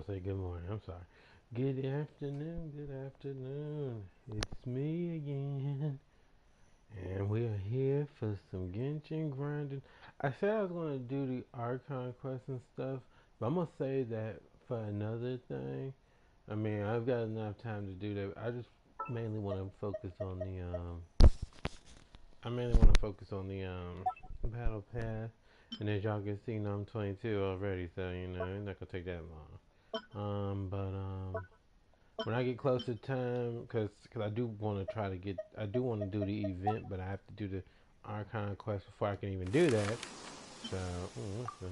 say good morning. I'm sorry. Good afternoon. Good afternoon. It's me again. And we are here for some Genshin grinding. I said I was going to do the Archon quest and stuff, but I'm going to say that for another thing. I mean, I've got enough time to do that. I just mainly want to focus on the battle pass. And as y'all can see, I'm 22 already, so it's not gonna take that long. But when I get close to time, cause I do want to I do want to do the event, but I have to do the Archon quest before I can even do that. So, what's that?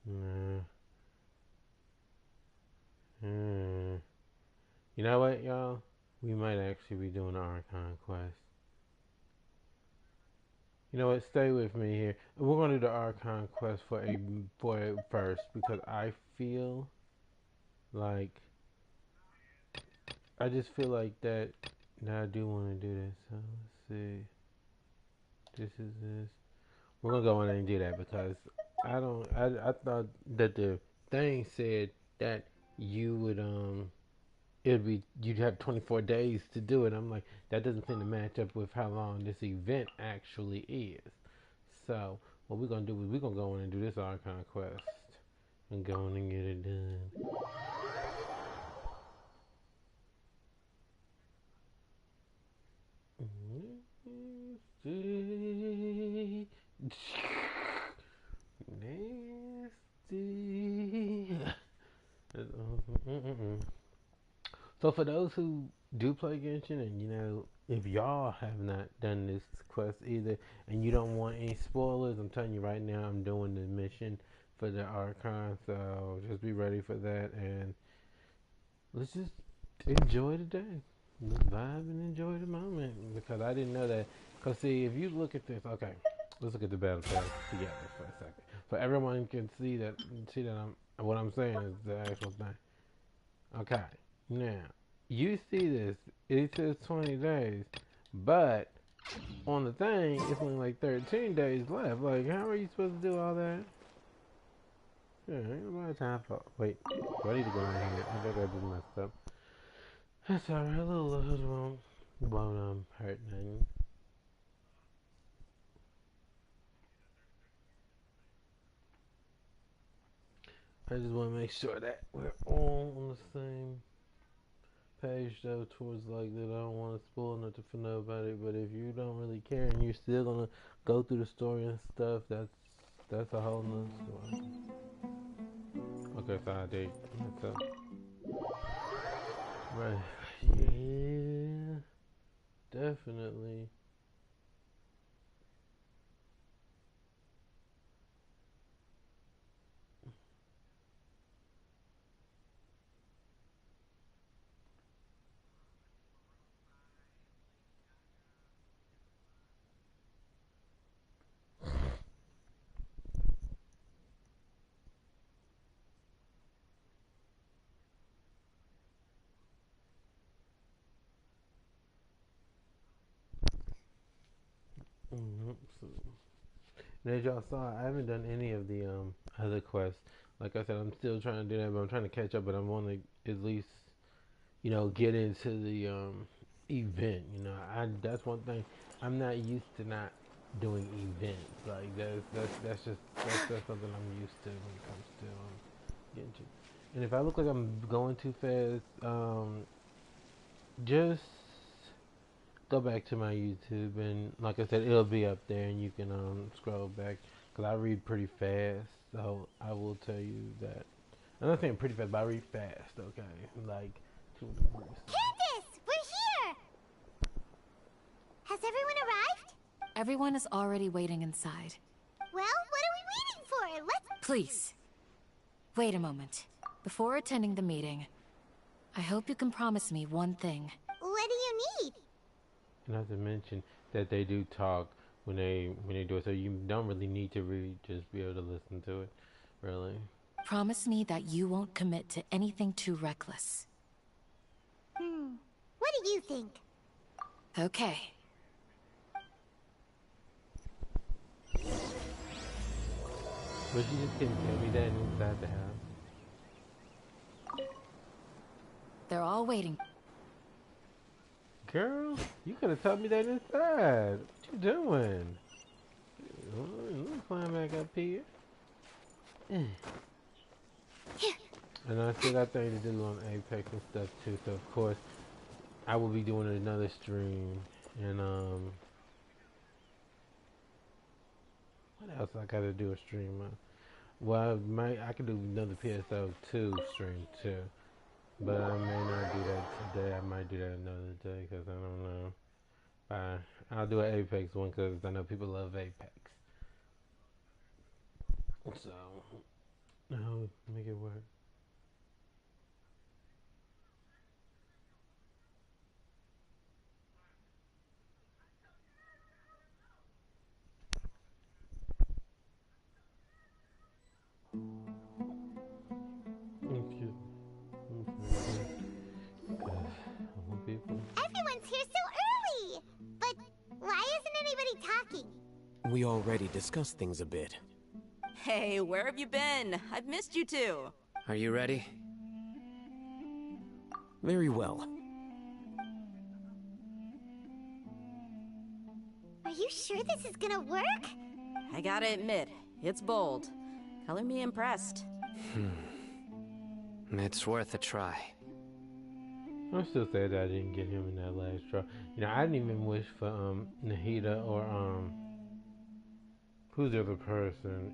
Nah, hmm. You know what, y'all? We might actually be doing the Archon quest. You know what? Stay with me here. We're gonna do the Archon quest for it first because I feel like I just feel like that. Now I do want to do this. So let's see. This is this. We're gonna go in and do that because I don't. I thought that the thing said that you would it'd be you'd have 24 days to do it. I'm like that doesn't seem to match up with how long this event actually is. So what we're gonna do is we're gonna go in and do this Archon quest and go in and get it done. Nasty. Nasty. So for those who do play Genshin, and if y'all have not done this quest either, and you don't want any spoilers, I'm telling you right now, I'm doing the mission for the Archon, so just be ready for that, and let's just enjoy the day. Let's vibe and enjoy the moment, because I didn't know that. Because see, if you look at this, okay, let's look at the battle pass together for a second, so everyone can see that what I'm saying is the actual thing. Okay, now you see this. It says 20 days, but on the thing, it's only like 13 days left. Like, how are you supposed to do all that? Yeah, ain't no time for. Wait, do I need to go in here? I think I just messed up. That's alright. A little load won't hurt nothing. I just want to make sure that we're all on the same page though towards like that. I don't want to spoil nothing for nobody, but if you don't really care and you're still gonna go through the story and stuff, that's a whole nother story. Okay, so I did. That's up. Right. Yeah, definitely. So, and as y'all saw, I haven't done any of the other quests. Like I said, I'm still trying to do that, but I'm trying to catch up. But I want to at least get into the event. That's one thing. I'm not used to not doing events. Like that's something I'm used to when it comes to getting to. And if I look like I'm going too fast, just go back to my YouTube and like I said, it'll be up there and you can scroll back because I read pretty fast. So I will tell you that. I'm not saying pretty fast, but I read fast. Okay, like to a degree. So. Candace, we're here! Has everyone arrived? Everyone is already waiting inside. Well, what are we waiting for? Let's... Please, wait a moment. Before attending the meeting, I hope you can promise me one thing. What do you need? Not to mention that they do talk when they do it, so you don't really need to read, just be able to listen to it, really. Promise me that you won't commit to anything too reckless. do you think? Okay. But you just couldn't tell me that inside the house. They're all waiting. Girl, you could have told me that inside. What you doing? Let me climb back up here. And I still got things to do on Apex and stuff too. So of course, I will be doing another stream. And what else I gotta do a stream on? Well, I could do another PSO2 stream too. But I may not do that today. I might do that another day because I don't know. I'll do an Apex one because I know people love Apex. So, I'll make it work. Okay. People. Everyone's here so early! But why isn't anybody talking? We already discussed things a bit. Hey, where have you been? I've missed you too. Are you ready? Very well. Are you sure this is gonna work? I gotta admit, it's bold. Color me impressed. It's worth a try. I'm still sad that I didn't get him in that last draw. You know, I didn't even wish for Nahida or who's the other person?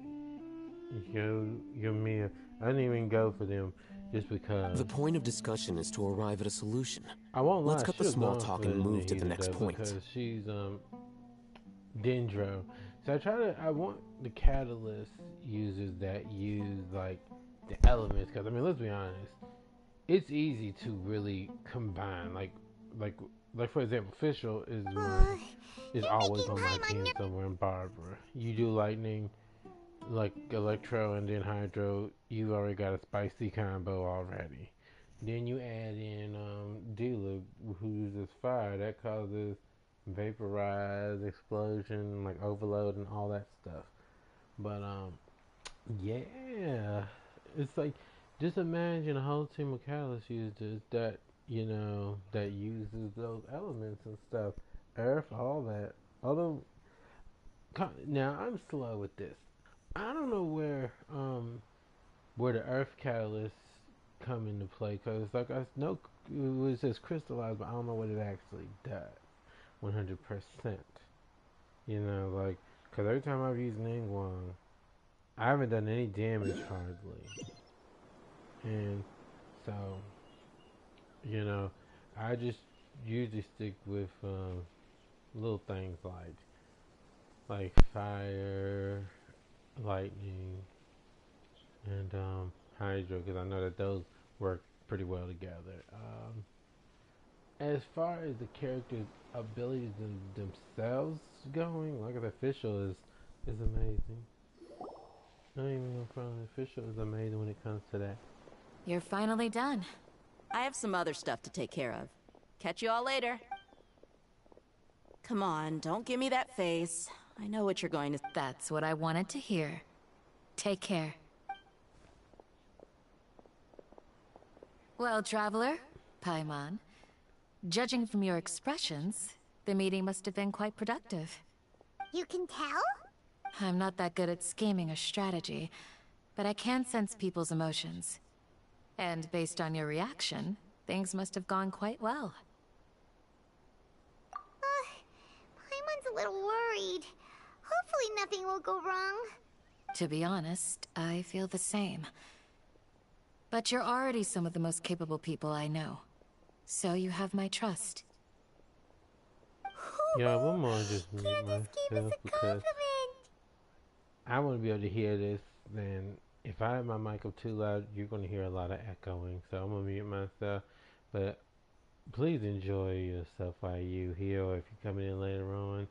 Mia. I didn't even go for them just because. The point of discussion is to arrive at a solution. I won't lie. Let's cut the small talk and move to the next point. Because she's Dendro. So I want the catalyst users that use like the elements. Because I mean, let's be honest. It's easy to really combine, like for example, Fischl is always on my team somewhere in Barbara. You do lightning, like Electro, and then Hydro. You've already got a spicy combo already. Then you add in Dila, who uses fire. That causes vaporize, explosion, like overload, and all that stuff. But yeah, it's like. Just imagine a whole team of catalyst users that, that uses those elements and stuff. Earth, all that. Although, now I'm slow with this. I don't know where the Earth catalysts come into play, because like I know it says crystallized, but I don't know what it actually does. 100%. Because every time I've used Ningguang, I haven't done any damage hardly. And so, I just usually stick with little things like fire, lightning, and hydro, because I know that those work pretty well together. As far as the characters' abilities themselves going, like I said, Fischl is amazing. I ain't even gonna front on it. Fischl is amazing when it comes to that. You're finally done. I have some other stuff to take care of. Catch you all later. Come on, don't give me that face. I know what you're going to... That's what I wanted to hear. Take care. Well, Traveler, Paimon, judging from your expressions, the meeting must have been quite productive. You can tell? I'm not that good at scheming or strategy, but I can sense people's emotions. And based on your reaction, things must have gone quite well. Paimon's a little worried. Hopefully nothing will go wrong. To be honest, I feel the same. But you're already some of the most capable people I know. So you have my trust. Yeah, one more just mute Candace gave us myself a because compliment. I want to be able to hear this. Then if I have my mic up too loud, you're going to hear a lot of echoing. So I'm going to mute myself. But please enjoy yourself while you hear, or if you're coming in later on.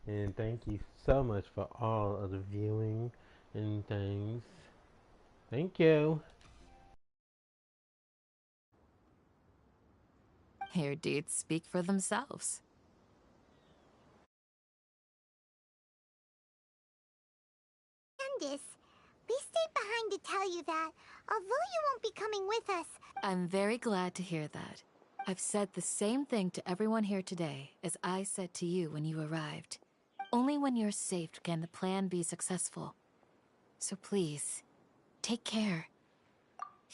And thank you so much for all of the viewing and things. Thank you. Your deeds speak for themselves. Candace, we stayed behind to tell you that, although you won't be coming with us. I'm very glad to hear that. I've said the same thing to everyone here today as I said to you when you arrived. Only when you're safe can the plan be successful. So please, take care.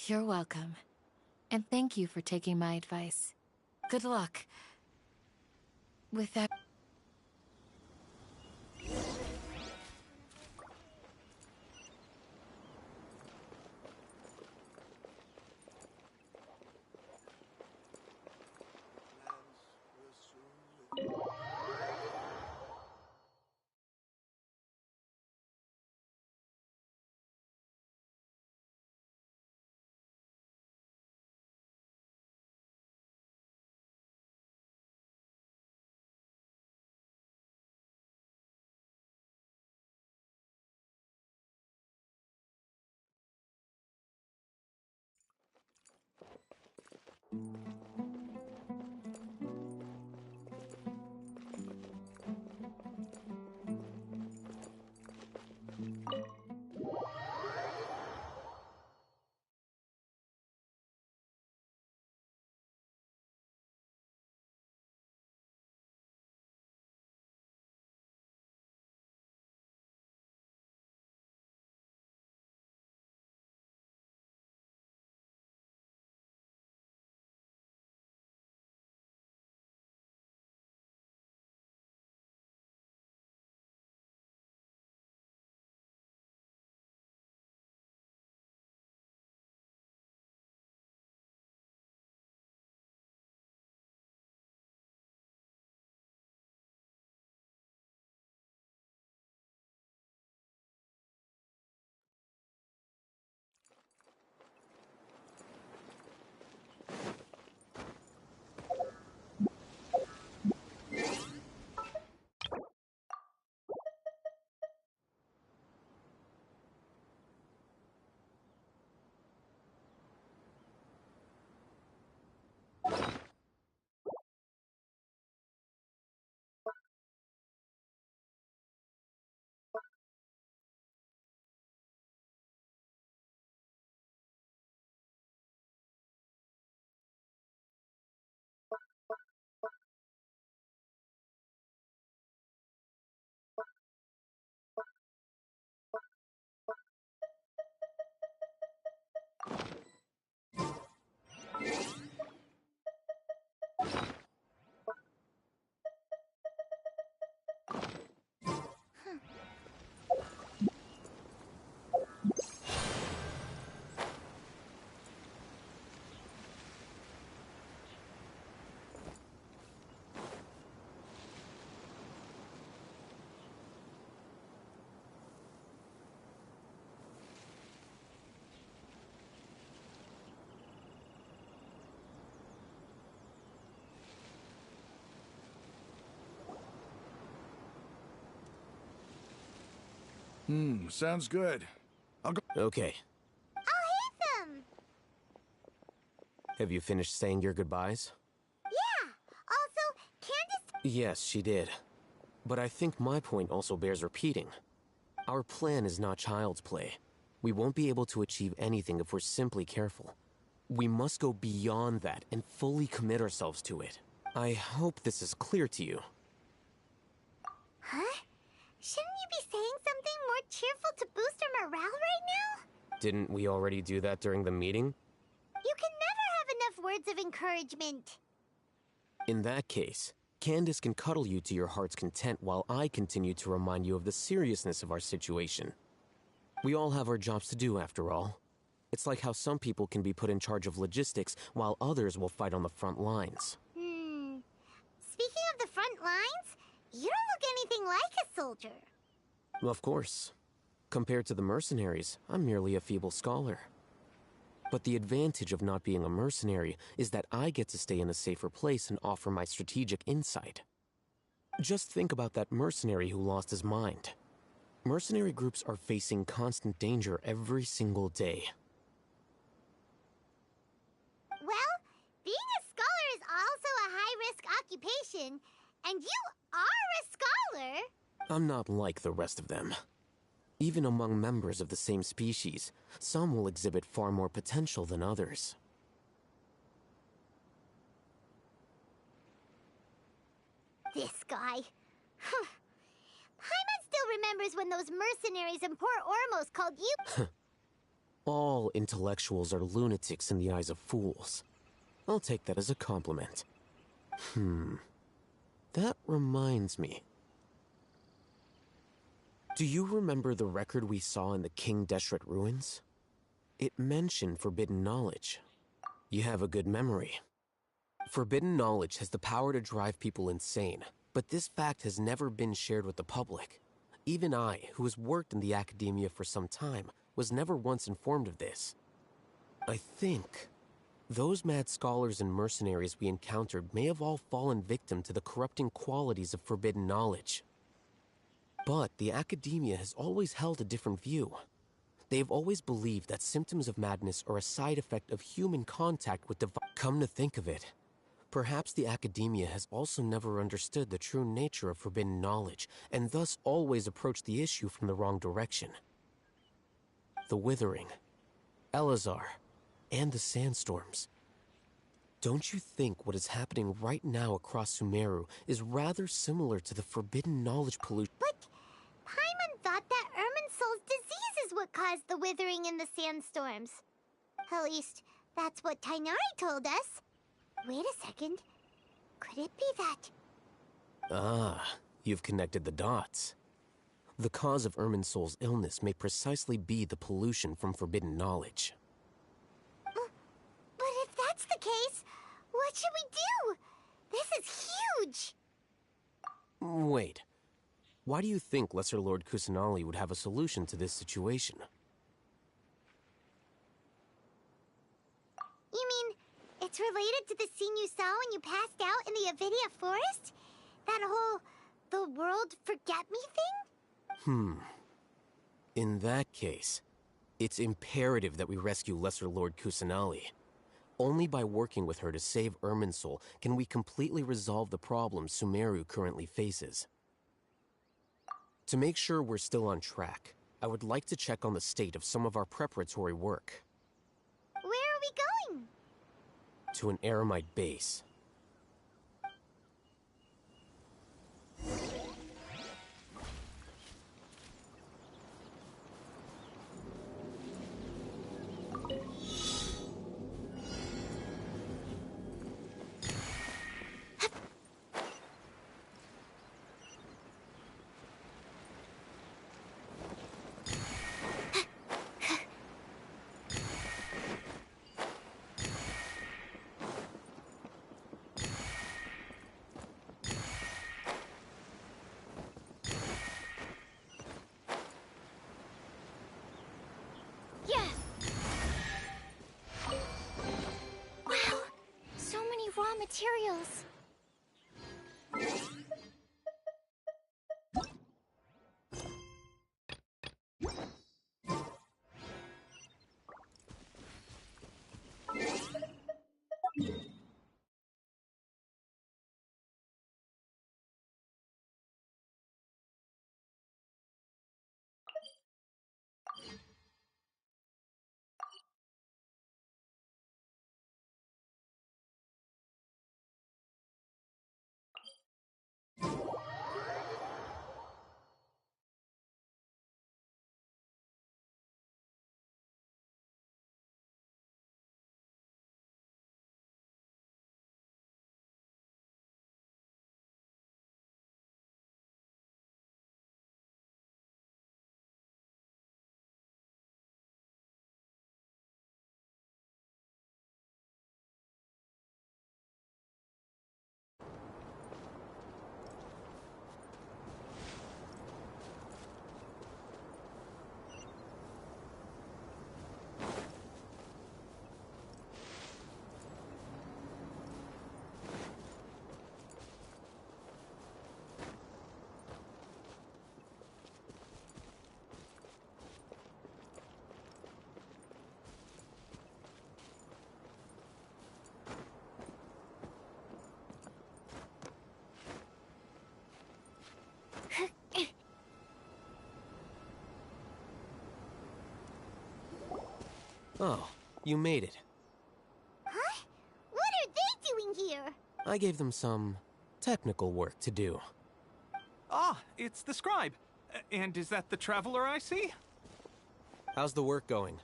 You're welcome. And thank you for taking my advice. Good luck. With that... Sounds good. I'll go. Okay. I'll hate them! Have you finished saying your goodbyes? Yeah! Also, Candace... Yes, she did. But I think my point also bears repeating. Our plan is not child's play. We won't be able to achieve anything if we're simply careful. We must go beyond that and fully commit ourselves to it. I hope this is clear to you. Huh? Shouldn't you be saying something more cheerful to boost our morale right now? Didn't we already do that during the meeting? You can never have enough words of encouragement. In that case, Candace can cuddle you to your heart's content while I continue to remind you of the seriousness of our situation. We all have our jobs to do, after all. It's like how some people can be put in charge of logistics while others will fight on the front lines. Speaking of the front lines, you don't look anything like a soldier. Of course. Compared to the mercenaries, I'm merely a feeble scholar. But the advantage of not being a mercenary is that I get to stay in a safer place and offer my strategic insight. Just think about that mercenary who lost his mind. Mercenary groups are facing constant danger every single day. Well, being a scholar is also education, and you are a scholar. I'm not like the rest of them. Even among members of the same species, some will exhibit far more potential than others. This guy. Paimon still remembers when those mercenaries in Port Ormos called you. All intellectuals are lunatics in the eyes of fools. I'll take that as a compliment. That reminds me. Do you remember the record we saw in the King Deshret ruins? It mentioned forbidden knowledge. You have a good memory. Forbidden knowledge has the power to drive people insane, but this fact has never been shared with the public. Even I, who has worked in the academia for some time, was never once informed of this. I think those mad scholars and mercenaries we encountered may have all fallen victim to the corrupting qualities of forbidden knowledge. But the academia has always held a different view. They have always believed that symptoms of madness are a side effect of human contact with divine. Come to think of it, perhaps the academia has also never understood the true nature of forbidden knowledge, and thus always approached the issue from the wrong direction. The Withering, Elazar, and the sandstorms. Don't you think what is happening right now across Sumeru is rather similar to the forbidden knowledge pollution? But Paimon thought that Irminsul's disease is what caused the withering in the sandstorms. At least, that's what Tainari told us. Wait a second. Could it be that? Ah, you've connected the dots. The cause of Irminsul's illness may precisely be the pollution from forbidden knowledge. But if that's the case, what should we do? This is huge! Wait. Why do you think Lesser Lord Kusanali would have a solution to this situation? You mean, it's related to the scene you saw when you passed out in the Avidia forest? That whole, the world forget me thing? In that case, it's imperative that we rescue Lesser Lord Kusanali. Only by working with her to save Irminsul can we completely resolve the problems Sumeru currently faces. To make sure we're still on track, I would like to check on the state of some of our preparatory work. Where are we going? To an Eremite base. Yeah! Wow! So many raw materials! Oh, you made it. Huh? What are they doing here? I gave them some technical work to do. Ah, it's the scribe. And is that the traveler I see? How's the work going?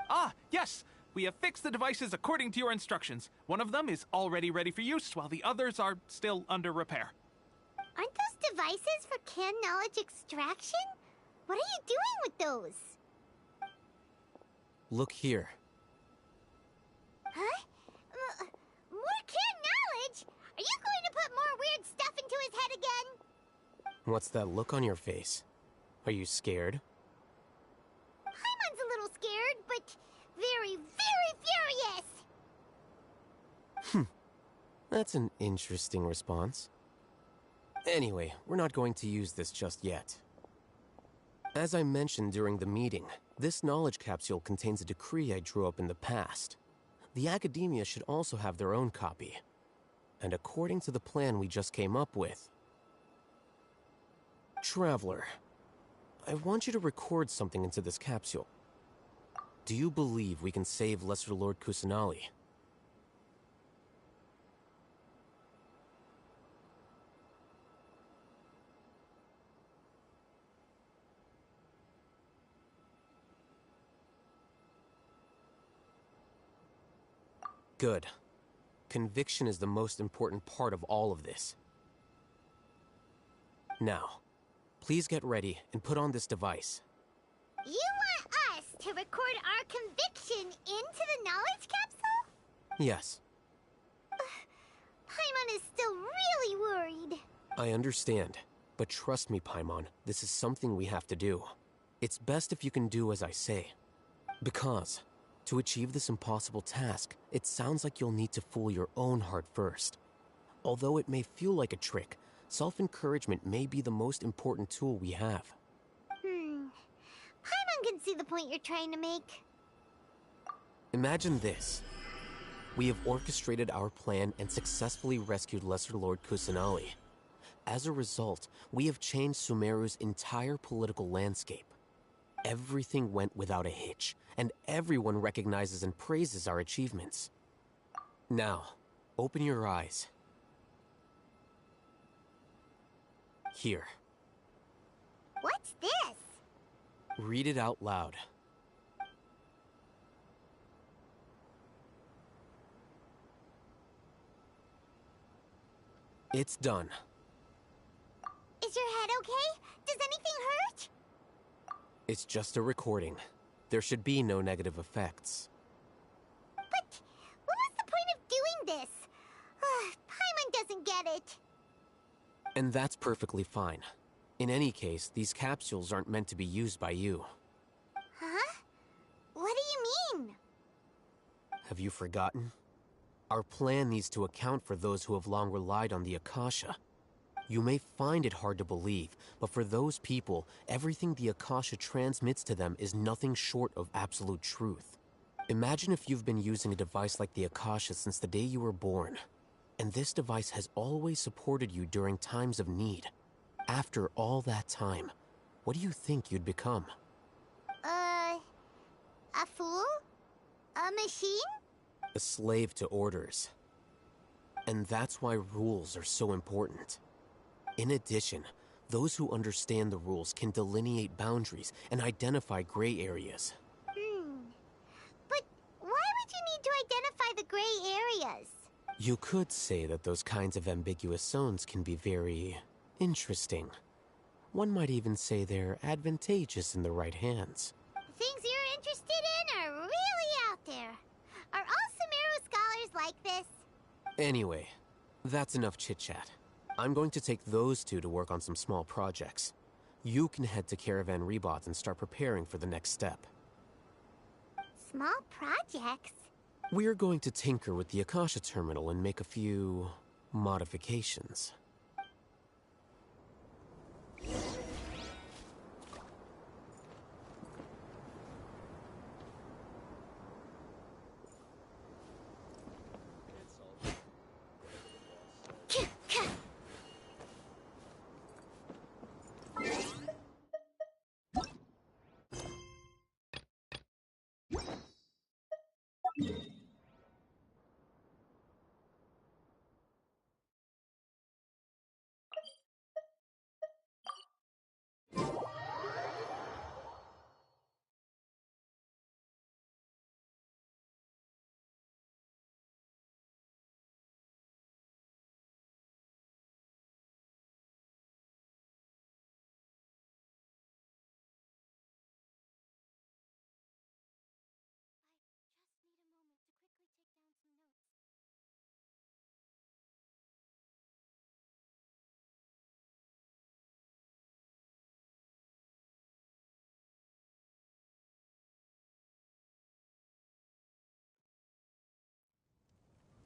Ah, yes! We have fixed the devices according to your instructions. One of them is already ready for use, while the others are still under repair. Aren't those devices for canned knowledge extraction? What are you doing with those? Look here. Huh? More canned knowledge? Are you going to put more weird stuff into his head again? What's that look on your face? Are you scared? Paimon's a little scared, but very, very furious! That's an interesting response. Anyway, we're not going to use this just yet. As I mentioned during the meeting, this knowledge capsule contains a decree I drew up in the past. The academia should also have their own copy. And according to the plan we just came up with... Traveler, I want you to record something into this capsule. Do you believe we can save Lesser Lord Kusanali? Good. Conviction is the most important part of all of this. Now, please get ready and put on this device. You want us to record our conviction into the knowledge capsule? Yes, Paimon is still really worried. I understand. But trust me, Paimon, this is something we have to do. It's best if you can do as I say. Because, to achieve this impossible task, it sounds like you'll need to fool your own heart first. Although it may feel like a trick, self-encouragement may be the most important tool we have. Paimon can see the point you're trying to make. Imagine this. We have orchestrated our plan and successfully rescued Lesser Lord Kusanali. As a result, we have changed Sumeru's entire political landscape. Everything went without a hitch, and everyone recognizes and praises our achievements. Now, open your eyes. Here. What's this? Read it out loud. It's done. Is your head okay? Does anything hurt? It's just a recording. There should be no negative effects. But what was the point of doing this? Paimon doesn't get it. And that's perfectly fine. In any case, these capsules aren't meant to be used by you. Huh? What do you mean? Have you forgotten? Our plan needs to account for those who have long relied on the Akasha. You may find it hard to believe, but for those people, everything the Akasha transmits to them is nothing short of absolute truth. Imagine if you've been using a device like the Akasha since the day you were born, and this device has always supported you during times of need. After all that time, what do you think you'd become? A fool? A machine? A slave to orders. And that's why rules are so important. In addition, those who understand the rules can delineate boundaries and identify gray areas. But why would you need to identify the gray areas? You could say that those kinds of ambiguous zones can be very interesting. One might even say they're advantageous in the right hands. Things you're interested in are really out there. Are all Sumeru scholars like this? Anyway, that's enough chit-chat. I'm going to take those two to work on some small projects. You can head to Caravan Rebot and start preparing for the next step. Small projects? We're going to tinker with the Akasha terminal and make a few modifications.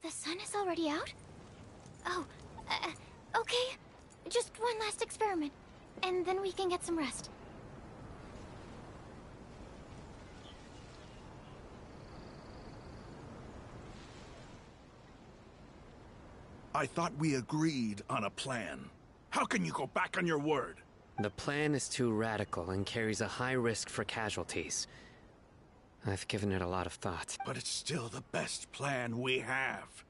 The sun is already out? Oh, okay. Just one last experiment, and then we can get some rest. I thought we agreed on a plan. How can you go back on your word? The plan is too radical and carries a high risk for casualties. I've given it a lot of thought. But it's still the best plan we have.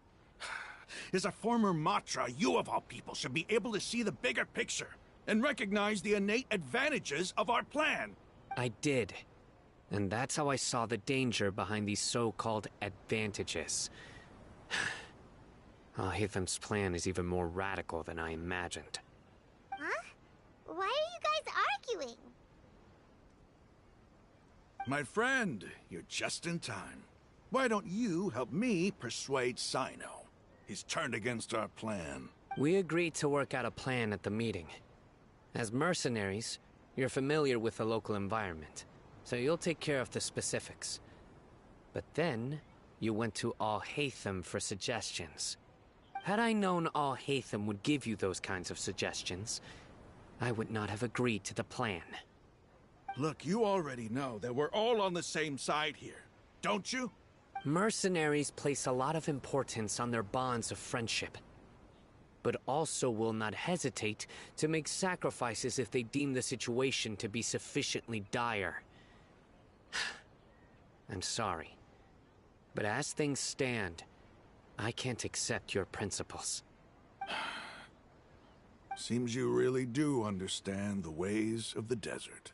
As a former Matra, you of all people should be able to see the bigger picture and recognize the innate advantages of our plan. I did. And that's how I saw the danger behind these so-called advantages. Alhatham's plan is even more radical than I imagined. Huh? Why are you guys arguing? My friend, you're just in time. Why don't you help me persuade Sino? He's turned against our plan. We agreed to work out a plan at the meeting. As mercenaries, you're familiar with the local environment, so you'll take care of the specifics. But then, you went to Alhatham for suggestions. Had I known Alhatham would give you those kinds of suggestions, I would not have agreed to the plan. Look, you already know that we're all on the same side here, don't you? Mercenaries place a lot of importance on their bonds of friendship, but also will not hesitate to make sacrifices if they deem the situation to be sufficiently dire. I'm sorry, but as things stand, I can't accept your principles. Seems you really do understand the ways of the desert.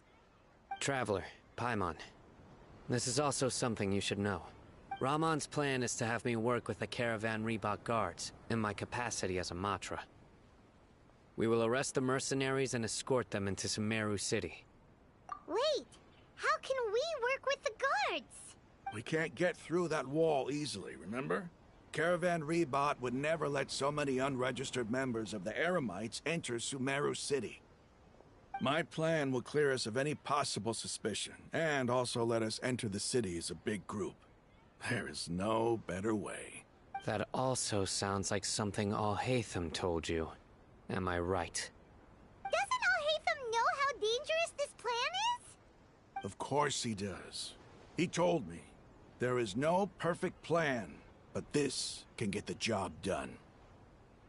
Traveler, Paimon, this is also something you should know. Ramon's plan is to have me work with the Caravan Reebok guards in my capacity as a Matra. We will arrest the mercenaries and escort them into Sumeru City. Wait, how can we work with the guards? We can't get through that wall easily, remember? Caravan Reebok would never let so many unregistered members of the Eremites enter Sumeru City. My plan will clear us of any possible suspicion, and also let us enter the city as a big group. There is no better way. That also sounds like something Alhatham told you. Am I right? Doesn't Alhatham know how dangerous this plan is? Of course he does. He told me, there is no perfect plan, but this can get the job done.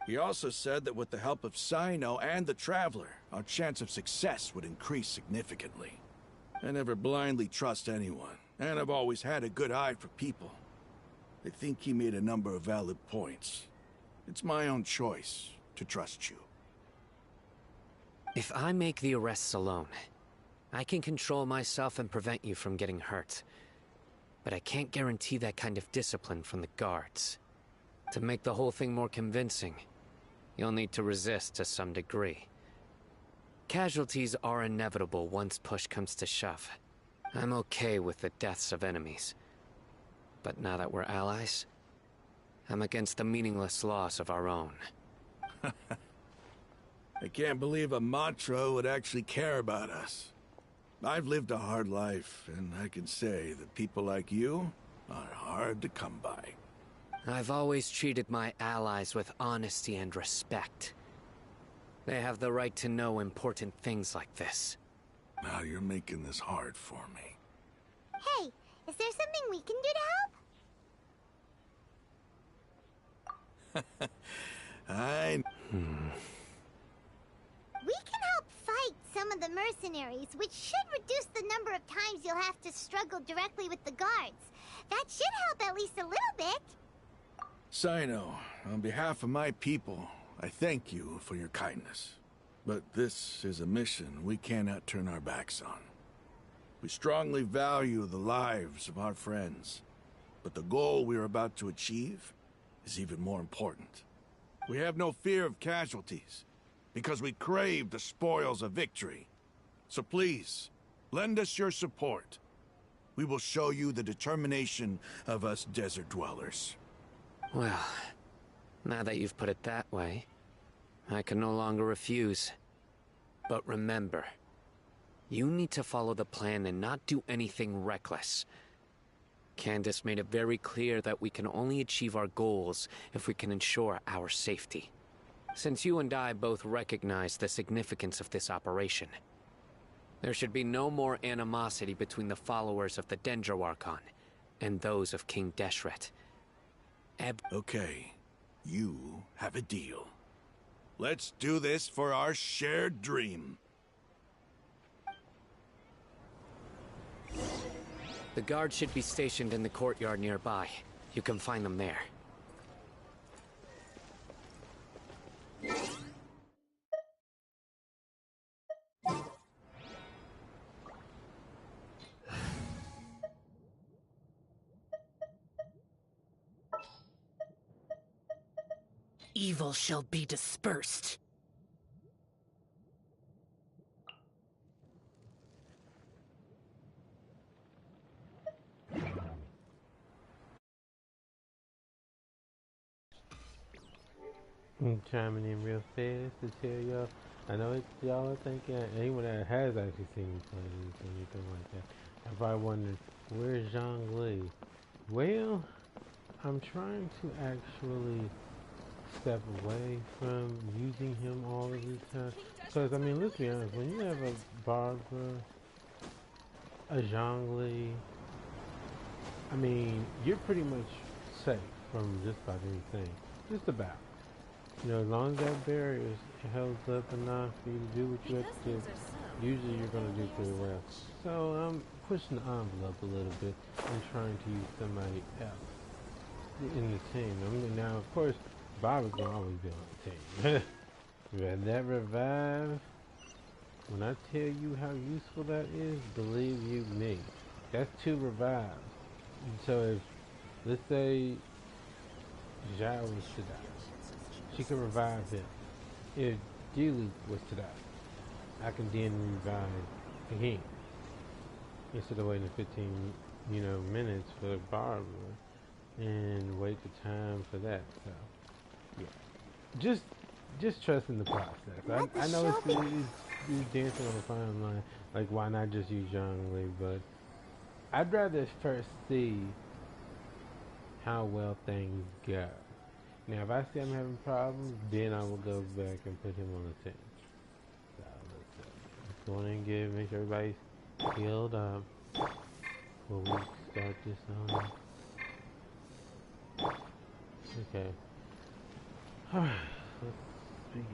He also said that with the help of Sino and the Traveler, our chance of success would increase significantly. I never blindly trust anyone, and I've always had a good eye for people. I think he made a number of valid points. It's my own choice to trust you. If I make the arrests alone, I can control myself and prevent you from getting hurt. But I can't guarantee that kind of discipline from the guards. To make the whole thing more convincing, you'll need to resist to some degree. Casualties are inevitable once push comes to shove. I'm okay with the deaths of enemies. But now that we're allies, I'm against the meaningless loss of our own. I can't believe a Matra would actually care about us. I've lived a hard life, and I can say that people like you are hard to come by. I've always treated my allies with honesty and respect. They have the right to know important things like this. Now you're making this hard for me. Hey, is there something we can do to help? We can help fight some of the mercenaries, which should reduce the number of times you'll have to struggle directly with the guards. That should help at least a little bit. Sino, on behalf of my people, I thank you for your kindness. But this is a mission we cannot turn our backs on. We strongly value the lives of our friends, but the goal we are about to achieve is even more important. We have no fear of casualties, because we crave the spoils of victory. So please, lend us your support. We will show you the determination of us desert dwellers. Well, now that you've put it that way, I can no longer refuse. But remember, you need to follow the plan and not do anything reckless. Candace made it very clear that we can only achieve our goals if we can ensure our safety. Since you and I both recognize the significance of this operation, there should be no more animosity between the followers of the Dendroarchon and those of King Deshret. Okay, you have a deal. Let's do this for our shared dream. The guards should be stationed in the courtyard nearby. You can find them there. Evil shall be dispersed. I'm chiming in real fast to tell y'all. I know y'all are thinking, anyone that has actually seen me play this or anything like that, I probably wondered, where's Zhongli? Well, I'm trying to actually step away from using him all of the time. Because, I mean, let's be honest, when you have a Barbara, a Zhongli, I mean, you're pretty much safe from just about anything. Just about. You know, as long as that barrier is held up enough for you to do what you have to do, usually you're going to do pretty well. So I'm pushing the envelope a little bit and trying to use somebody else in the team. I mean, now, of course, Bobby's going to always be on the team. But that revive, when I tell you how useful that is, believe you me, that's 2 revives. And so if, let's say, Zhao was to die, she can revive him. If Julie was to die, I can then revive him. Instead of waiting 15, minutes for Barbara and wait the time for that. So, yeah. Just trusting the process. I know it's dancing on a fine line. Like, why not just use Zhongli? But I'd rather first see how well things go. Now, if I see I'm having problems, then I will go back and put him on the team. So, let's go in and make sure everybody's healed up before we start this on. Okay. Alright, let's begin.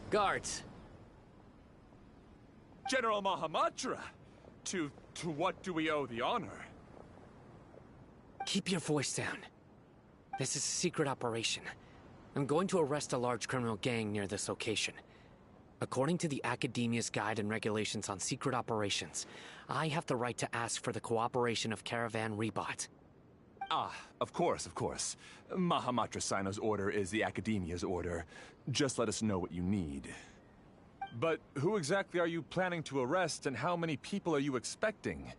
Guards! General Mahamatra! To what do we owe the honor? Keep your voice down. This is a secret operation. I'm going to arrest a large criminal gang near this location. According to the Academia's Guide and Regulations on Secret Operations, I have the right to ask for the cooperation of Caravan Rebot. Ah, of course. Mahamatra Sino's order is the Academia's order. Just let us know what you need. But who exactly are you planning to arrest, and how many people are you expecting?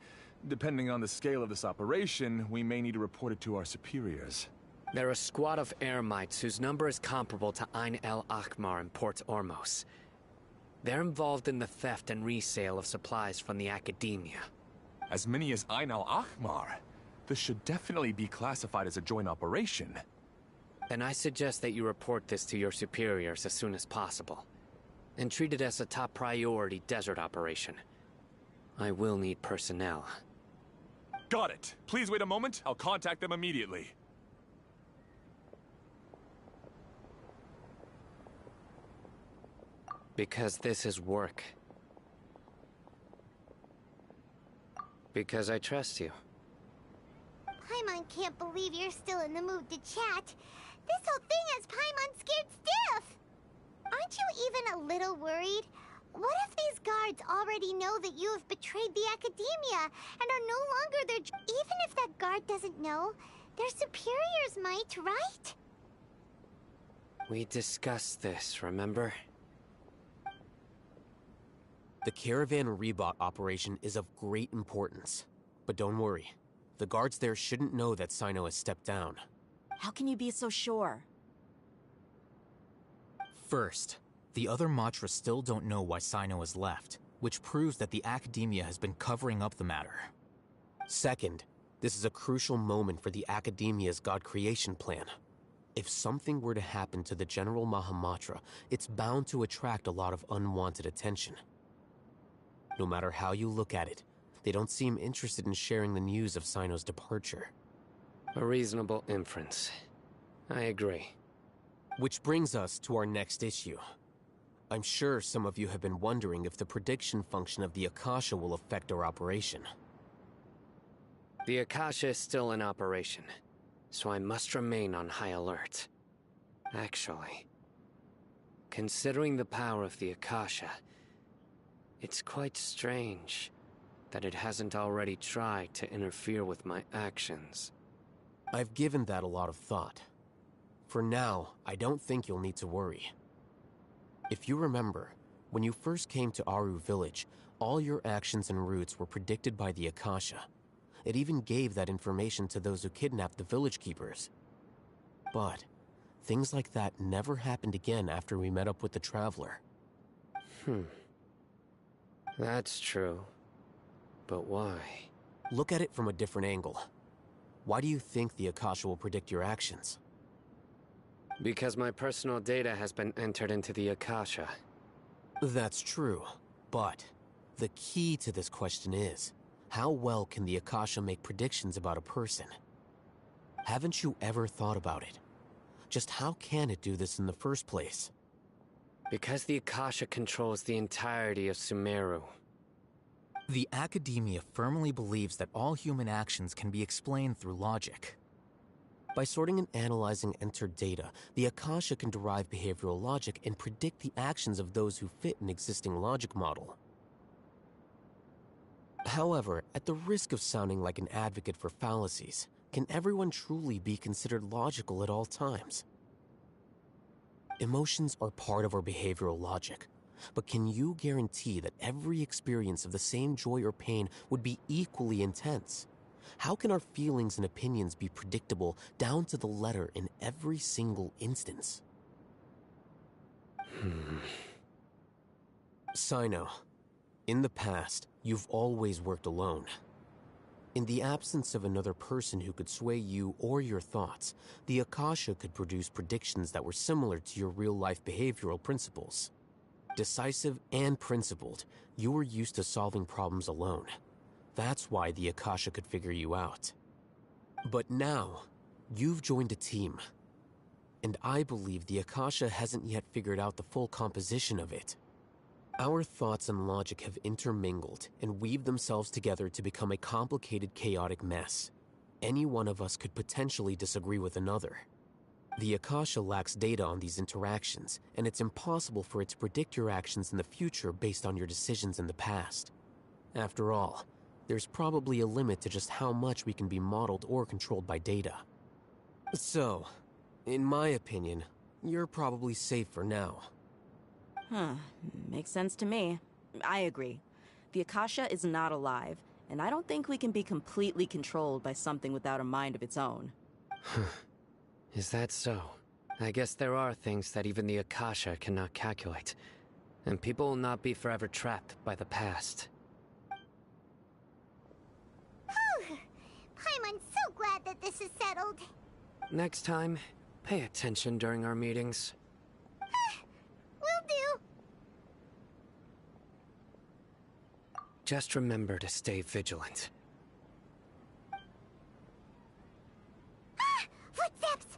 Depending on the scale of this operation, we may need to report it to our superiors. They're a squad of Eremites whose number is comparable to Ain el Akhmar in Port Ormos. They're involved in the theft and resale of supplies from the Academia. As many as Ain el Akhmar? This should definitely be classified as a joint operation. Then I suggest that you report this to your superiors as soon as possible, and treat it as a top priority desert operation. I will need personnel. Got it. Please wait a moment. I'll contact them immediately. Because this is work. Because I trust you. Paimon can't believe you're still in the mood to chat. This whole thing has Paimon scared stiff. Aren't you even a little worried? What if these guards already know that you have betrayed the Academia and are no longer their... Even if that guard doesn't know, their superiors might, right? We discussed this, remember? The Caravan Rebot operation is of great importance. But don't worry, the guards there shouldn't know that Sino has stepped down. How can you be so sure? First, the other Matra still don't know why Sino has left, which proves that the Academia has been covering up the matter. Second, this is a crucial moment for the Academia's God creation plan. If something were to happen to the General Mahamatra, it's bound to attract a lot of unwanted attention. No matter how you look at it, they don't seem interested in sharing the news of Sino's departure. A reasonable inference. I agree. Which brings us to our next issue. I'm sure some of you have been wondering if the prediction function of the Akasha will affect our operation. The Akasha is still in operation, so I must remain on high alert. Actually, considering the power of the Akasha, it's quite strange that it hasn't already tried to interfere with my actions. I've given that a lot of thought. For now, I don't think you'll need to worry. If you remember, when you first came to Aru Village, all your actions and routes were predicted by the Akasha. It even gave that information to those who kidnapped the village keepers. But things like that never happened again after we met up with the Traveler. That's true. But why? Look at it from a different angle. Why do you think the Akasha will predict your actions? Because my personal data has been entered into the Akasha. That's true, but the key to this question is, how well can the Akasha make predictions about a person? Haven't you ever thought about it? Just how can it do this in the first place? Because the Akasha controls the entirety of Sumeru. The Academia firmly believes that all human actions can be explained through logic. By sorting and analyzing entered data, the Akasha can derive behavioral logic and predict the actions of those who fit an existing logic model. However, at the risk of sounding like an advocate for fallacies, can everyone truly be considered logical at all times? Emotions are part of our behavioral logic, but can you guarantee that every experience of the same joy or pain would be equally intense? How can our feelings and opinions be predictable down to the letter in every single instance? Sino, in the past, you've always worked alone. In the absence of another person who could sway you or your thoughts, the Akasha could produce predictions that were similar to your real-life behavioral principles. Decisive and principled, you were used to solving problems alone. That's why the Akasha could figure you out. But now, you've joined a team. And I believe the Akasha hasn't yet figured out the full composition of it. Our thoughts and logic have intermingled and weaved themselves together to become a complicated, chaotic mess. Any one of us could potentially disagree with another. The Akasha lacks data on these interactions, and it's impossible for it to predict your actions in the future based on your decisions in the past. After all, there's probably a limit to just how much we can be modeled or controlled by data. So, in my opinion, you're probably safe for now. Makes sense to me. I agree. The Akasha is not alive, and I don't think we can be completely controlled by something without a mind of its own. Is that so? I guess there are things that even the Akasha cannot calculate, and people will not be forever trapped by the past. Paimon's so glad that this is settled. Next time, pay attention during our meetings. Will do. Just remember to stay vigilant. Footsteps!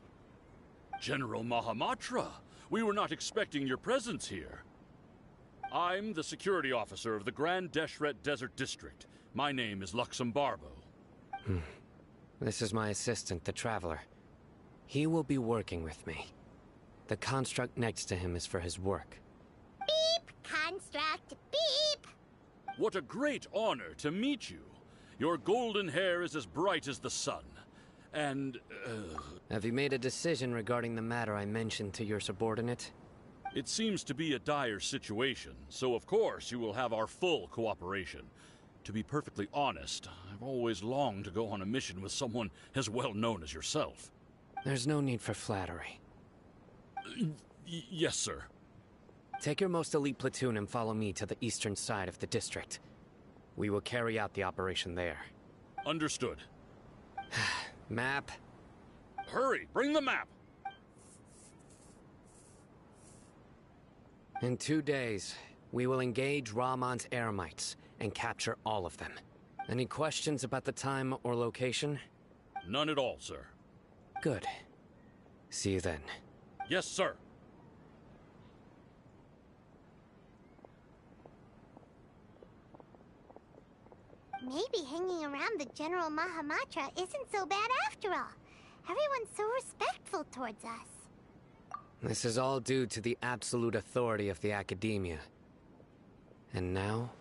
General Mahamatra, we were not expecting your presence here. I'm the security officer of the Grand Deshret Desert District. My name is Luxembarbo. This is my assistant, the Traveler. He will be working with me. The construct next to him is for his work. Beep! Construct, beep! What a great honor to meet you. Your golden hair is as bright as the sun. And, Have you made a decision regarding the matter I mentioned to your subordinate? it seems to be a dire situation, so of course you will have our full cooperation. To be perfectly honest, I've always longed to go on a mission with someone as well known as yourself. There's no need for flattery. Yes, sir. Take your most elite platoon and follow me to the eastern side of the district. We will carry out the operation there. Understood. Map? Hurry, bring the map! In 2 days, we will engage Rahman's Eremites and capture all of them. Any questions about the time or location? None at all, sir. Good. See you then. Yes, sir. Maybe hanging around the General Mahamatra isn't so bad after all. Everyone's so respectful towards us. This is all due to the absolute authority of the Academia. And now,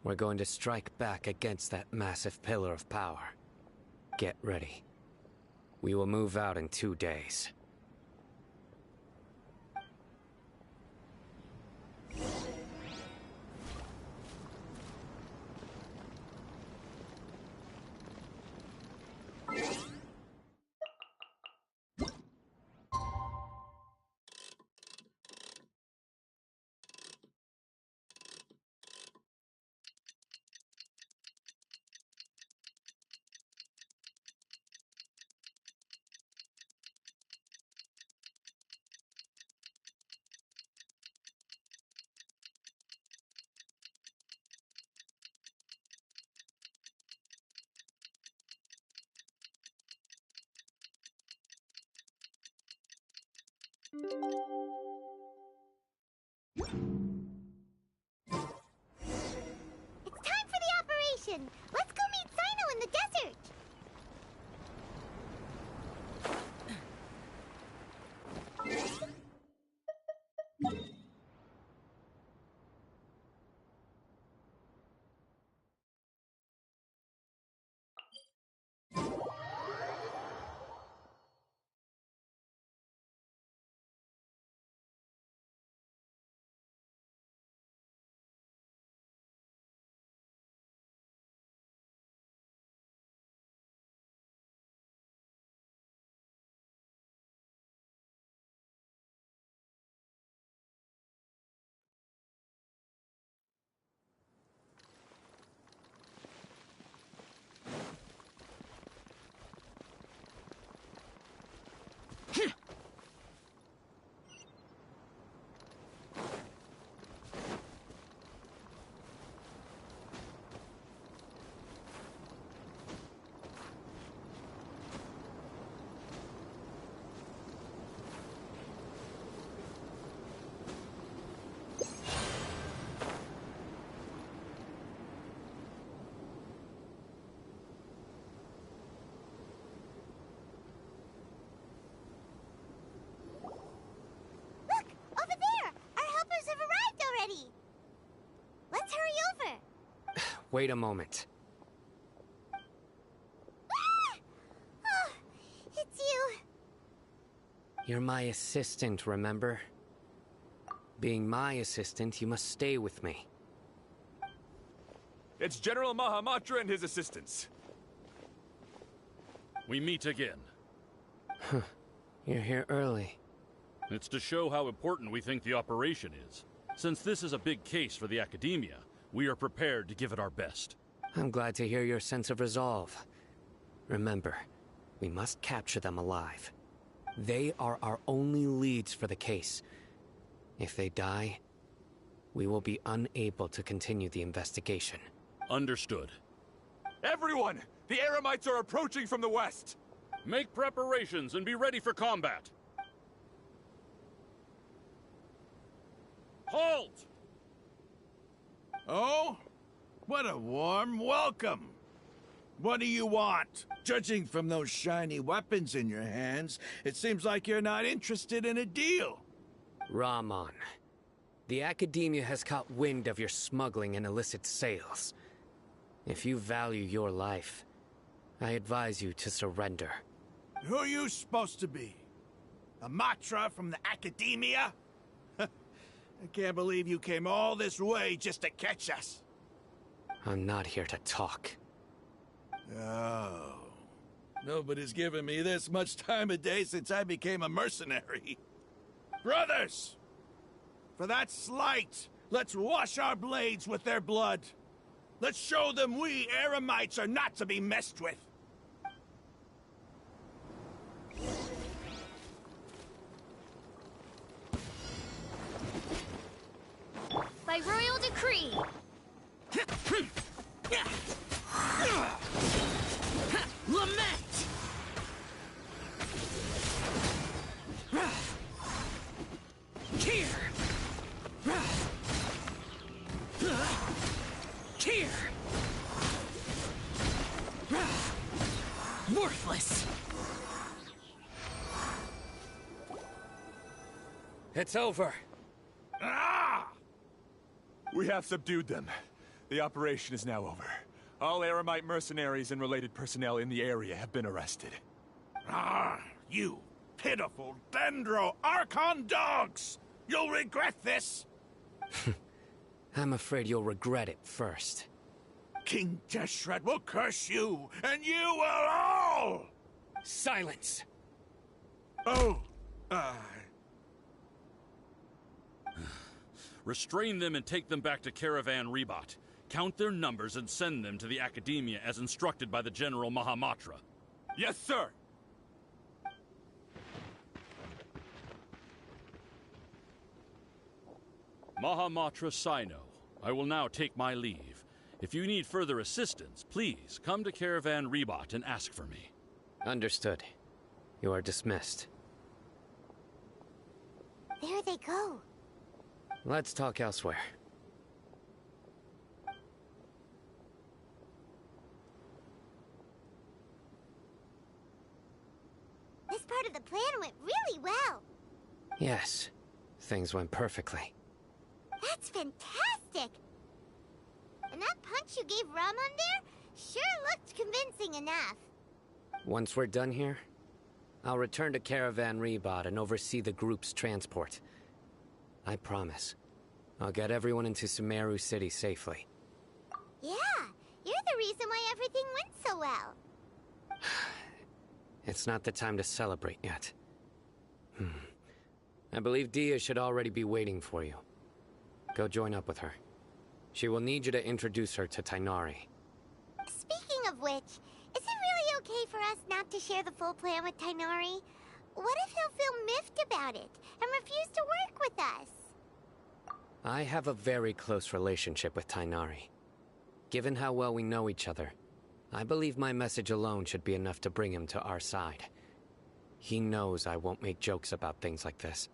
we're going to strike back against that massive pillar of power. Get ready. We will move out in 2 days. It's time for the operation! Let's go meet Sino in the desert! Let's hurry over! Wait a moment. Ah! Oh, it's you! You're my assistant, remember? Being my assistant, you must stay with me. It's General Mahamatra and his assistants. We meet again. You're here early. It's to show how important we think the operation is. Since this is a big case for the Academia, we are prepared to give it our best. I'm glad to hear your sense of resolve. Remember, we must capture them alive. They are our only leads for the case. If they die, we will be unable to continue the investigation. Understood. Everyone! The Eremites are approaching from the west! Make preparations and be ready for combat. Halt! Oh? What a warm welcome! What do you want? Judging from those shiny weapons in your hands, it seems like you're not interested in a deal. Rahman, the Academia has caught wind of your smuggling and illicit sales. If you value your life, I advise you to surrender. Who are you supposed to be? A Matra from the Academia? I can't believe you came all this way just to catch us. I'm not here to talk. Oh. Nobody's given me this much time of day since I became a mercenary. Brothers! For that slight, let's wash our blades with their blood. Let's show them we Eremites are not to be messed with. By royal decree. Lament! Cheer! Cheer! Worthless! It's over. Ah! We have subdued them. The operation is now over. All Eremite mercenaries and related personnel in the area have been arrested. Ah, you pitiful Dendro Archon dogs! You'll regret this! I'm afraid you'll regret it first. King Deshret will curse you, and you will all! Silence! Oh, Restrain them and take them back to Caravan Rebot. Count their numbers and send them to the Academia as instructed by the General Mahamatra. Yes, sir! Mahamatra Sino, I will now take my leave. If you need further assistance, please come to Caravan Rebot and ask for me. Understood. You are dismissed. There they go. Let's talk elsewhere. This part of the plan went really well. Yes, things went perfectly. That's fantastic! And that punch you gave Ramon there sure looked convincing enough. Once we're done here, I'll return to Caravan Rebot and oversee the group's transport. I promise. I'll get everyone into Sumeru City safely. Yeah, you're the reason why everything went so well. It's not the time to celebrate yet. I believe Dia should already be waiting for you. Go join up with her. She will need you to introduce her to Tainari. Speaking of which, is it really okay for us not to share the full plan with Tainari? What if he'll feel miffed about it and refuse to work with us? I have a very close relationship with Tainari. Given how well we know each other, I believe my message alone should be enough to bring him to our side. He knows I won't make jokes about things like this.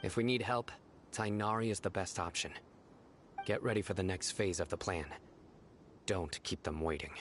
If we need help, Tainari is the best option. Get ready for the next phase of the plan. Don't keep them waiting.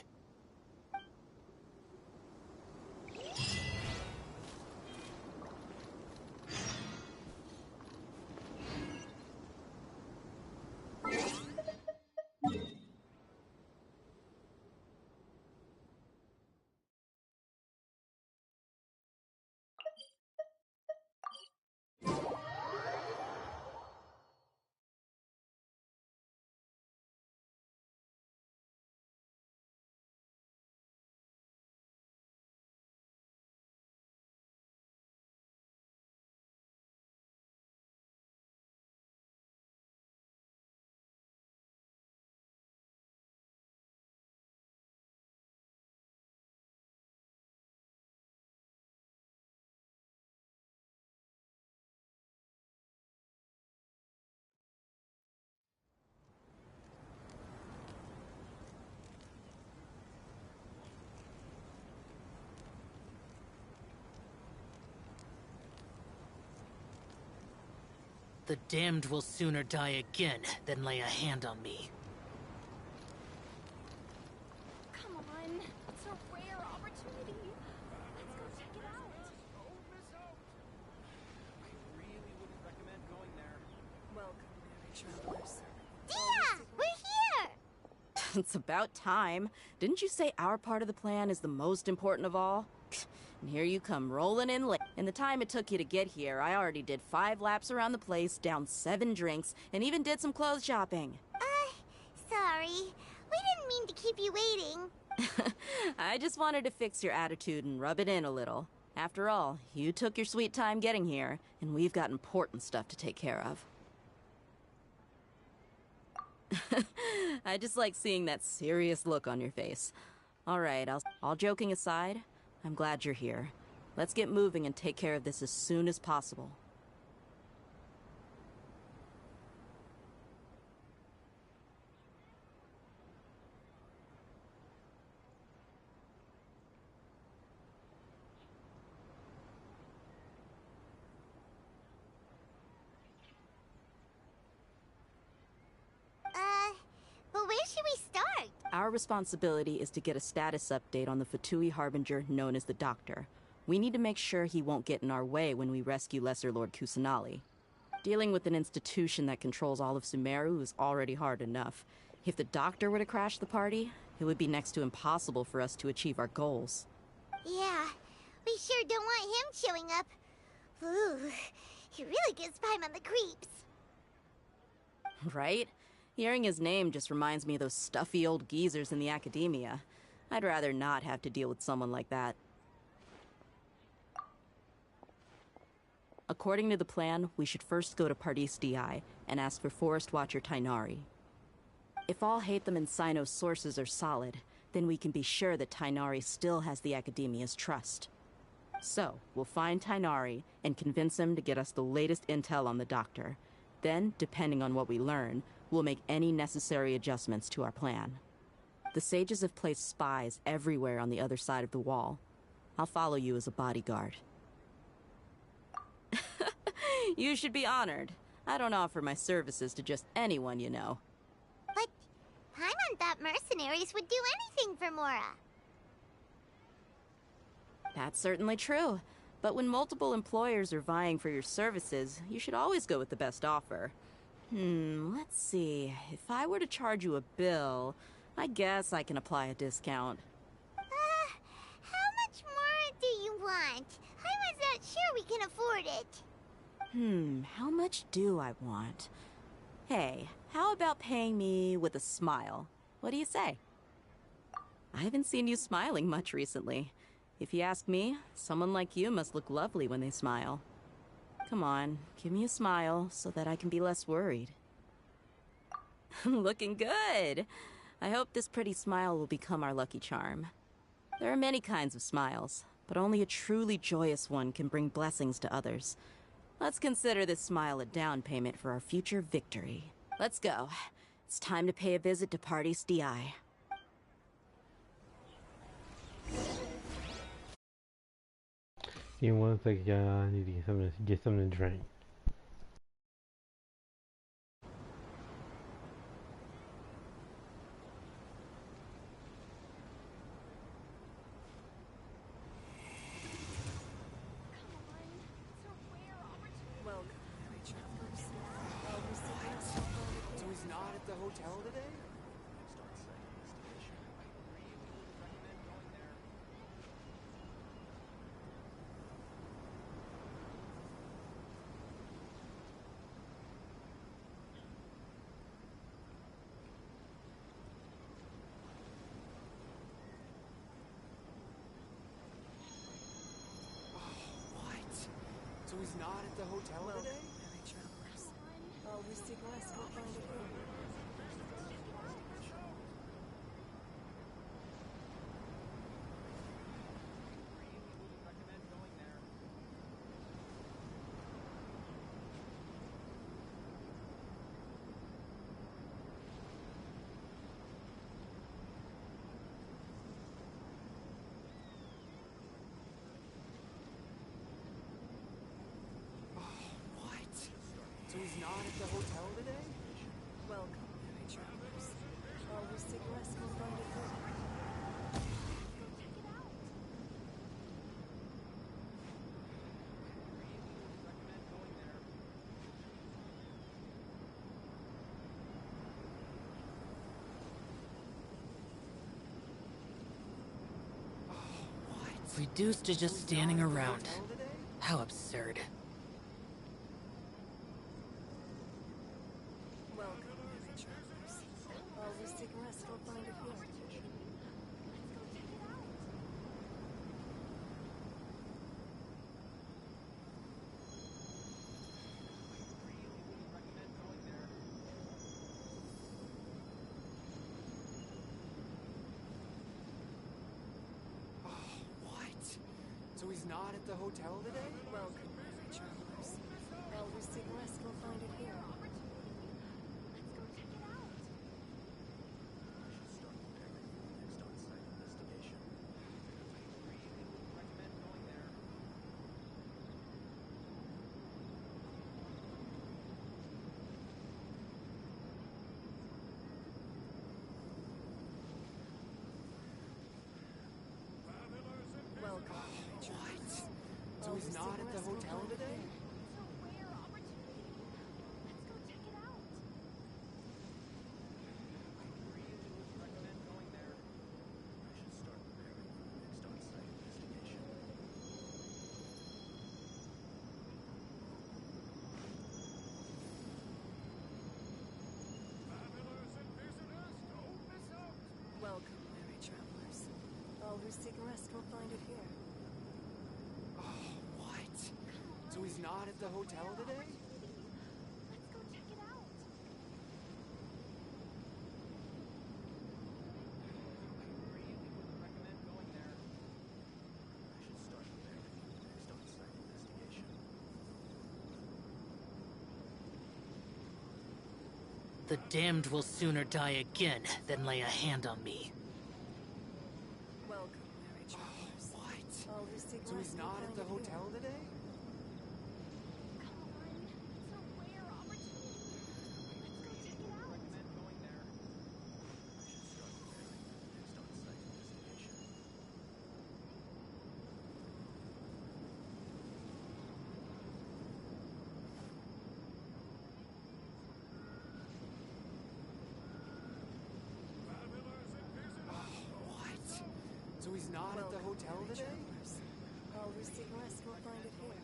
The damned will sooner die again than lay a hand on me. Come on, it's a rare opportunity. Let's go check it out. Don't miss out. I really wouldn't recommend going there. Welcome, merry travelers. Dia! We're here! It's about time. Didn't you say our part of the plan is the most important of all? And here you come rolling in late. In the time it took you to get here, I already did 5 laps around the place, downed 7 drinks, and even did some clothes shopping. Sorry. We didn't mean to keep you waiting. I just wanted to fix your attitude and rub it in a little. After all, you took your sweet time getting here, and we've got important stuff to take care of. I just like seeing that serious look on your face. Alright, all joking aside, I'm glad you're here. Let's get moving and take care of this as soon as possible. But where should we start? Our responsibility is to get a status update on the Fatui Harbinger known as the Doctor. We need to make sure he won't get in our way when we rescue Lesser Lord Kusanali. Dealing with an institution that controls all of Sumeru is already hard enough. If the Doctor were to crash the party, it would be next to impossible for us to achieve our goals. Yeah, we sure don't want him showing up. Ooh, he really gives Paimon the creeps. Right? Hearing his name just reminds me of those stuffy old geezers in the academia. I'd rather not have to deal with someone like that. According to the plan, we should first go to Pardis Di and ask for Forest Watcher Tainari. If all Hatham and Sino's sources are solid, then we can be sure that Tainari still has the academia's trust. So, we'll find Tainari and convince him to get us the latest intel on the Doctor. Then, depending on what we learn, we'll make any necessary adjustments to our plan. The sages have placed spies everywhere on the other side of the wall. I'll follow you as a bodyguard. You should be honored. I don't offer my services to just anyone you know. But Paimon thought mercenaries would do anything for Mora. That's certainly true. But when multiple employers are vying for your services, you should always go with the best offer. Let's see. If I were to charge you a bill, I guess I can apply a discount. How much more do you want? I was not sure we can afford it. How much do I want? Hey, how about paying me with a smile? What do you say? I haven't seen you smiling much recently. If you ask me, someone like you must look lovely when they smile. Come on, give me a smile so that I can be less worried. Looking good! I hope this pretty smile will become our lucky charm. There are many kinds of smiles, but only a truly joyous one can bring blessings to others. Let's consider this smile a down payment for our future victory. Let's go. It's time to pay a visit to Pardis Di. In 1 second, y'all. I need to get something to drink. So he's not at the hotel today? So he's not at the hotel today? Welcome, travelers. Always take rest and find it good. Reduced to just standing around. How absurd. Welcome, travelers. Always take rest and find it good. not at the hotel today? Welcome, weary travelers. I'll seek rest. We'll find it here. Let's go check it out. Welcome, weary travelers. So he's not at the hotel today? It's a rare opportunity. Let's go check it out. Welcome, weary travelers. All who seek rest will find it here. Oh, what? So he's not at the hotel today? Let's go check it out. The damned will sooner die again than lay a hand on me. Welcome, weary travelers. What? All who seek So rest he's will not find at the it here. hotel today? Come on. It's a rare opportunity. Let's go check it out. What? So he's not at the hotel Weary today? travelers. All who seek rest will find it here.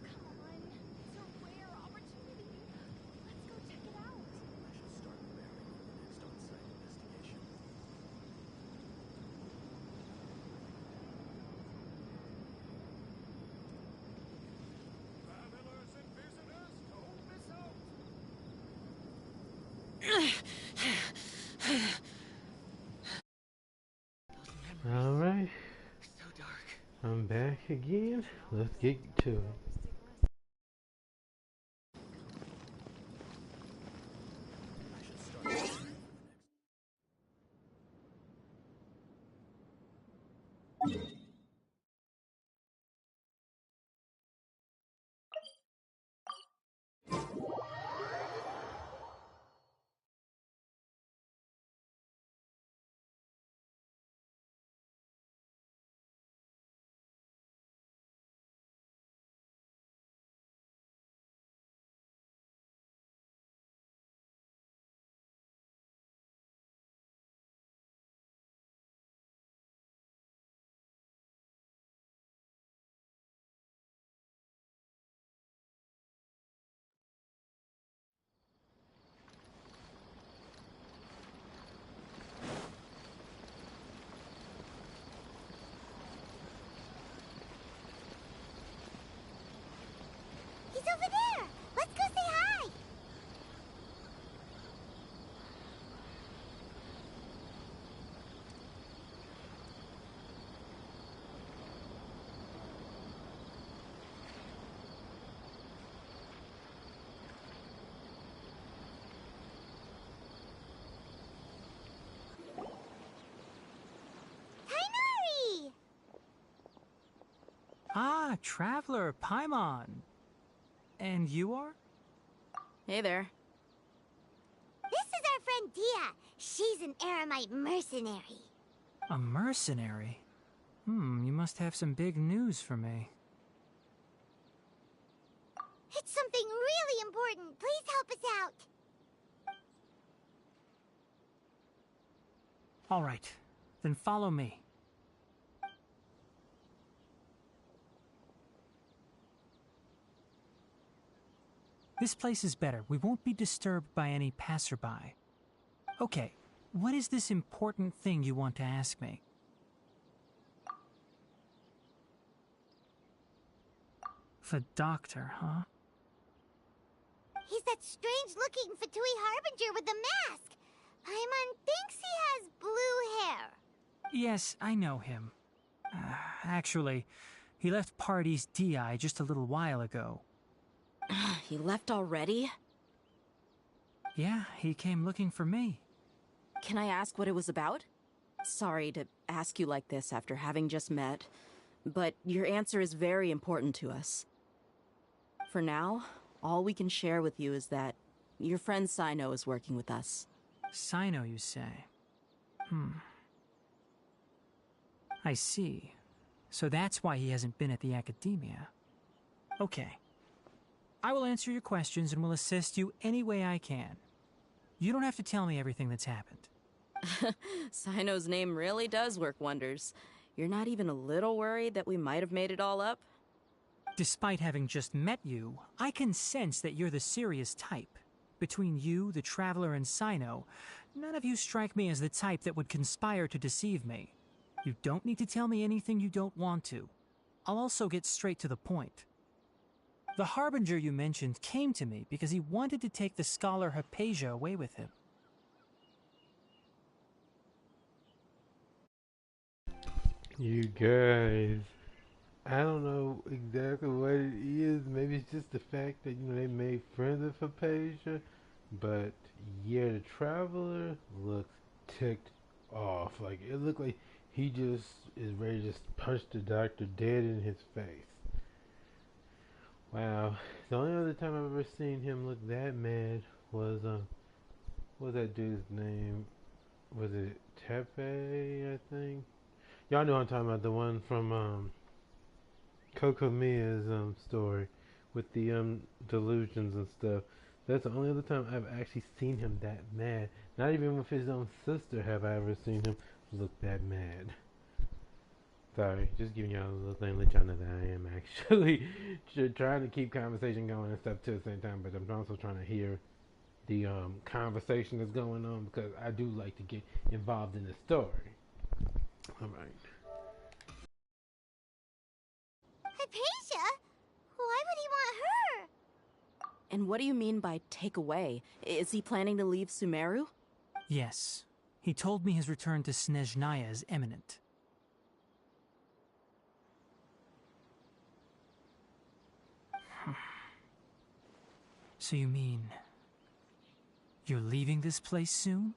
Come on. It's a rare opportunity. Let's go check it out. Alright. I'm back again. Let's get to it. He's over there! Let's go say hi! Tainari! Ah, Traveler, Paimon. And you are? Hey there. This is our friend Dia. She's an Aramite mercenary. A mercenary? You must have some big news for me. It's something really important. Please help us out. All right, then follow me. This place is better. We won't be disturbed by any passerby. Okay, what is this important thing you want to ask me? The doctor, huh? He's that strange-looking Fatui Harbinger with the mask. Paimon thinks he has blue hair. Yes, I know him. Actually, he left Party's DI just a little while ago. He left already? Yeah, he came looking for me. Can I ask what it was about? Sorry to ask you like this after having just met, but your answer is very important to us. For now, all we can share with you is that your friend Sino is working with us. Sino, you say? I see. So that's why he hasn't been at the academia. Okay. I will answer your questions and will assist you any way I can. You don't have to tell me everything that's happened. Sino's name really does work wonders. You're not even a little worried that we might have made it all up? Despite having just met you, I can sense that you're the serious type. Between you, the Traveler, and Sino, none of you strike me as the type that would conspire to deceive me. You don't need to tell me anything you don't want to. I'll also get straight to the point. The Harbinger you mentioned came to me because he wanted to take the scholar Hypatia away with him. You guys, I don't know exactly what it is. Maybe it's just the fact that, they made friends with Hypatia. But yeah, the Traveler looks ticked off. Like, it looked like he just is ready to just punch the doctor dead in his face. Wow. The only other time I've ever seen him look that mad was, what was that dude's name? Was it Tepe, I think? Y'all know what I'm talking about, the one from, Coco Mia's, story with the, delusions and stuff. That's the only other time I've actually seen him that mad. Not even with his own sister have I ever seen him look that mad. Sorry, just giving y'all a little thing, let y'all know that I am actually trying to keep conversation going and stuff too at the same time, but I'm also trying to hear the conversation that's going on because I do like to get involved in the story. Alright. Hypatia? Why would he want her? And what do you mean by take away? Is he planning to leave Sumeru? Yes. He told me his return to Snezhnaya is imminent. So you mean you're leaving this place soon?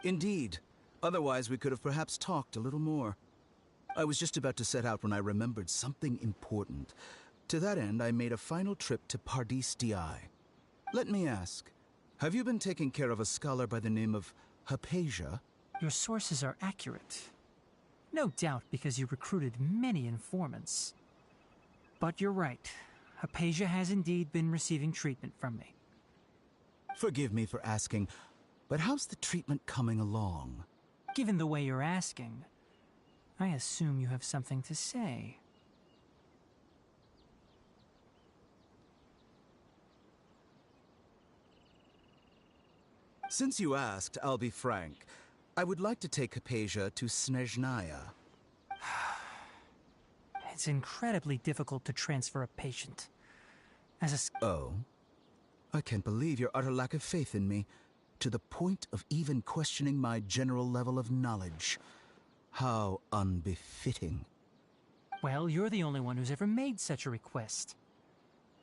Indeed. Otherwise, we could have perhaps talked a little more. I was just about to set out when I remembered something important. To that end, I made a final trip to Pardis DI. Let me ask, have you been taking care of a scholar by the name of Hypatia? Your sources are accurate. No doubt because you recruited many informants. But you're right. Hypatia has indeed been receiving treatment from me. Forgive me for asking, but how's the treatment coming along? Given the way you're asking, I assume you have something to say. Since you asked, I'll be frank. I would like to take Hypatia to Snezhnaya. It's incredibly difficult to transfer a patient. Oh? I can't believe your utter lack of faith in me, to the point of even questioning my general level of knowledge. How unbefitting. Well, you're the only one who's ever made such a request.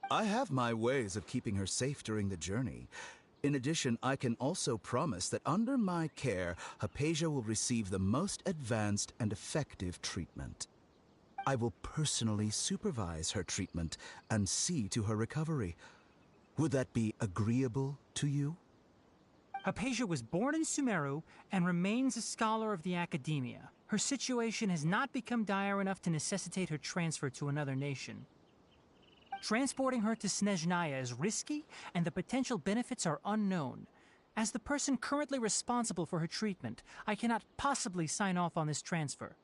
I have my ways of keeping her safe during the journey. In addition, I can also promise that under my care, Hypatia will receive the most advanced and effective treatment. I will personally supervise her treatment and see to her recovery. Would that be agreeable to you? Hypatia was born in Sumeru and remains a scholar of the academia. Her situation has not become dire enough to necessitate her transfer to another nation. Transporting her to Snezhnaya is risky, and the potential benefits are unknown. As the person currently responsible for her treatment, I cannot possibly sign off on this transfer.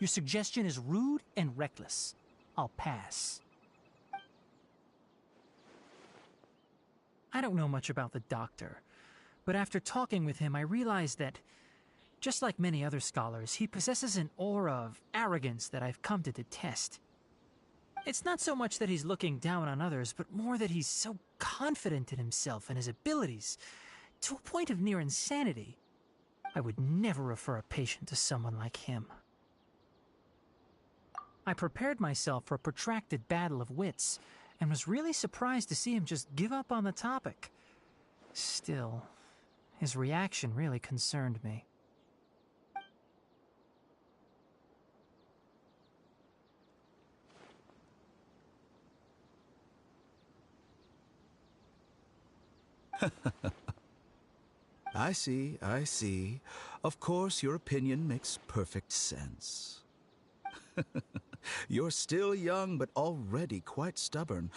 Your suggestion is rude and reckless. I'll pass. I don't know much about the doctor, But after talking with him, I realized that, just like many other scholars, he possesses an aura of arrogance that I've come to detest. It's not so much that he's looking down on others, but more that he's so confident in himself and his abilities, to a point of near insanity. I would never refer a patient to someone like him. I prepared myself for a protracted battle of wits, and was really surprised to see him just give up on the topic. Still, his reaction really concerned me. I see, I see. Of course, your opinion makes perfect sense. You're still young, but already quite stubborn.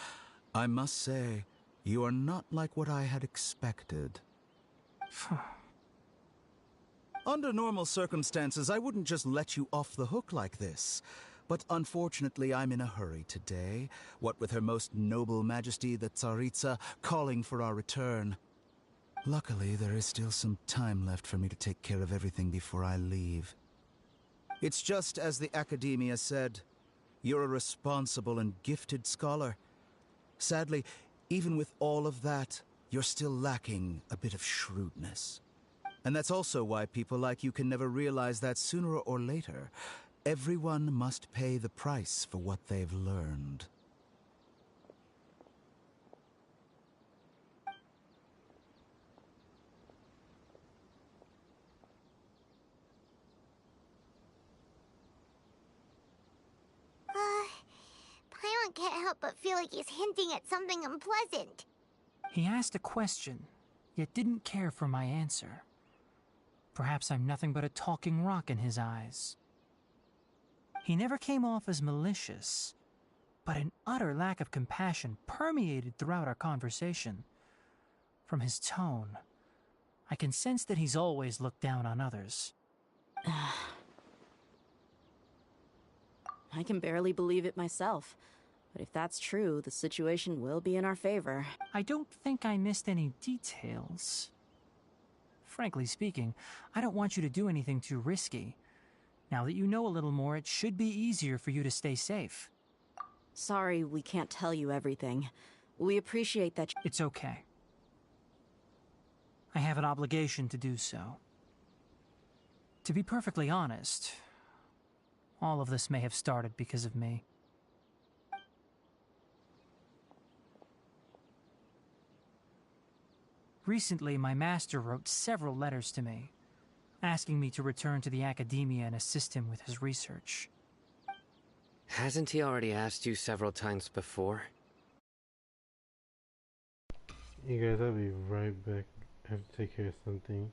I must say, you are not like what I had expected. Under normal circumstances, I wouldn't just let you off the hook like this. But unfortunately, I'm in a hurry today, what with Her Most Noble Majesty the Tsaritsa calling for our return. Luckily, there is still some time left for me to take care of everything before I leave. It's just as the Academia said. You're a responsible and gifted scholar. Sadly, even with all of that, you're still lacking a bit of shrewdness. And that's also why people like you can never realize that sooner or later, everyone must pay the price for what they've learned. Paimon can't help but feel like he's hinting at something unpleasant. He asked a question, yet didn't care for my answer. Perhaps I'm nothing but a talking rock in his eyes. He never came off as malicious, but an utter lack of compassion permeated throughout our conversation. From his tone, I can sense that he's always looked down on others. I can barely believe it myself. But if that's true, the situation will be in our favor. I don't think I missed any details. Frankly speaking, I don't want you to do anything too risky. Now that you know a little more, it should be easier for you to stay safe. Sorry we can't tell you everything. We appreciate that. It's okay. I have an obligation to do so. To be perfectly honest, all of this may have started because of me. Recently, my master wrote several letters to me, asking me to return to the Academia and assist him with his research. Hasn't he already asked you several times before? You guys, I'll be right back. I have to take care of something.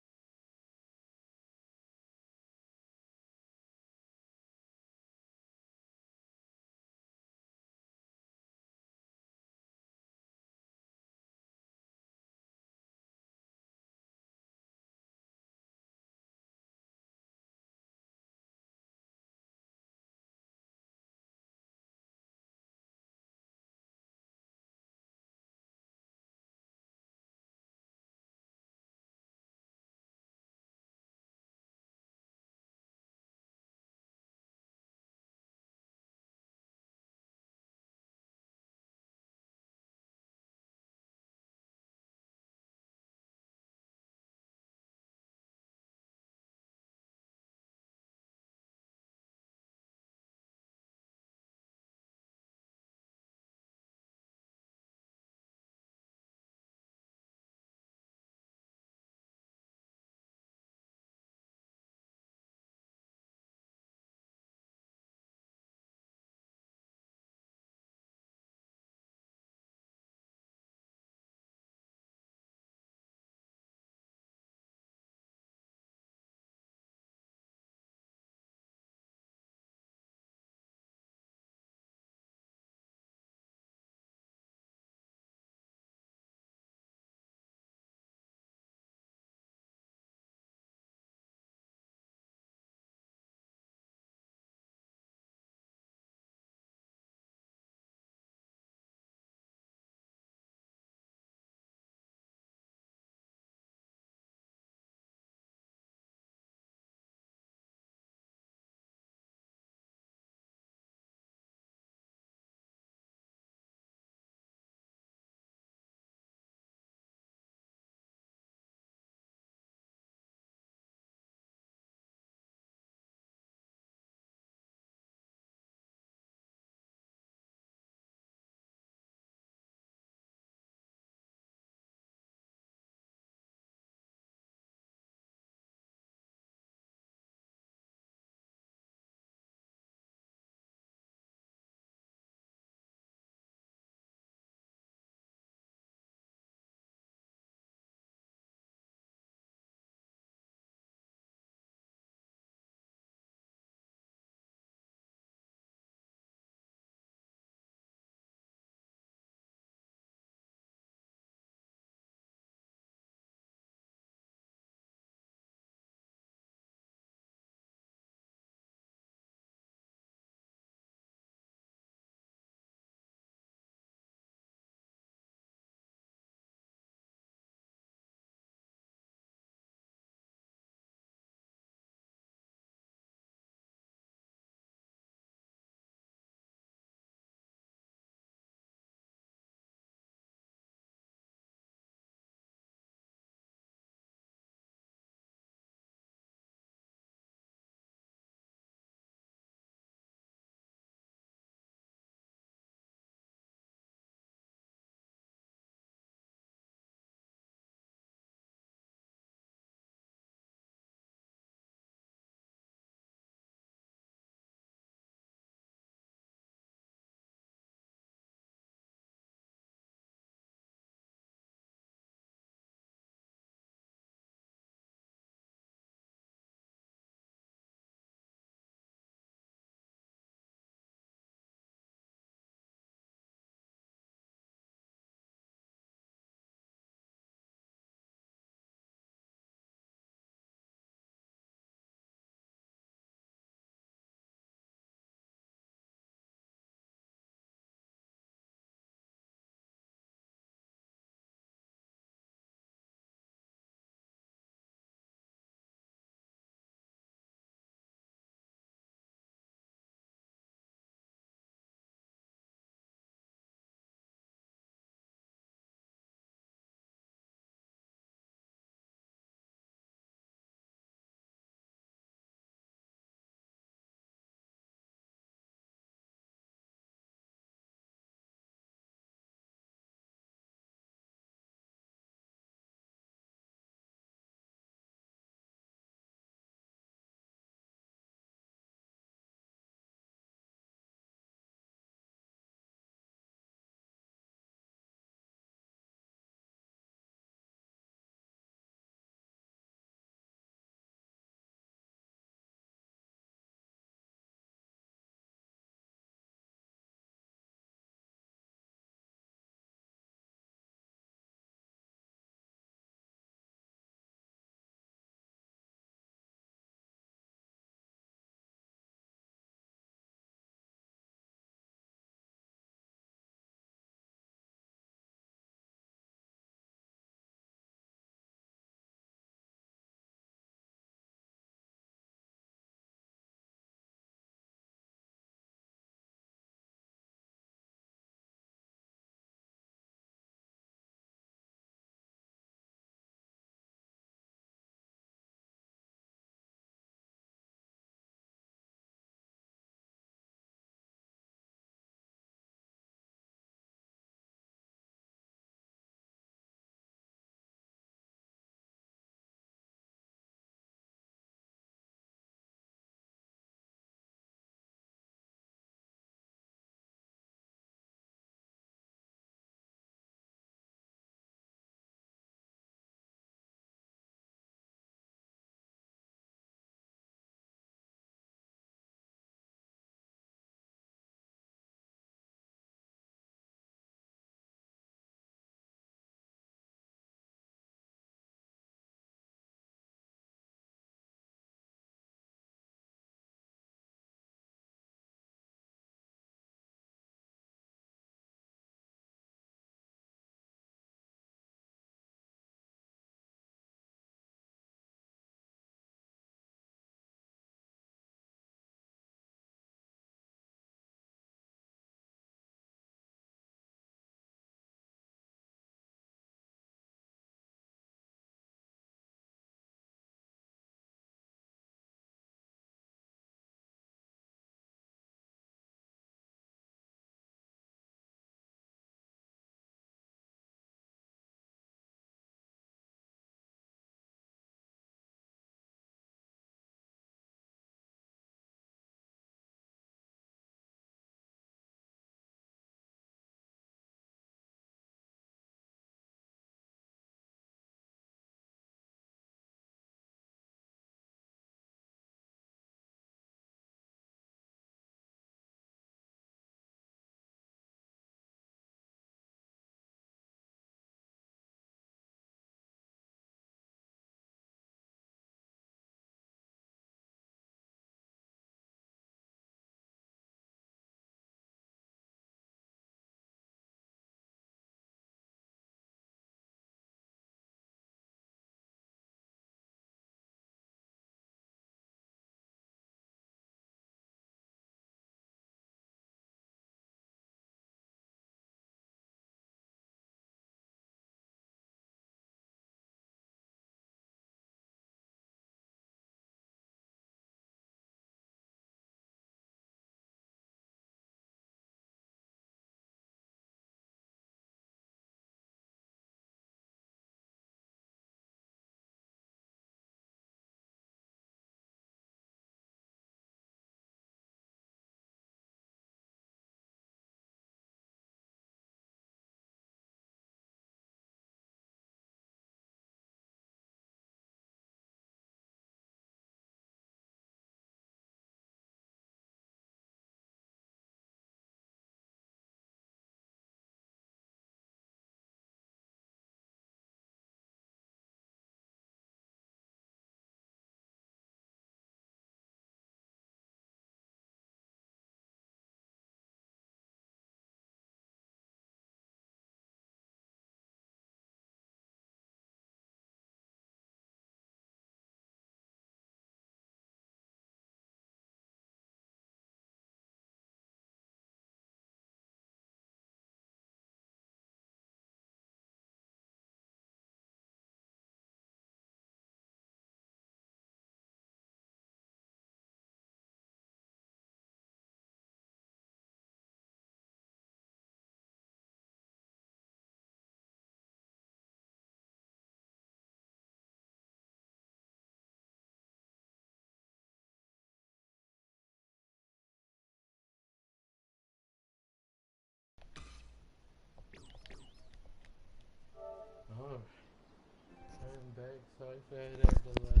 back. Sorry for that delay.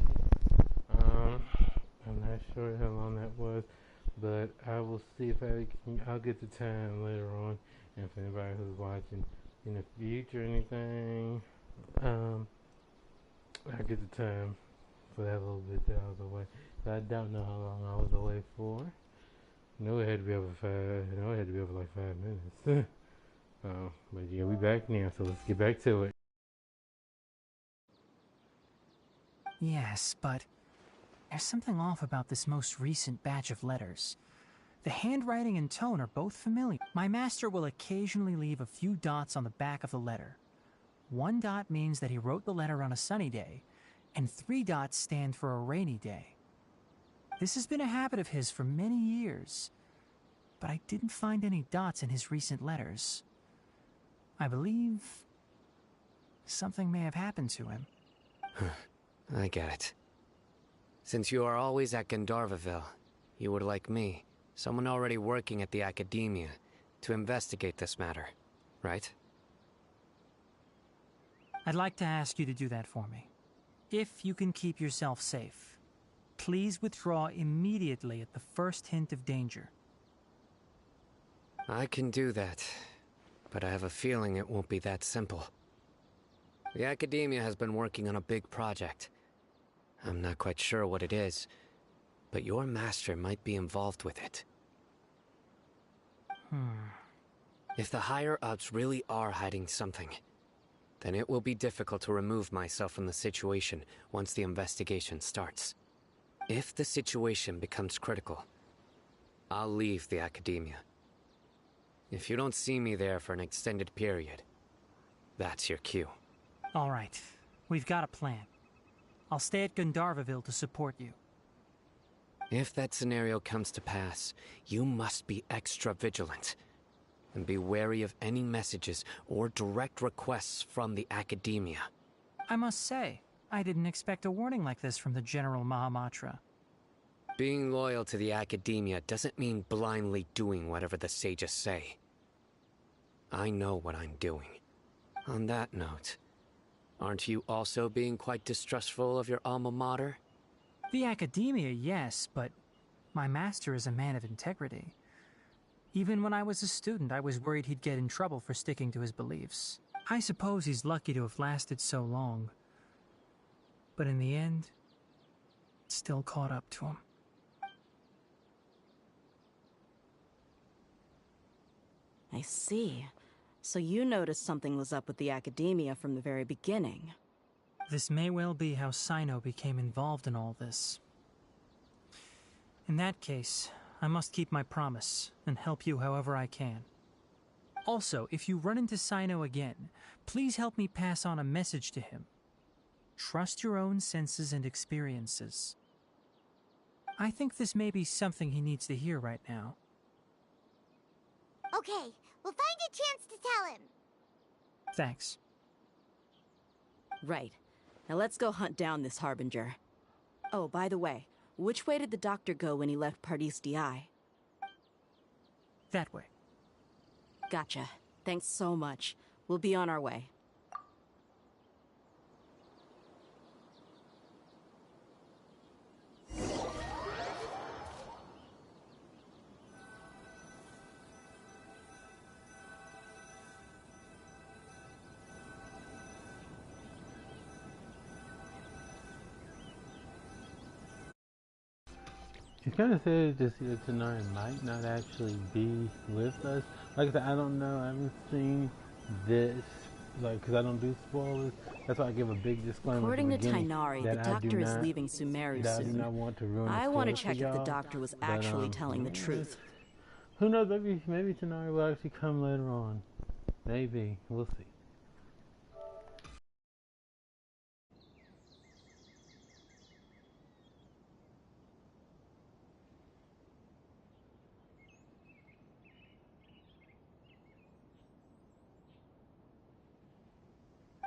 I'm not sure how long that was, but I will see if I'll get the time later on. And if anybody who's watching in the future or anything, I'll get the time for that little bit that I was away. But I don't know how long I was away for. No, it had to be over 5 minutes. But yeah, we back now, so let's get back to it. Yes, but there's something off about this most recent batch of letters. The handwriting and tone are both familiar. My master will occasionally leave a few dots on the back of the letter. 1 dot means that he wrote the letter on a sunny day, and 3 dots stand for a rainy day. This has been a habit of his for many years, but I didn't find any dots in his recent letters. I believe something may have happened to him. I get it. Since you are always at Gandharvaville, you would like me, someone already working at the Academia, to investigate this matter, right? I'd like to ask you to do that for me. If you can keep yourself safe, please withdraw immediately at the first hint of danger. I can do that, but I have a feeling it won't be that simple. The Academia has been working on a big project. I'm not quite sure what it is, but your master might be involved with it. If the higher-ups really are hiding something, then it will be difficult to remove myself from the situation once the investigation starts. If the situation becomes critical, I'll leave the Academia. If you don't see me there for an extended period, that's your cue. All right, we've got a plan. I'll stay at Gandharvaville to support you. If that scenario comes to pass, you must be extra vigilant. And be wary of any messages or direct requests from the Academia. I must say, I didn't expect a warning like this from the General Mahamatra. Being loyal to the Academia doesn't mean blindly doing whatever the sages say. I know what I'm doing. On that note, aren't you also being quite distrustful of your alma mater? The Academia, yes, but my master is a man of integrity. Even when I was a student, I was worried he'd get in trouble for sticking to his beliefs. I suppose he's lucky to have lasted so long. But in the end, it still caught up to him. I see. So you noticed something was up with the Academia from the very beginning. This may well be how Sino became involved in all this. In that case, I must keep my promise and help you however I can. Also, if you run into Sino again, please help me pass on a message to him. Trust your own senses and experiences. I think this may be something he needs to hear right now. Okay, we'll find a chance to tell him. Thanks. Right. Now let's go hunt down this Harbinger. Oh, by the way, which way did the doctor go when he left Pardis Di? That way. Gotcha. Thanks so much. We'll be on our way. It's kind of sad to see that Tanari might not actually be with us. Like I said, I don't know. I haven't seen this, because I don't do spoilers. That's why I give a big disclaimer. According at the to beginning Tainari, the that doctor is leaving Sumeru that I do soon. not want to ruin the I want to spoilers check for if the y'all, doctor was but, actually telling the truth. Who knows? Maybe Tanari will actually come later on. Maybe. We'll see.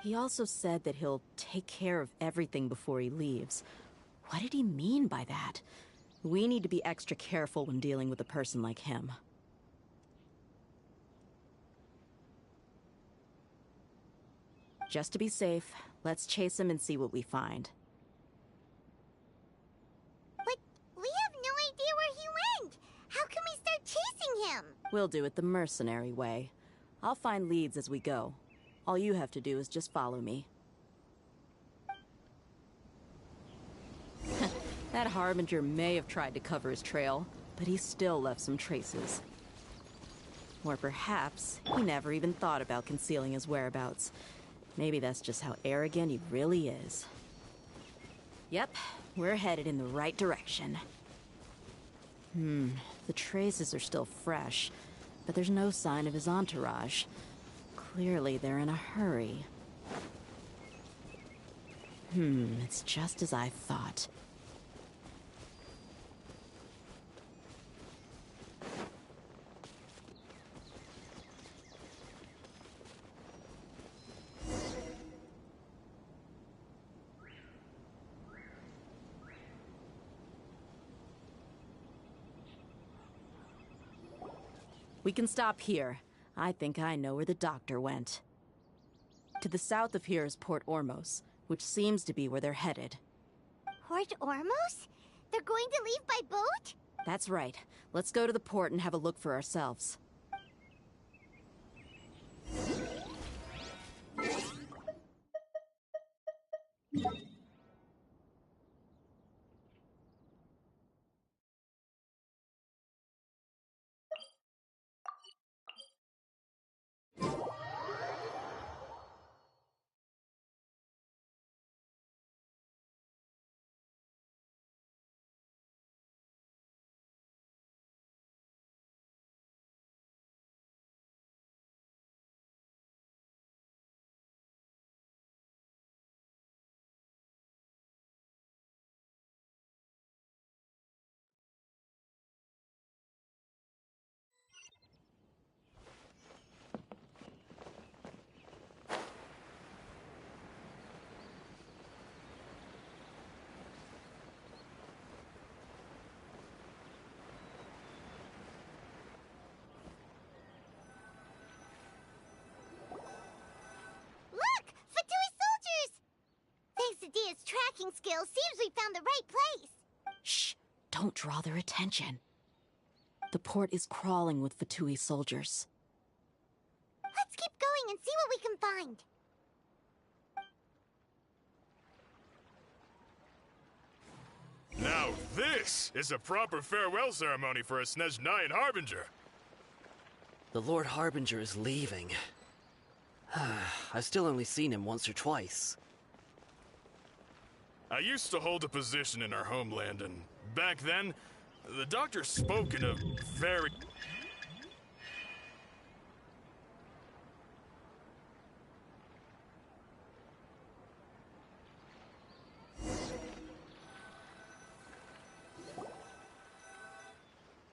He also said that he'll take care of everything before he leaves. What did he mean by that? We need to be extra careful when dealing with a person like him. Just to be safe, Let's chase him and see what we find. But we have no idea where he went. How can we start chasing him? We'll do it the mercenary way. I'll find leads as we go. All you have to do is just follow me. That Harbinger may have tried to cover his trail, but he still left some traces. Or perhaps he never even thought about concealing his whereabouts. Maybe that's just how arrogant he really is. Yep, we're headed in the right direction. The traces are still fresh, but there's no sign of his entourage. Clearly they're in a hurry. It's just as I thought. We can stop here. I think I know where the doctor went. To the south of here is Port Ormos, which seems to be where they're headed. Port Ormos? They're going to leave by boat? That's right. Let's go to the port and have a look for ourselves. Look! Fatui soldiers! Thanks to Dia's tracking skills, seems we found the right place. Shh! Don't draw their attention. The port is crawling with Fatui soldiers. Let's keep going and see what we can find. Now this is a proper farewell ceremony for a Snezhnayan Harbinger. The Lord Harbinger is leaving. I've still only seen him once or twice. I used to hold a position in our homeland, and back then, the doctor spoke in a very...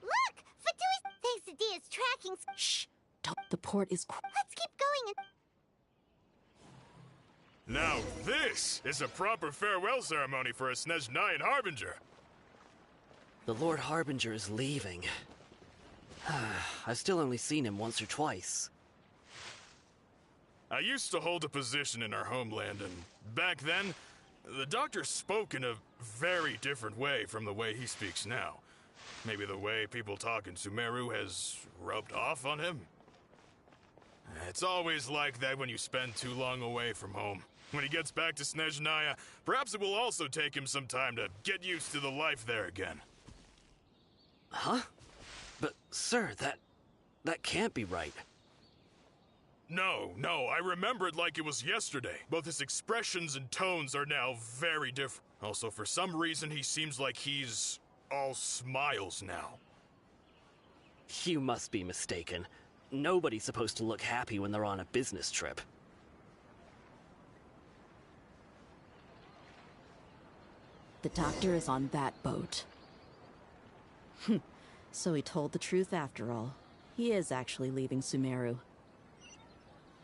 Look! Fatui... Thanks to Dia's tracking... Shh! Don't... The port is... Let's keep going and... Now this is a proper farewell ceremony for a Snezhnayan Harbinger. The Lord Harbinger is leaving. I've still only seen him once or twice. I used to hold a position in our homeland, and back then, the doctor spoke in a very different way from the way he speaks now. Maybe the way people talk in Sumeru has rubbed off on him? It's always like that when you spend too long away from home. When he gets back to Snezhnaya, perhaps it will also take him some time to get used to the life there again. Huh? But, sir, that can't be right. No, I remember it like it was yesterday. Both his expressions and tones are now very different. Also, for some reason, he seems like he's all smiles now. You must be mistaken. Nobody's supposed to look happy when they're on a business trip. The doctor is on that boat. So he told the truth after all. He is actually leaving Sumeru.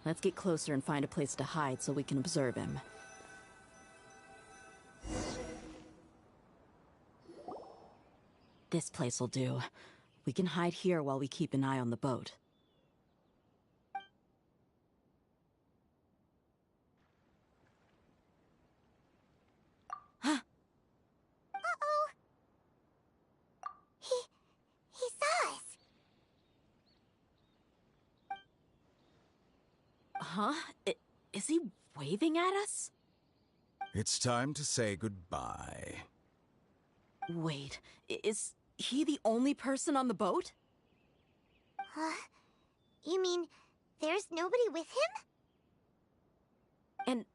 Let's get closer and find a place to hide so we can observe him. This place will do. We can hide here while we keep an eye on the boat. Huh? Is he waving at us? It's time to say goodbye. Wait, is he the only person on the boat? You mean there's nobody with him? And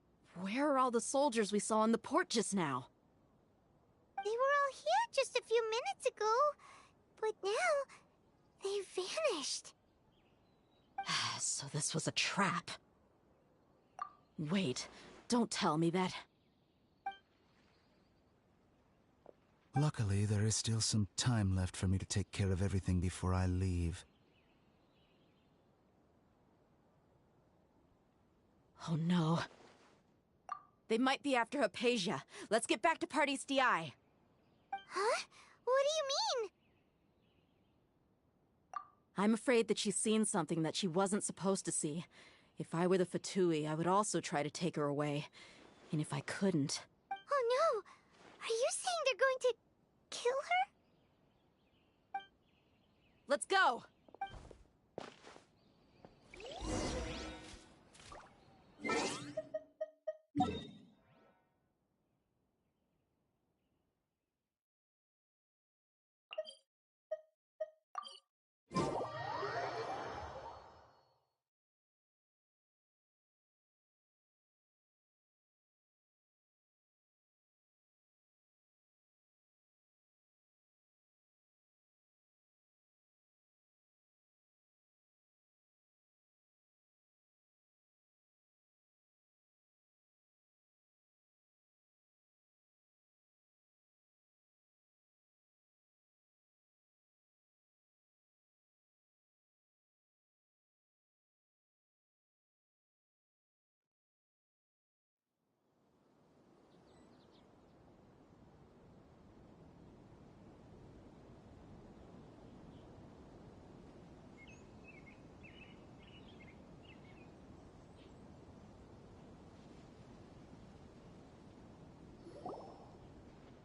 where are all the soldiers we saw in the port just now? They were all here just a few minutes ago, but now they've vanished. So this was a trap. Wait, don't tell me that... Luckily, there is still some time left for me to take care of everything before I leave. Oh no. They might be after Hypatia. Let's get back to Party's DI. Huh? What do you mean? I'm afraid that she's seen something that she wasn't supposed to see. If I were the Fatui, I would also try to take her away. And if I couldn't... Oh no! Are you saying they're going to kill her? Let's go!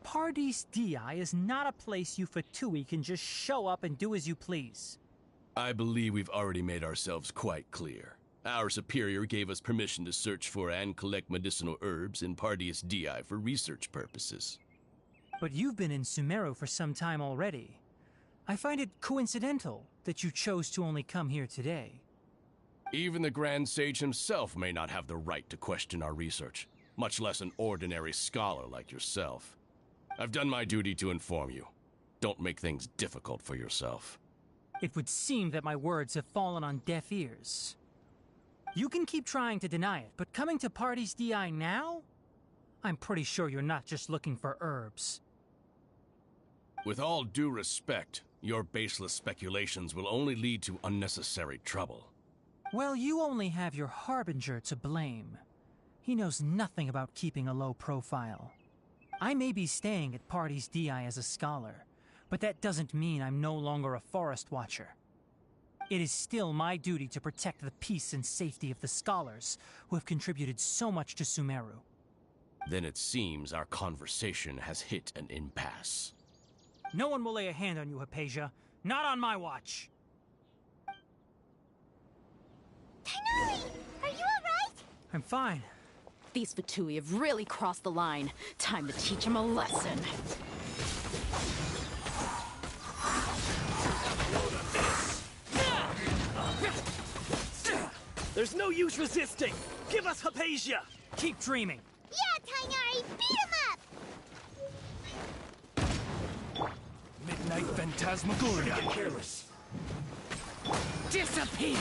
Party's DI is not a place you Fatui can just show up and do as you please. I believe we've already made ourselves quite clear. Our superior gave us permission to search for and collect medicinal herbs in Pardeus DI for research purposes. But you've been in Sumeru for some time already. I find it coincidental that you chose to only come here today. Even the Grand Sage himself may not have the right to question our research, much less an ordinary scholar like yourself. I've done my duty to inform you. Don't make things difficult for yourself. It would seem that my words have fallen on deaf ears. You can keep trying to deny it, but coming to Party's DI now? I'm pretty sure you're not just looking for herbs. With all due respect, your baseless speculations will only lead to unnecessary trouble. Well, you only have your Harbinger to blame. He knows nothing about keeping a low profile. I may be staying at Party's DI as a scholar, but that doesn't mean I'm no longer a forest watcher. It is still my duty to protect the peace and safety of the scholars who have contributed so much to Sumeru. Then it seems our conversation has hit an impasse. No one will lay a hand on you, Hypatia. Not on my watch. Tighnari! Are you alright? I'm fine. These Fatui have really crossed the line. Time to teach them a lesson. There's no use resisting! Give us Hypatia! Keep dreaming! Yeah, Tighnari! Beat him up! Midnight Phantasmagoria! Get careless! Disappear!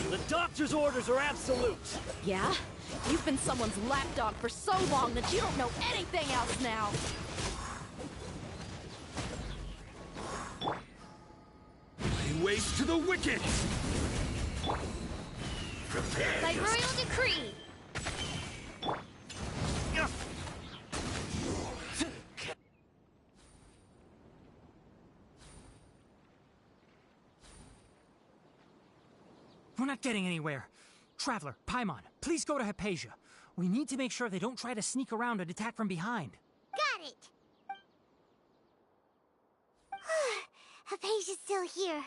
The doctor's orders are absolute! Yeah? You've been someone's lapdog for so long that you don't know anything else now! Lay waste to the wicked! Prepare by royal decree! We're not getting anywhere. Traveler, Paimon, please go to Hypatia. We need to make sure they don't try to sneak around and attack from behind. Got it! Hypatia's still here.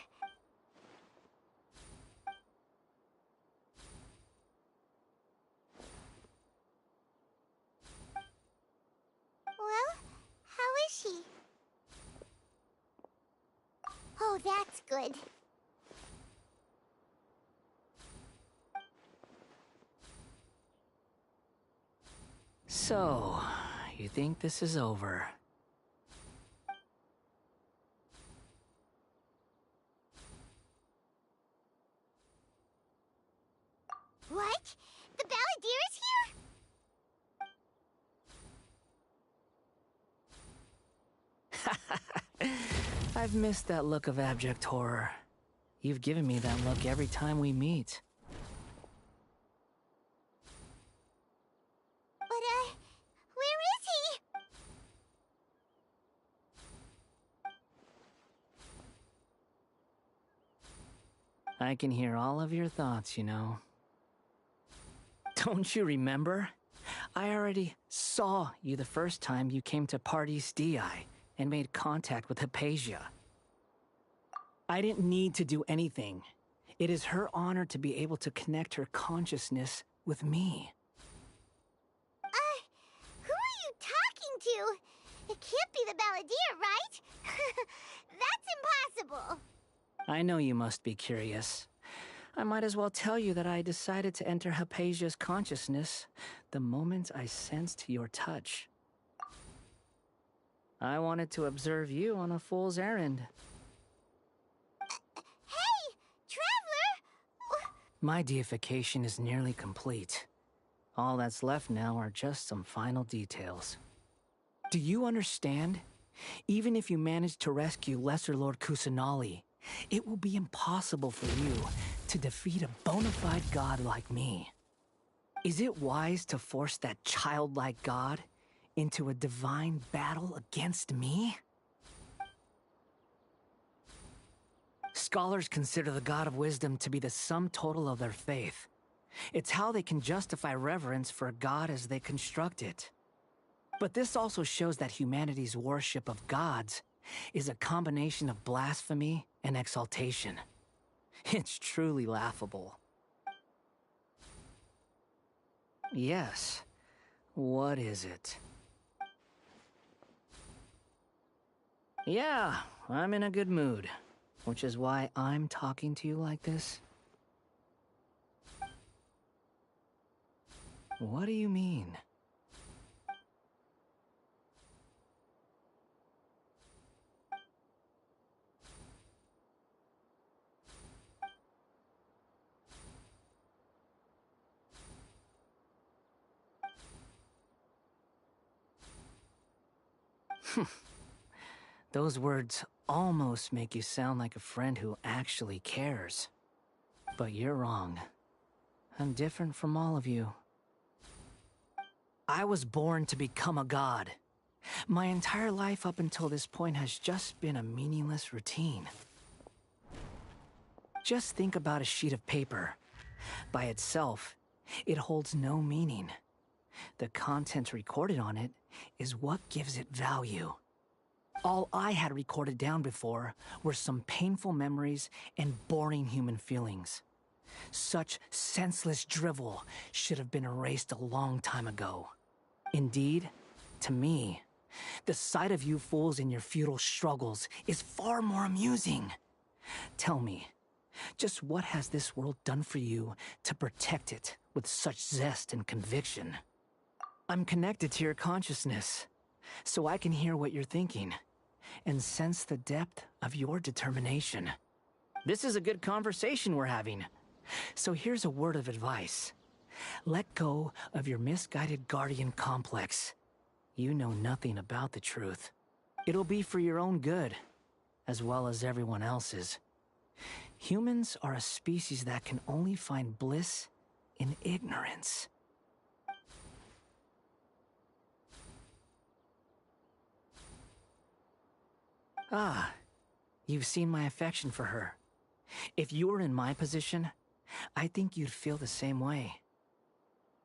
that's good. So, you think this is over? What? The Balladeer is here? I've missed that look of abject horror. You've given me that look every time we meet. But, where is he? I can hear all of your thoughts, you know. Don't you remember? I already saw you the first time you came to Party's DI and made contact with Hypatia. I didn't need to do anything. It is her honor to be able to connect her consciousness with me. Who are you talking to? It can't be the Balladeer, right? That's impossible. I know you must be curious. I might as well tell you that I decided to enter Hypatia's consciousness the moment I sensed your touch. I wanted to observe you on a fool's errand. Hey, Traveler! My deification is nearly complete. All that's left now are just some final details. Do you understand? Even if you manage to rescue Lesser Lord Kusanali, it will be impossible for you to defeat a bona fide god like me. Is it wise to force that childlike god into a divine battle against me? Scholars consider the God of Wisdom to be the sum total of their faith. It's how they can justify reverence for a god as they construct it. But this also shows that humanity's worship of gods is a combination of blasphemy and exaltation. It's truly laughable. Yes. What is it? Yeah, I'm in a good mood, which is why I'm talking to you like this. What do you mean? Those words almost make you sound like a friend who actually cares. But you're wrong. I'm different from all of you. I was born to become a god. My entire life up until this point has just been a meaningless routine. Just think about a sheet of paper. By itself, it holds no meaning. The content recorded on it is what gives it value. All I had recorded down before were some painful memories and boring human feelings. Such senseless drivel should have been erased a long time ago. Indeed, to me, the sight of you fools in your futile struggles is far more amusing. Tell me, just what has this world done for you to protect it with such zest and conviction? I'm connected to your consciousness, so I can hear what you're thinking and sense the depth of your determination. This is a good conversation we're having. So here's a word of advice. Let go of your misguided guardian complex. You know nothing about the truth. It'll be for your own good, as well as everyone else's. Humans are a species that can only find bliss in ignorance. Ah, you've seen my affection for her. If you were in my position, I think you'd feel the same way.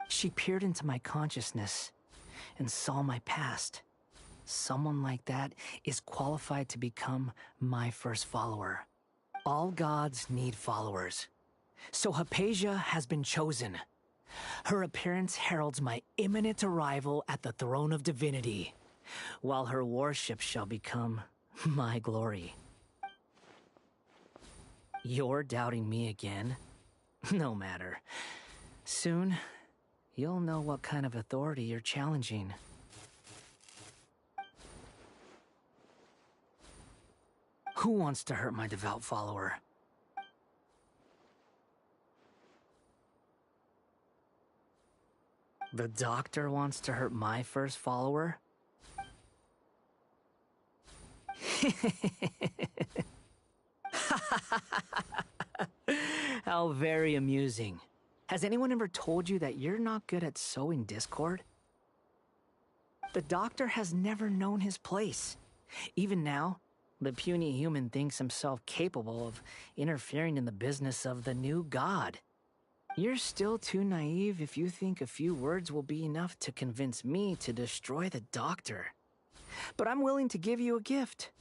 She peered into my consciousness and saw my past. Someone like that is qualified to become my first follower. All gods need followers. So Hypatia has been chosen. Her appearance heralds my imminent arrival at the throne of divinity, while her worship shall become my glory. You're doubting me again? No matter. Soon, you'll know what kind of authority you're challenging. Who wants to hurt my devout follower? The doctor wants to hurt my first follower? How very amusing. Has anyone ever told you that you're not good at sowing discord? The doctor has never known his place. Even now, the puny human thinks himself capable of interfering in the business of the new god. You're still too naive if you think a few words will be enough to convince me to destroy the doctor. But I'm willing to give you a gift,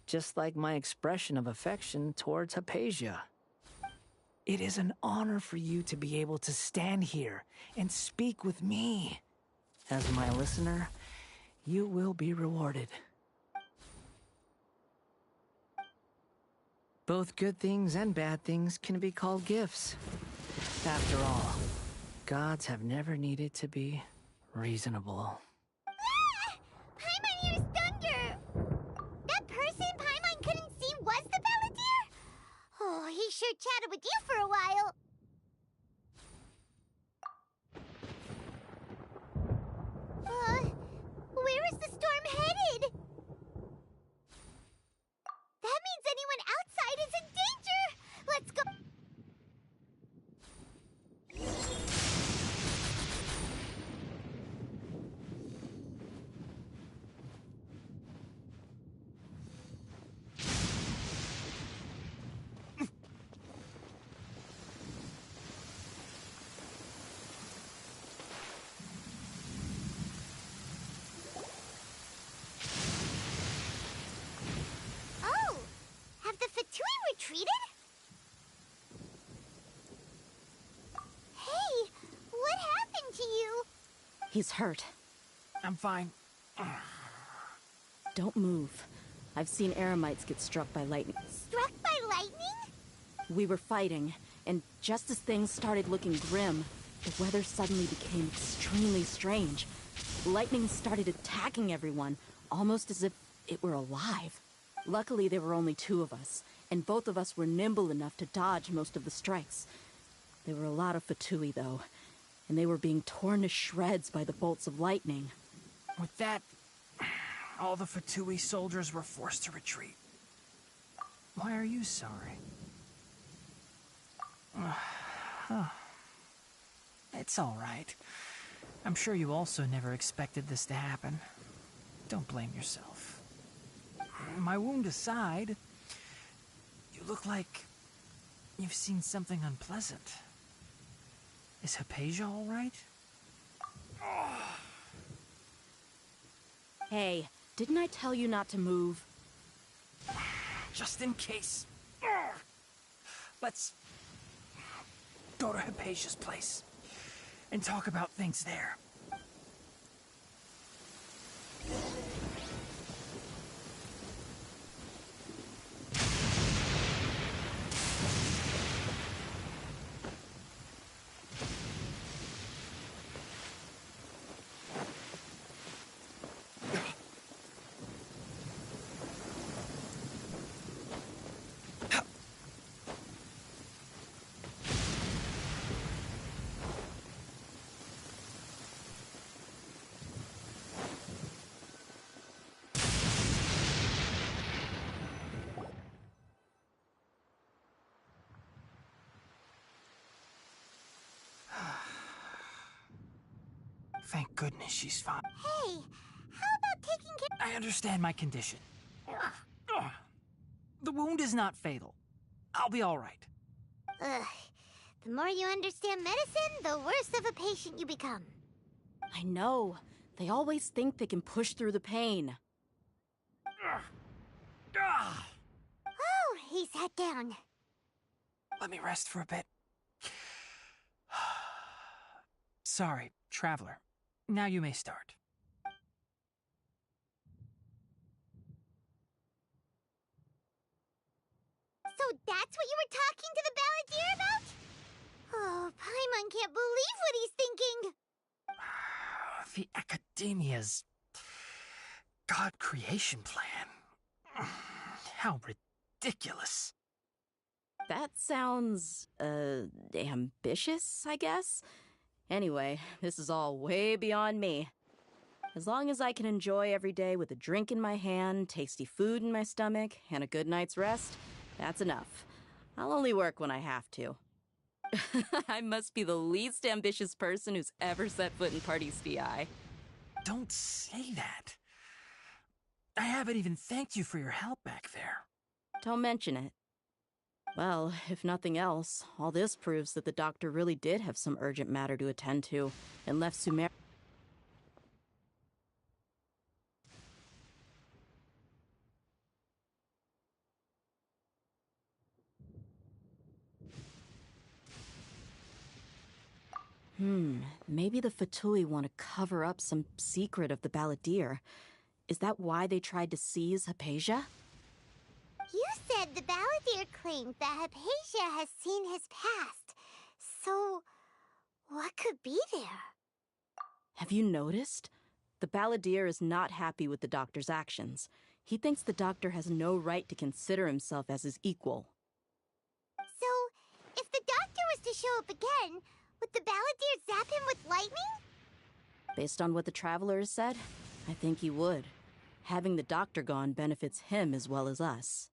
just like my expression of affection towards Hypatia. It is an honor for you to be able to stand here and speak with me. As my listener, you will be rewarded. Both good things and bad things can be called gifts. After all, gods have never needed to be reasonable. Ah! Paimon hears thunder! That person Paimon couldn't see was the Palantir? Oh, he sure chatted with you for a while. Where is the storm headed? That means anyone outside is in danger! Let's go! Oh! Have the Fatui retreated? Hey! What happened to you? He's hurt. I'm fine. Don't move. I've seen Eremites get struck by lightning. Struck by lightning? We were fighting, and just as things started looking grim, the weather suddenly became extremely strange. Lightning started attacking everyone, almost as if it were alive. Luckily, there were only two of us, and both of us were nimble enough to dodge most of the strikes. There were a lot of Fatui, though, and they were being torn to shreds by the bolts of lightning. With that, all the Fatui soldiers were forced to retreat. Why are you sorry? It's all right. I'm sure you also never expected this to happen. Don't blame yourself. My wound aside, you look like you've seen something unpleasant. Is Hypatia all right? Hey, didn't I tell you not to move? Just in case. Let's go to Hypatia's place and talk about things there. Thank goodness she's fine. Hey, how about taking care... I understand my condition. The wound is not fatal. I'll be all right. Ugh. The more you understand medicine, the worse of a patient you become. I know. They always think they can push through the pain. Oh, he sat down. Let me rest for a bit. Sorry, traveler. Now you may start. So that's what you were talking to the balladeer about? Oh, Paimon can't believe what he's thinking. The Academia's God creation plan. How ridiculous. That sounds, ambitious, I guess? Anyway, this is all way beyond me. As long as I can enjoy every day with a drink in my hand, tasty food in my stomach, and a good night's rest, that's enough. I'll only work when I have to. I must be the least ambitious person who's ever set foot in Party's DI. Don't say that. I haven't even thanked you for your help back there. Don't mention it. Well, if nothing else, all this proves that the doctor really did have some urgent matter to attend to, and left Sumer... Maybe the Fatui want to cover up some secret of the balladeer. Is that why they tried to seize Hypatia? You said the balladeer claimed that Hypatia has seen his past. So, what could be there? Have you noticed? The balladeer is not happy with the doctor's actions. He thinks the doctor has no right to consider himself as his equal. So, if the doctor was to show up again, would the balladeer zap him with lightning? Based on what the traveler has said, I think he would. Having the doctor gone benefits him as well as us.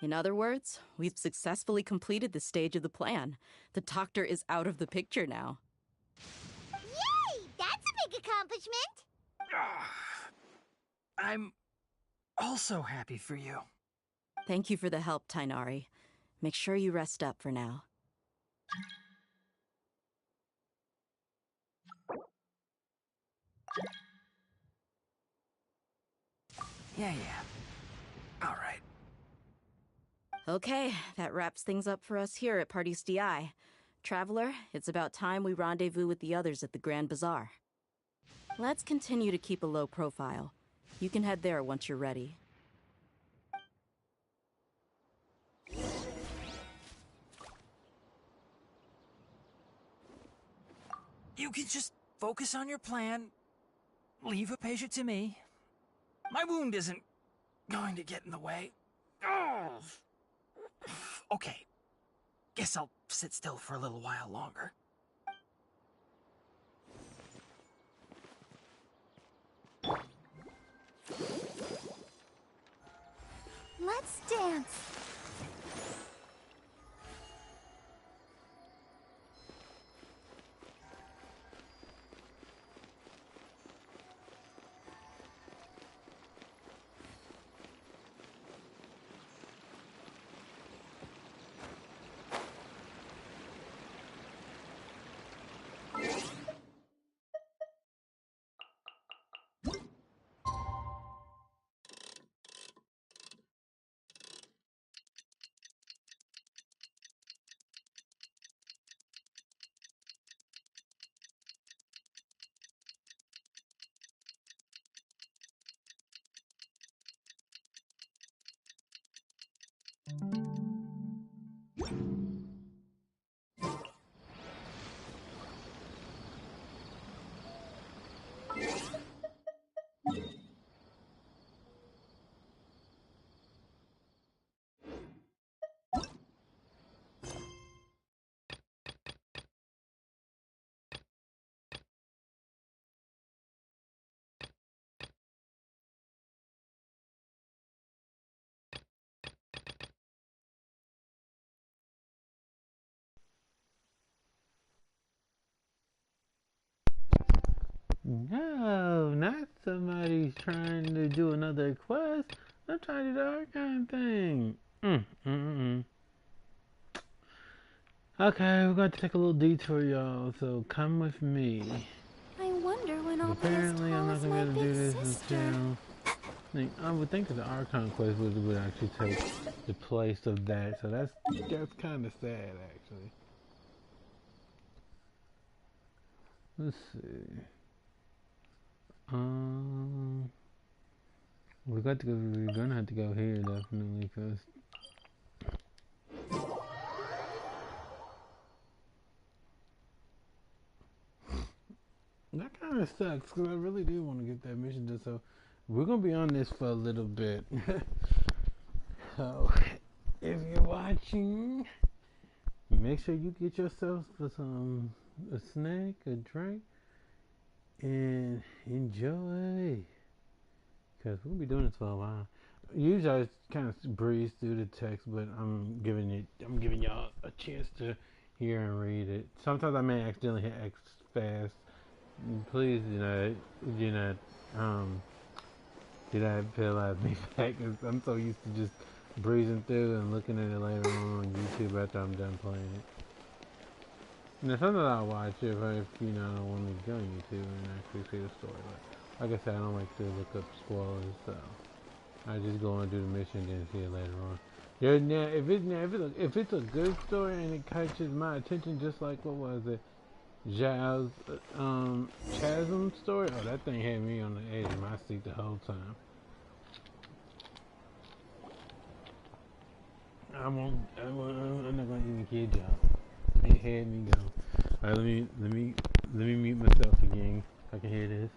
In other words, we've successfully completed this stage of the plan. The doctor is out of the picture now. Yay! That's a big accomplishment! I'm also happy for you. Thank you for the help, Tainari. Make sure you rest up for now. Yeah. All right. Okay, that wraps things up for us here at Party's DI. Traveler, it's about time we rendezvous with the others at the Grand Bazaar. Let's continue to keep a low profile. You can head there once you're ready. You can just focus on your plan. Leave Hypatia to me. My wound isn't going to get in the way. Okay. Guess I'll sit still for a little while longer. Let's dance. No, not somebody's trying to do another quest. I'm trying to do the archon thing. Okay, we're going to take a little detour, y'all, so come with me. I wonder when I'll Apparently, be as I'm tall not as going my to be able to big do this sister. until... I would think that the archon quest would actually take the place of that, so that's kind of sad, actually. Let's see. We're gonna have to go here definitely, cause kind of sucks because I really do want to get that mission done. So we're gonna be on this for a little bit. So if you're watching, make sure you get yourself a snack, a drink, and enjoy. Cause we'll be doing this for a while. Usually I kind of breeze through the text, but I'm giving y'all a chance to hear and read it. Sometimes I may accidentally hit X fast. Please do not penalize me back. Cause I'm so used to just breezing through and looking at it later on YouTube after I'm done playing it. Now sometimes I'll watch it if I don't want to go on YouTube and actually see the story. But like I said, I don't like to look up spoilers, so I just go and do the mission and then see it later on. If it's a good story and it catches my attention, just like what was it, Zhao's Chasm story? Oh, that thing had me on the edge of my seat the whole time. I'm not gonna even kid y'all. It had me go. Alright, let me mute myself again. I can hear this.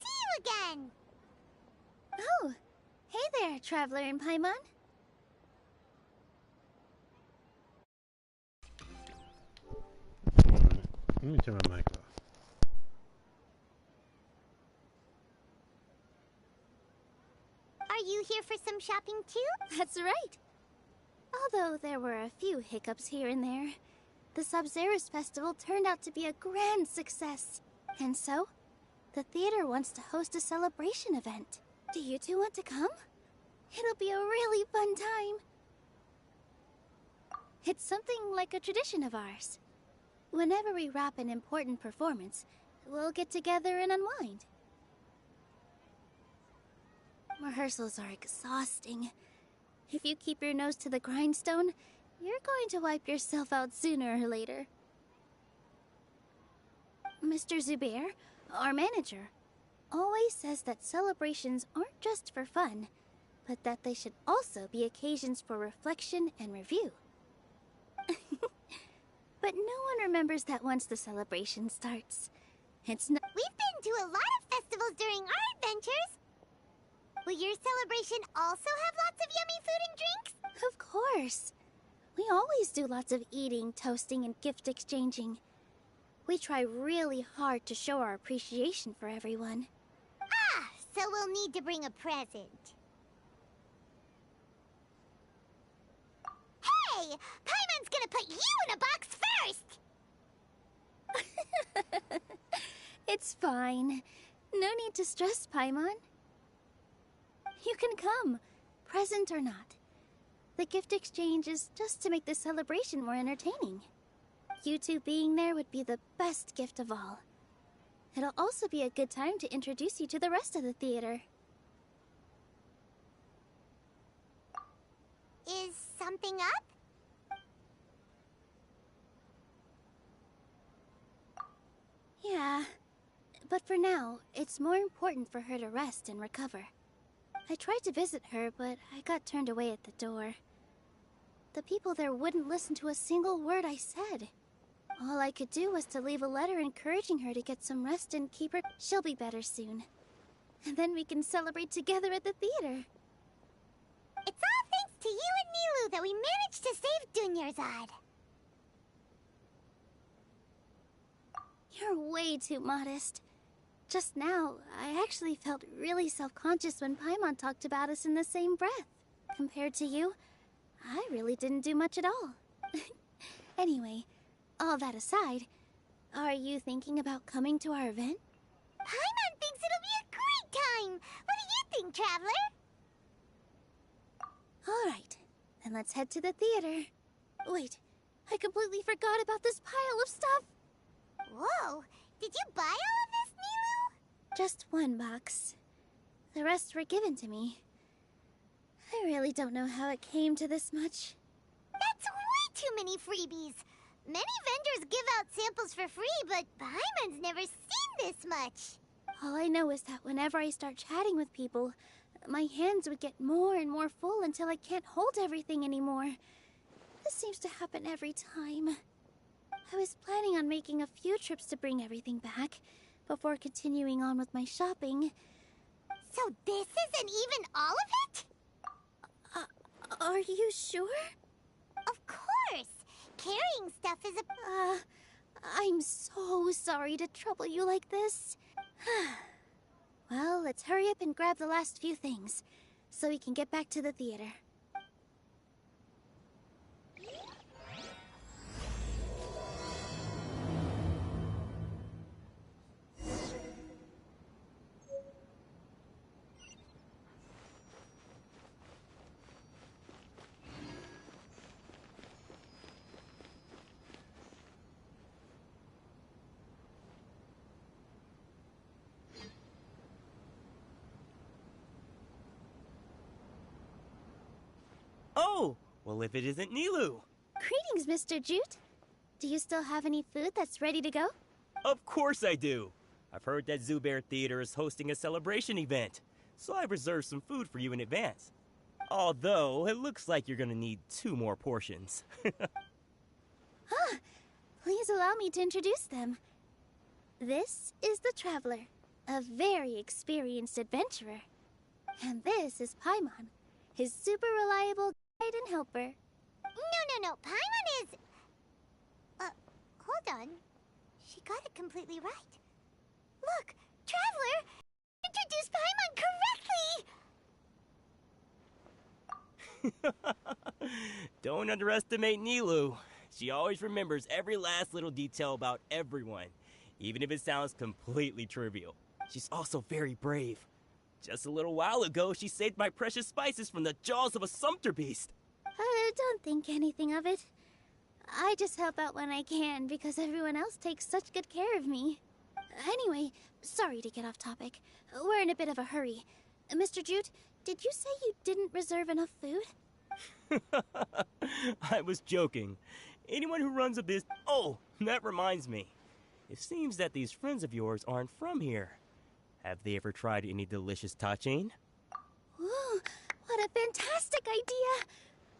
See you again! Oh, hey there, Traveler in Paimon. Let me turn my mic off. Are you here for some shopping too? That's right. Although there were a few hiccups here and there, the Sub-Zerus Festival turned out to be a grand success. And so, the theater wants to host a celebration event. Do you two want to come? It'll be a really fun time. It's something like a tradition of ours. Whenever we wrap an important performance, we'll get together and unwind. Rehearsals are exhausting. If you keep your nose to the grindstone, you're going to wipe yourself out sooner or later. Mr. Zubair, our manager, always says that celebrations aren't just for fun, but that they should also be occasions for reflection and review. But no one remembers that once the celebration starts. It's not— We've been to a lot of festivals during our adventures. Will your celebration also have lots of yummy food and drinks? Of course. We always do lots of eating, toasting, and gift exchanging. We try really hard to show our appreciation for everyone. Ah, so we'll need to bring a present. Hey! Paimon's gonna put you in a box first! It's fine. No need to stress, Paimon. You can come, present or not. The gift exchange is just to make the celebration more entertaining. You two being there would be the best gift of all. It'll also be a good time to introduce you to the rest of the theater. Is something up? Yeah, but for now, it's more important for her to rest and recover. I tried to visit her, but I got turned away at the door. The people there wouldn't listen to a single word I said. All I could do was to leave a letter encouraging her to get some rest and keep her— She'll be better soon. And then we can celebrate together at the theater. It's all thanks to you and Nilou that we managed to save Dunyarzad. You're way too modest. Just now, I actually felt really self-conscious when Paimon talked about us in the same breath. Compared to you, I really didn't do much at all. Anyway, all that aside, are you thinking about coming to our event? Paimon thinks it'll be a great time! What do you think, Traveler? Alright, then let's head to the theater. Wait, I completely forgot about this pile of stuff! Whoa! Did you buy all of this, Nilou? Just one box. The rest were given to me. I really don't know how it came to this much. That's way too many freebies! Many vendors give out samples for free, but Paimon's never seen this much. All I know is that whenever I start chatting with people, my hands would get more and more full until I can't hold everything anymore. This seems to happen every time. I was planning on making a few trips to bring everything back, before continuing on with my shopping. So this isn't even all of it? Are you sure? Of course! Carrying stuff is a... I'm so sorry to trouble you like this. Well, let's hurry up and grab the last few things, so we can get back to the theater. Oh, well if it isn't Nilou. Greetings, Mr. Jute. Do you still have any food that's ready to go? Of course I do. I've heard that Zubair Theater is hosting a celebration event, so I've reserved some food for you in advance. Although, it looks like you're gonna need 2 more portions. Please allow me to introduce them. This is the Traveler, a very experienced adventurer. And this is Paimon, his super reliable guide and helper. No. Paimon is... hold on. She got it completely right. Look, Traveler! Introduced Paimon correctly! Don't underestimate Nilou. She always remembers every last little detail about everyone, even if it sounds completely trivial. She's also very brave. Just a little while ago, she saved my precious spices from the jaws of a sumpter beast. Don't think anything of it. I just help out when I can because everyone else takes such good care of me. Anyway, sorry to get off topic. We're in a bit of a hurry. Mr. Jute, did you say you didn't reserve enough food? I was joking. Anyone who runs a business... Oh, that reminds me. It seems that these friends of yours aren't from here. Have they ever tried any delicious tachin? Ooh, what a fantastic idea!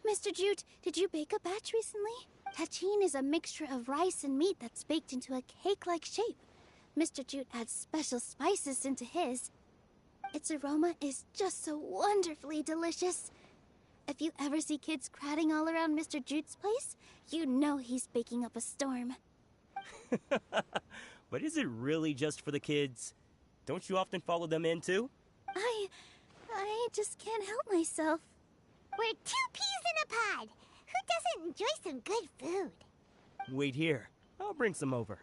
Mr. Jute, did you bake a batch recently? Tachin is a mixture of rice and meat that's baked into a cake-like shape. Mr. Jute adds special spices into his. Its aroma is just so wonderfully delicious. If you ever see kids crowding all around Mr. Jute's place, you know he's baking up a storm. But is it really just for the kids? Don't you often follow them in, too? I just can't help myself. We're 2 peas in a pod. Who doesn't enjoy some good food? Wait here. I'll bring some over.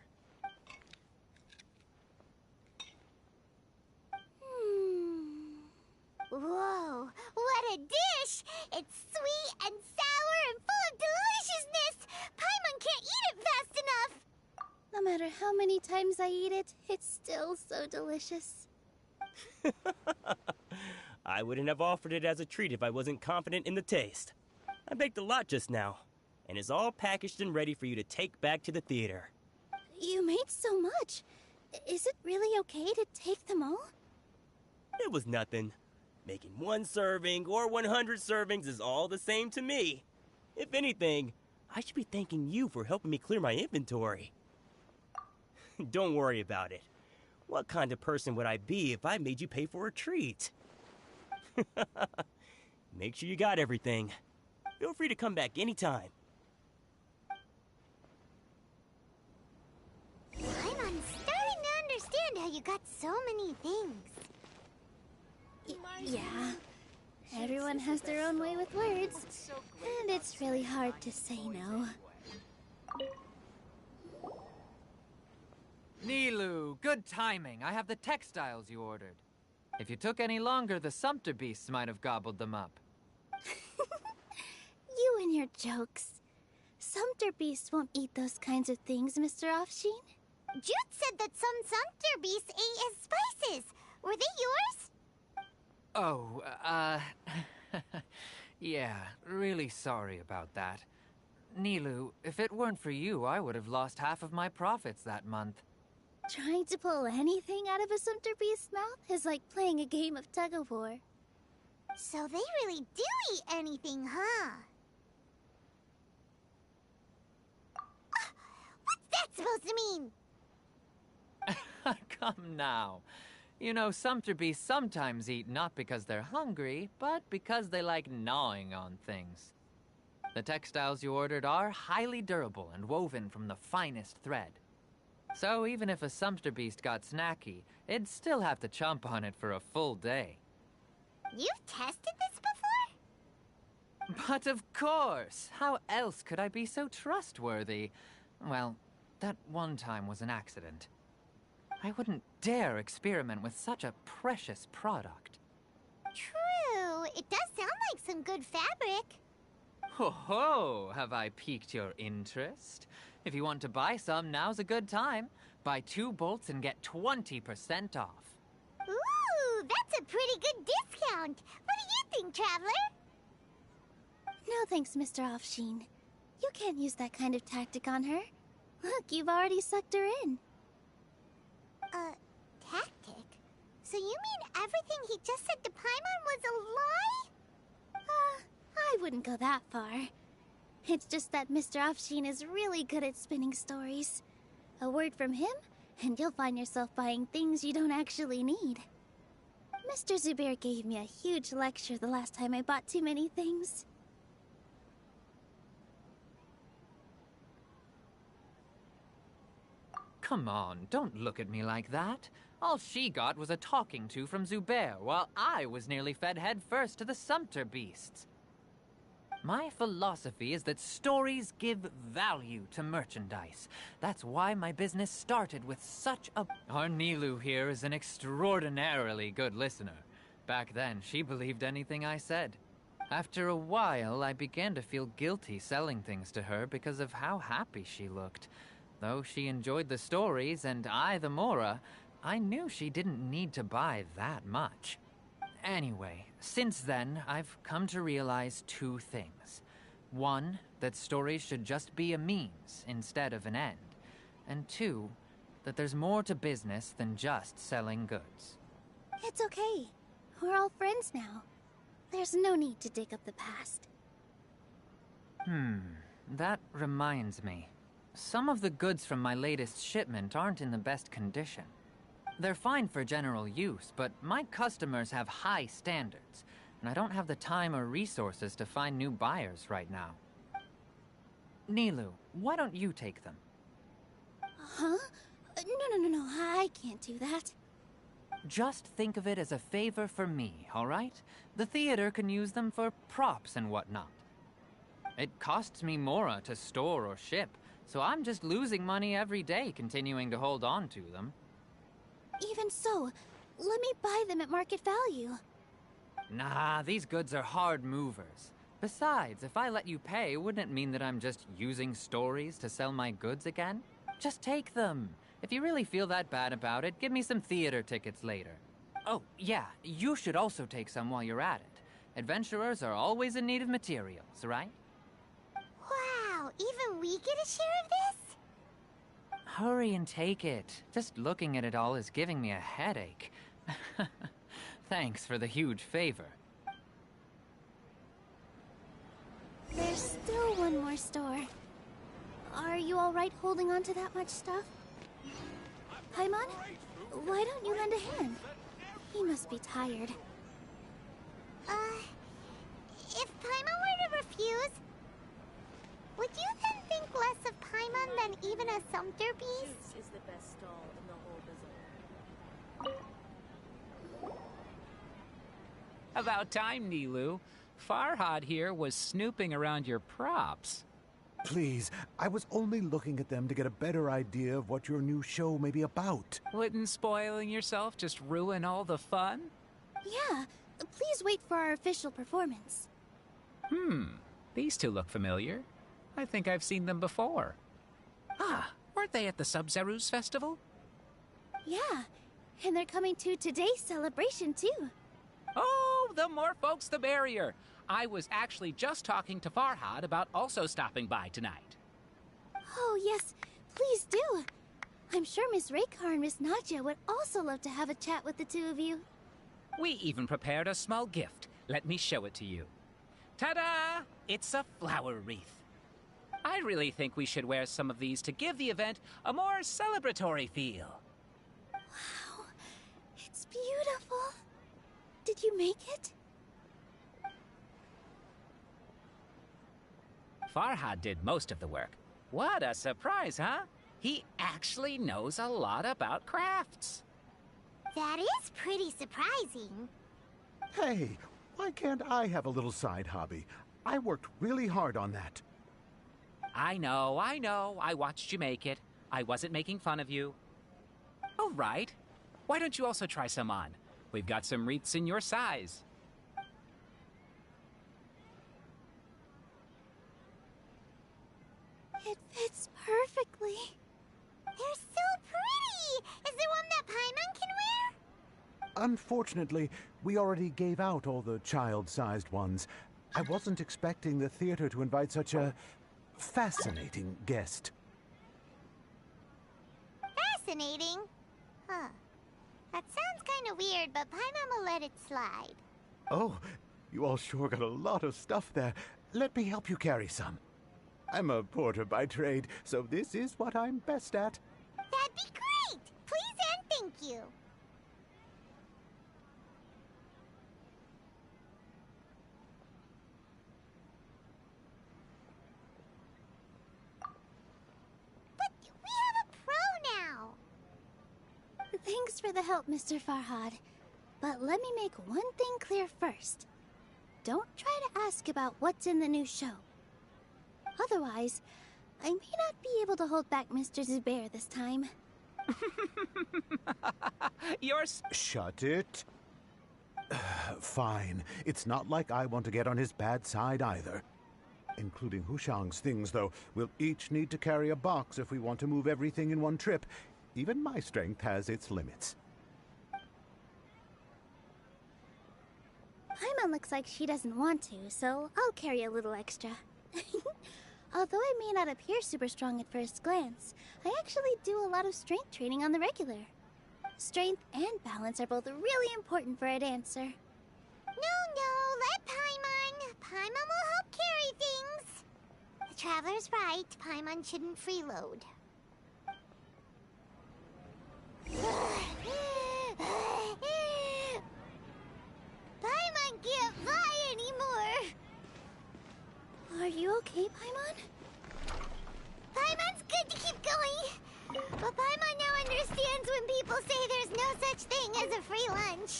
Whoa, what a dish! It's sweet and sour and full of deliciousness! Paimon can't eat it fast enough! No matter how many times I eat it, it's still so delicious. I wouldn't have offered it as a treat if I wasn't confident in the taste. I baked a lot just now, and it's all packaged and ready for you to take back to the theater. You made so much. Is it really okay to take them all? It was nothing. Making 1 serving or 100 servings is all the same to me. If anything, I should be thanking you for helping me clear my inventory. Don't worry about it. What kind of person would I be if I made you pay for a treat? Make sure you got everything. Feel free to come back anytime. I'm starting to understand how you got so many things. Yeah. Everyone has their own way with words, and it's really hard to say no. Nilou, good timing. I have the textiles you ordered. If you took any longer, the sumpter beasts might have gobbled them up. You and your jokes. Sumpter beasts won't eat those kinds of things, Mr. Offsheen. Jute said that some sumpter beasts ate his spices. Were they yours? Oh, yeah, really sorry about that. Nilou, if it weren't for you, I would have lost half of my profits that month. Trying to pull anything out of a sumpter beast's mouth is like playing a game of tug-of-war. So they really do eat anything, huh? What's that supposed to mean? Come now. You know, sumpter beasts sometimes eat not because they're hungry, but because they like gnawing on things. The textiles you ordered are highly durable and woven from the finest thread. So even if a sumpter beast got snacky, it'd still have to chomp on it for a full day. You've tested this before? But of course! How else could I be so trustworthy? Well, that one time was an accident. I wouldn't dare experiment with such a precious product. True. It does sound like some good fabric. Ho ho! Have I piqued your interest? If you want to buy some, now's a good time. Buy 2 bolts and get 20% off. Ooh, that's a pretty good discount. What do you think, Traveler? No thanks, Mr. Offsheen. You can't use that kind of tactic on her. Look, you've already sucked her in. Tactic? So you mean everything he just said to Paimon was a lie? I wouldn't go that far. It's just that Mr. Offsheen is really good at spinning stories. A word from him, and you'll find yourself buying things you don't actually need. Mr. Zubair gave me a huge lecture the last time I bought too many things. Come on, don't look at me like that. All she got was a talking to from Zubair, while I was nearly fed head first to the sumpter beasts. My philosophy is that stories give value to merchandise. That's why my business started with such a... Our Nilu here is an extraordinarily good listener. Back then, she believed anything I said. After a while, I began to feel guilty selling things to her because of how happy she looked. Though she enjoyed the stories and I the Mora, I knew she didn't need to buy that much. Anyway, since then, I've come to realize 2 things. 1, that stories should just be a means instead of an end. And 2, that there's more to business than just selling goods. It's okay. We're all friends now. There's no need to dig up the past. That reminds me. Some of the goods from my latest shipment aren't in the best condition. They're fine for general use, but my customers have high standards, and I don't have the time or resources to find new buyers right now. Nilu, why don't you take them? Huh? No, I can't do that. Just think of it as a favor for me, all right? The theater can use them for props and whatnot. It costs me Mora to store or ship, so I'm just losing money every day continuing to hold on to them. Even so, let me buy them at market value. Nah, these goods are hard movers. Besides, if I let you pay, wouldn't it mean that I'm just using stories to sell my goods again? Just take them. If you really feel that bad about it, give me some theater tickets later. Oh, yeah, you should also take some while you're at it. Adventurers are always in need of materials, right? Wow, even we get a share of this? Hurry and take it. Just looking at it all is giving me a headache. Thanks for the huge favor. There's still one more store. Are you alright holding on to that much stuff? Paimon, why don't you lend a hand? He must be tired. If Paimon were to refuse, would you then think less of Paimon than even a sumpter beast? Is the best stall in the whole bazaar. About time, Nilu. Farhad here was snooping around your props. Please, I was only looking at them to get a better idea of what your new show may be about. Wouldn't spoiling yourself just ruin all the fun? Yeah, please wait for our official performance. These 2 look familiar. I think I've seen them before. Ah, weren't they at the Sub-Zerus festival? Yeah, and they're coming to today's celebration too. Oh, the more folks the merrier. I was actually just talking to Farhad about also stopping by tonight. Oh yes, please do. I'm sure Miss Raykar and Miss Nadja would also love to have a chat with the 2 of you. We even prepared a small gift. Let me show it to you. Ta-da! It's a flower wreath. I really think we should wear some of these to give the event a more celebratory feel. Wow, it's beautiful. Did you make it? Farhad did most of the work. What a surprise, huh? He actually knows a lot about crafts. That is pretty surprising. Hey, why can't I have a little side hobby? I worked really hard on that. I know. I watched you make it. I wasn't making fun of you. All right. Why don't you also try some on? We've got some wreaths in your size. It fits perfectly. They're so pretty! Is there one that Paimon can wear? Unfortunately, we already gave out all the child-sized ones. I wasn't expecting the theater to invite such a fascinating guest. Fascinating? Huh. That sounds kind of weird, but Paimon will let it slide. Oh, you all sure got a lot of stuff there. Let me help you carry some. I'm a porter by trade, so this is what I'm best at. That'd be great! Please and thank you. But we have a pro now! Thanks for the help, Mr. Farhad. But let me make one thing clear first. Don't try to ask about what's in the new show. Otherwise, I may not be able to hold back Mr. Zubair this time. Shut it. Fine. It's not like I want to get on his bad side either. Including Hushang's things, though. We'll each need to carry a box if we want to move everything in one trip. Even my strength has its limits. Paimon looks like she doesn't want to, so I'll carry a little extra. Although I may not appear super strong at first glance, I actually do a lot of strength training on the regular. Strength and balance are both really important for a dancer. No, let Paimon. Paimon will help carry things. The Traveler's right. Paimon shouldn't freeload. Paimon can't fly anymore. Are you okay, Paimon? Paimon's good to keep going. But Paimon now understands when people say there's no such thing as a free lunch.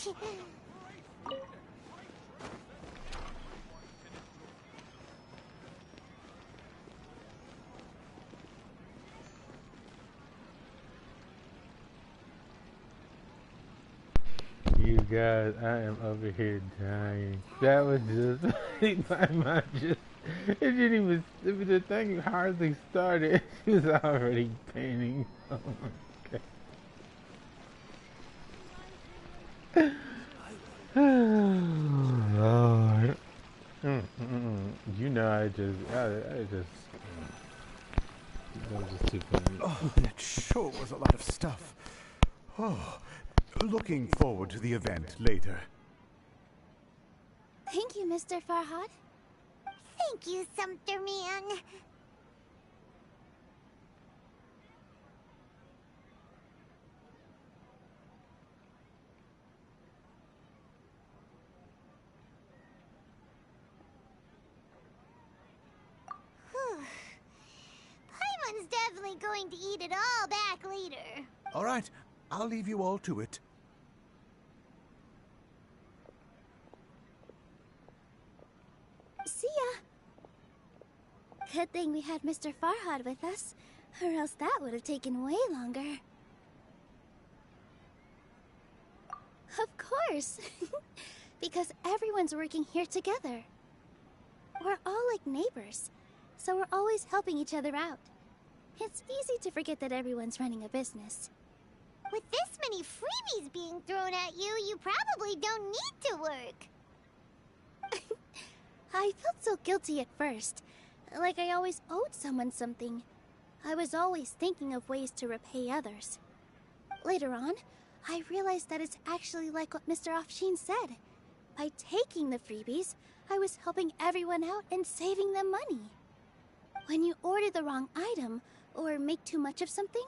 You guys, I am over here dying. That was just my mind just. It didn't even. The thing hardly started. She was already painting. Oh my god. Oh Lord. You know, I just. That was just too funny. Oh, that sure was a lot of stuff. Oh. Looking forward to the event later. Thank you, Mr. Farhad. Thank you, Sumpter Man. Paimon's definitely going to eat it all back later. All right, I'll leave you all to it. See ya. Good thing we had Mr. Farhad with us, or else that would have taken way longer. Of course. Because everyone's working here together. We're all like neighbors, so we're always helping each other out. It's easy to forget that everyone's running a business. With this many freebies being thrown at you, you probably don't need to work. I felt so guilty at first, like I always owed someone something. I was always thinking of ways to repay others. Later on, I realized that it's actually like what Mr. Afshin said. By taking the freebies, I was helping everyone out and saving them money. When you order the wrong item, or make too much of something,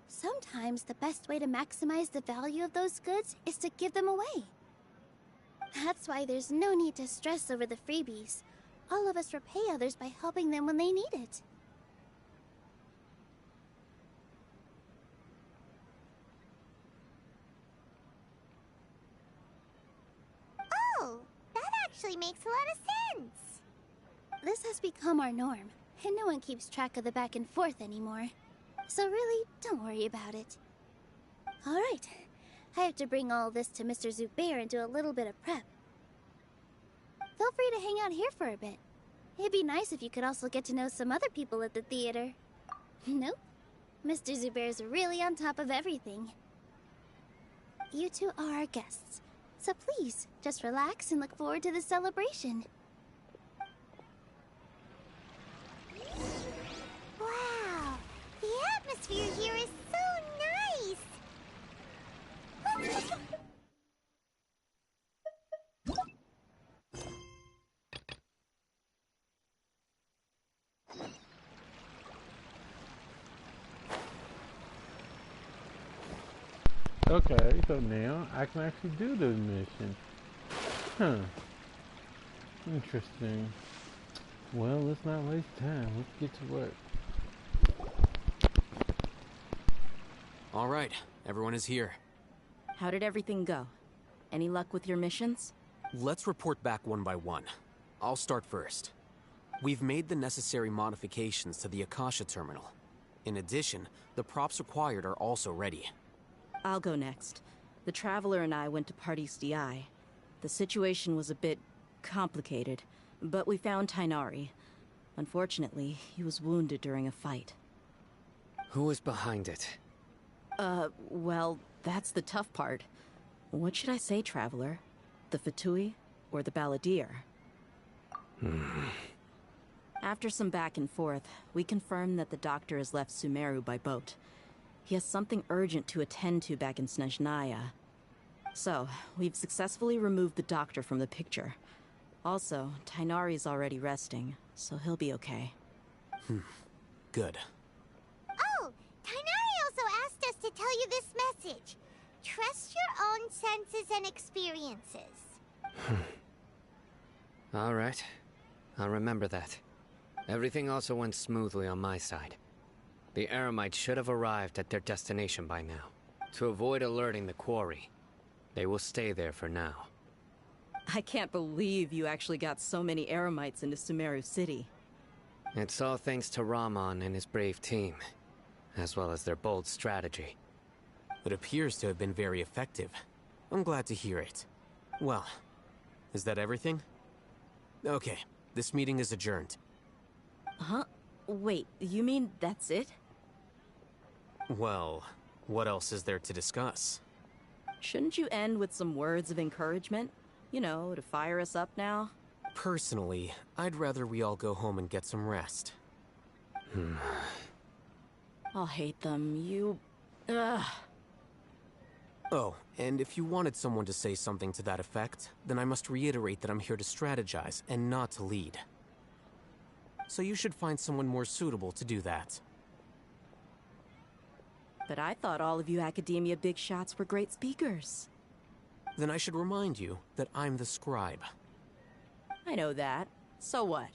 sometimes the best way to maximize the value of those goods is to give them away. That's why there's no need to stress over the freebies. All of us repay others by helping them when they need it. Oh, that actually makes a lot of sense. This has become our norm, and no one keeps track of the back and forth anymore. So really, don't worry about it. Alright, I have to bring all this to Mr. Zubair and do a little bit of prep. Feel free to hang out here for a bit. It'd be nice if you could also get to know some other people at the theater. Nope. Mr. Zubair's really on top of everything. You two are our guests, so please, just relax and look forward to the celebration. Wow, the atmosphere here is so nice. Okay, so now I can actually do the mission. Huh. Interesting. Well, let's not waste time. Let's get to work. All right, everyone is here. How did everything go? Any luck with your missions? Let's report back one by one. I'll start first. We've made the necessary modifications to the Akasha terminal. In addition, the props required are also ready. I'll go next. The Traveler and I went to Party's DI. The situation was a bit complicated, but we found Tainari. Unfortunately, he was wounded during a fight. Who was behind it? Well, that's the tough part. What should I say, Traveler? The Fatui or the Balladeer? After some back and forth, we confirmed that the doctor has left Sumeru by boat. He has something urgent to attend to back in Snezhnaya. So, we've successfully removed the doctor from the picture. Also, Tainari's already resting, so he'll be okay. Good. Oh, Tainari also asked us to tell you this message. Trust your own senses and experiences. All right. I'll remember that. Everything also went smoothly on my side. The Eremites should have arrived at their destination by now. To avoid alerting the quarry, they will stay there for now. I can't believe you actually got so many Eremites into Sumeru City. It's all thanks to Rahman and his brave team, as well as their bold strategy. It appears to have been very effective. I'm glad to hear it. Well, is that everything? Okay, this meeting is adjourned. Huh? Wait, you mean that's it? Well, what else is there to discuss? Shouldn't you end with some words of encouragement? You know, to fire us up now? Personally, I'd rather we all go home and get some rest. I'll hate them. Ugh. Oh, and if you wanted someone to say something to that effect, then I must reiterate that I'm here to strategize and not to lead. So you should find someone more suitable to do that. But I thought all of you Academia big shots were great speakers. Then I should remind you that I'm the scribe. I know that. So what?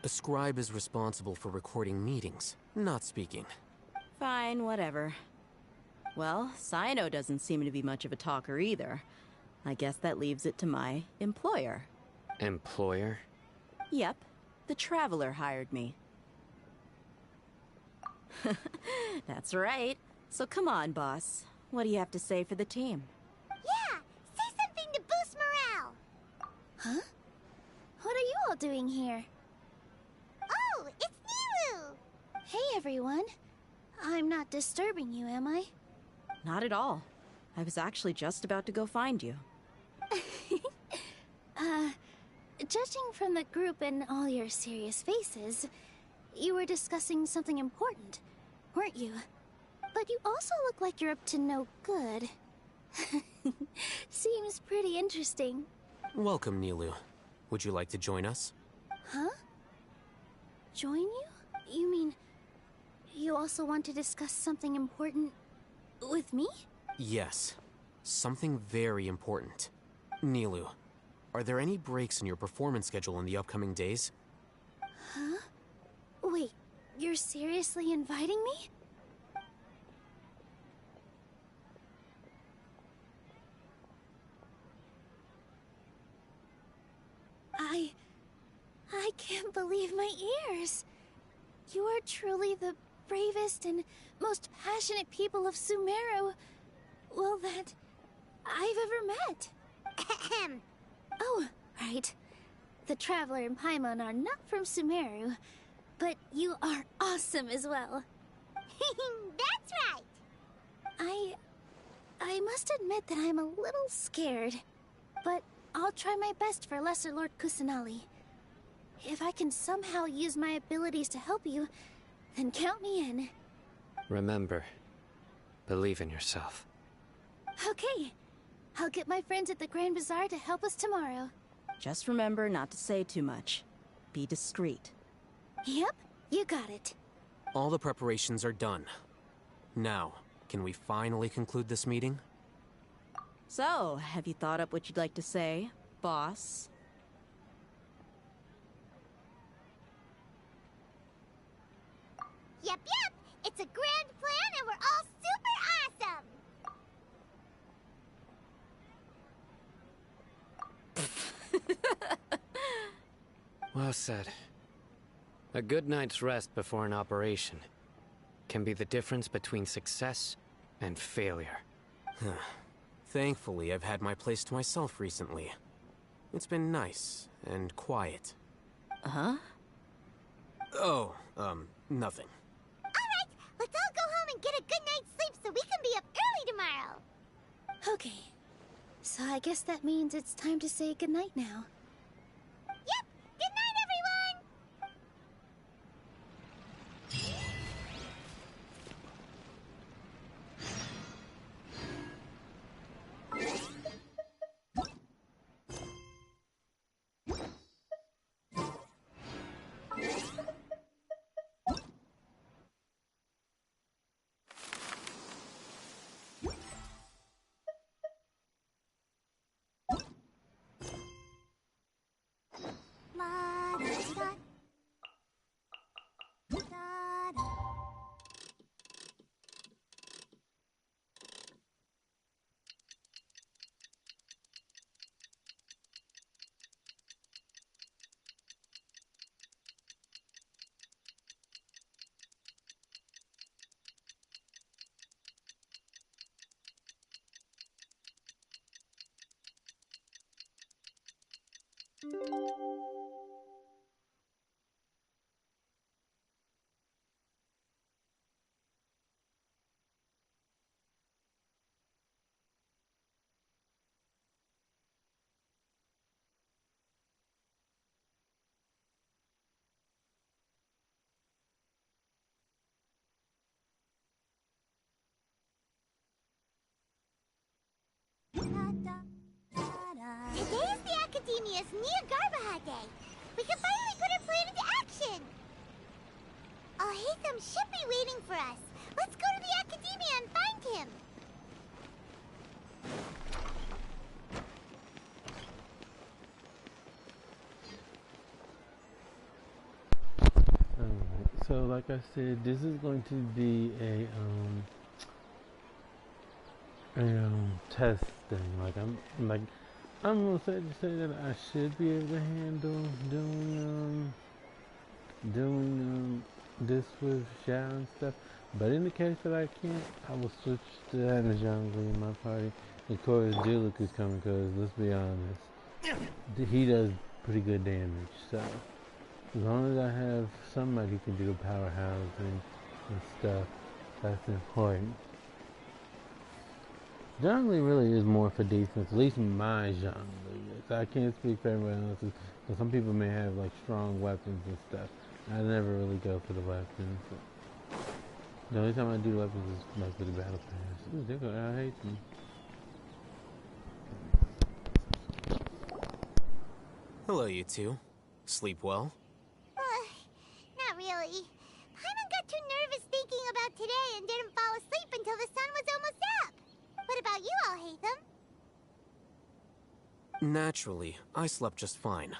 A scribe is responsible for recording meetings, not speaking. Fine, whatever. Well, Cyno doesn't seem to be much of a talker either. I guess that leaves it to my employer. Employer? Yep. The Traveler hired me. That's right. So come on, boss. What do you have to say for the team? Yeah, say something to boost morale. Huh? What are you all doing here? Oh, it's Nilu! Hey, everyone. I'm not disturbing you, am I? Not at all. I was actually just about to go find you. Judging from the group and all your serious faces, you were discussing something important, weren't you? But you also look like you're up to no good. Seems pretty interesting. Welcome, Nilu. Would you like to join us? Huh? join you? You mean you also want to discuss something important with me? Yes. Something very important. Nilu, are there any breaks in your performance schedule in the upcoming days? Huh? Wait, you're seriously inviting me? I can't believe my ears. You are truly the bravest and most passionate people of Sumeru, well, that I've ever met. Ahem. Oh, right. The Traveler and Paimon are not from Sumeru, but you are awesome as well. That's right. I must admit that I'm a little scared, but I'll try my best for Lesser Lord Kusanali. If I can somehow use my abilities to help you, then count me in. Remember, believe in yourself. Okay. I'll get my friends at the Grand Bazaar to help us tomorrow. Just remember not to say too much. Be discreet. Yep, you got it. All the preparations are done. Now, can we finally conclude this meeting? So, have you thought up what you'd like to say, boss? Yep. It's a grand plan and we're all super awesome. Well said. A good night's rest before an operation can be the difference between success and failure. Thankfully, I've had my place to myself recently. It's been nice and quiet. Huh? Oh, nothing. Alright, let's all go home and get a good night's sleep so we can be up early tomorrow. Okay. So I guess that means it's time to say goodnight now. Yep, good night everyone! Today is the Academia's Nia Garbaha Day. We can finally put our plan into action. Alhaitham should be waiting for us. Let's go to the Academia and find him. Alright, so like I said, this is going to be a test thing. I'm gonna say that I should be able to handle doing this with Xiao and stuff. But in the case that I can't, I will switch to having Zhongli in my party. Of course, Diluc is coming because, let's be honest, he does pretty good damage. So as long as I have somebody who can do the powerhouse and stuff, that's important. Zhongli really is more for defense, at least my Zhongli is. I can't speak for everyone else's, because some people may have like strong weapons and stuff. I never really go for the weapons. So. The only time I do weapons is like with the battle pass. Ooh, they're gonna out-hate me. Hello, you two. Sleep well? Not Alhaitham. Naturally, I slept just fine.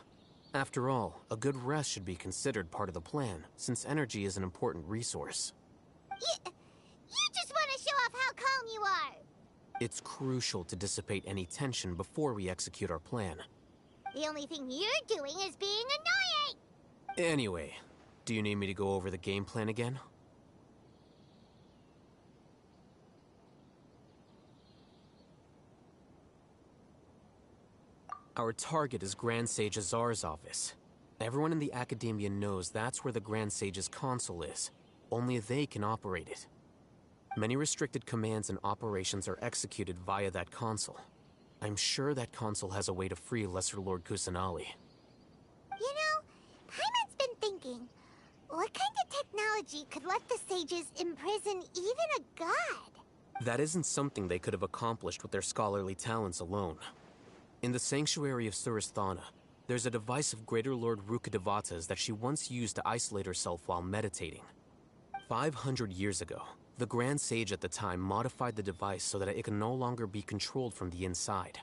After all, a good rest should be considered part of the plan, since energy is an important resource. You just want to show off how calm you are. It's crucial to dissipate any tension before we execute our plan. The only thing you're doing is being annoying. Anyway, do you need me to go over the game plan again? Our target is Grand Sage Azar's office. Everyone in the Academia knows that's where the Grand Sage's console is. Only they can operate it. Many restricted commands and operations are executed via that console. I'm sure that console has a way to free Lesser Lord Kusanali. You know, Paimon's been thinking, what kind of technology could let the sages imprison even a god? That isn't something they could have accomplished with their scholarly talents alone. In the sanctuary of Suristhana, there's a device of Greater Lord Rukkhadevata's that she once used to isolate herself while meditating. 500 years ago, the Grand Sage at the time modified the device so that it could no longer be controlled from the inside.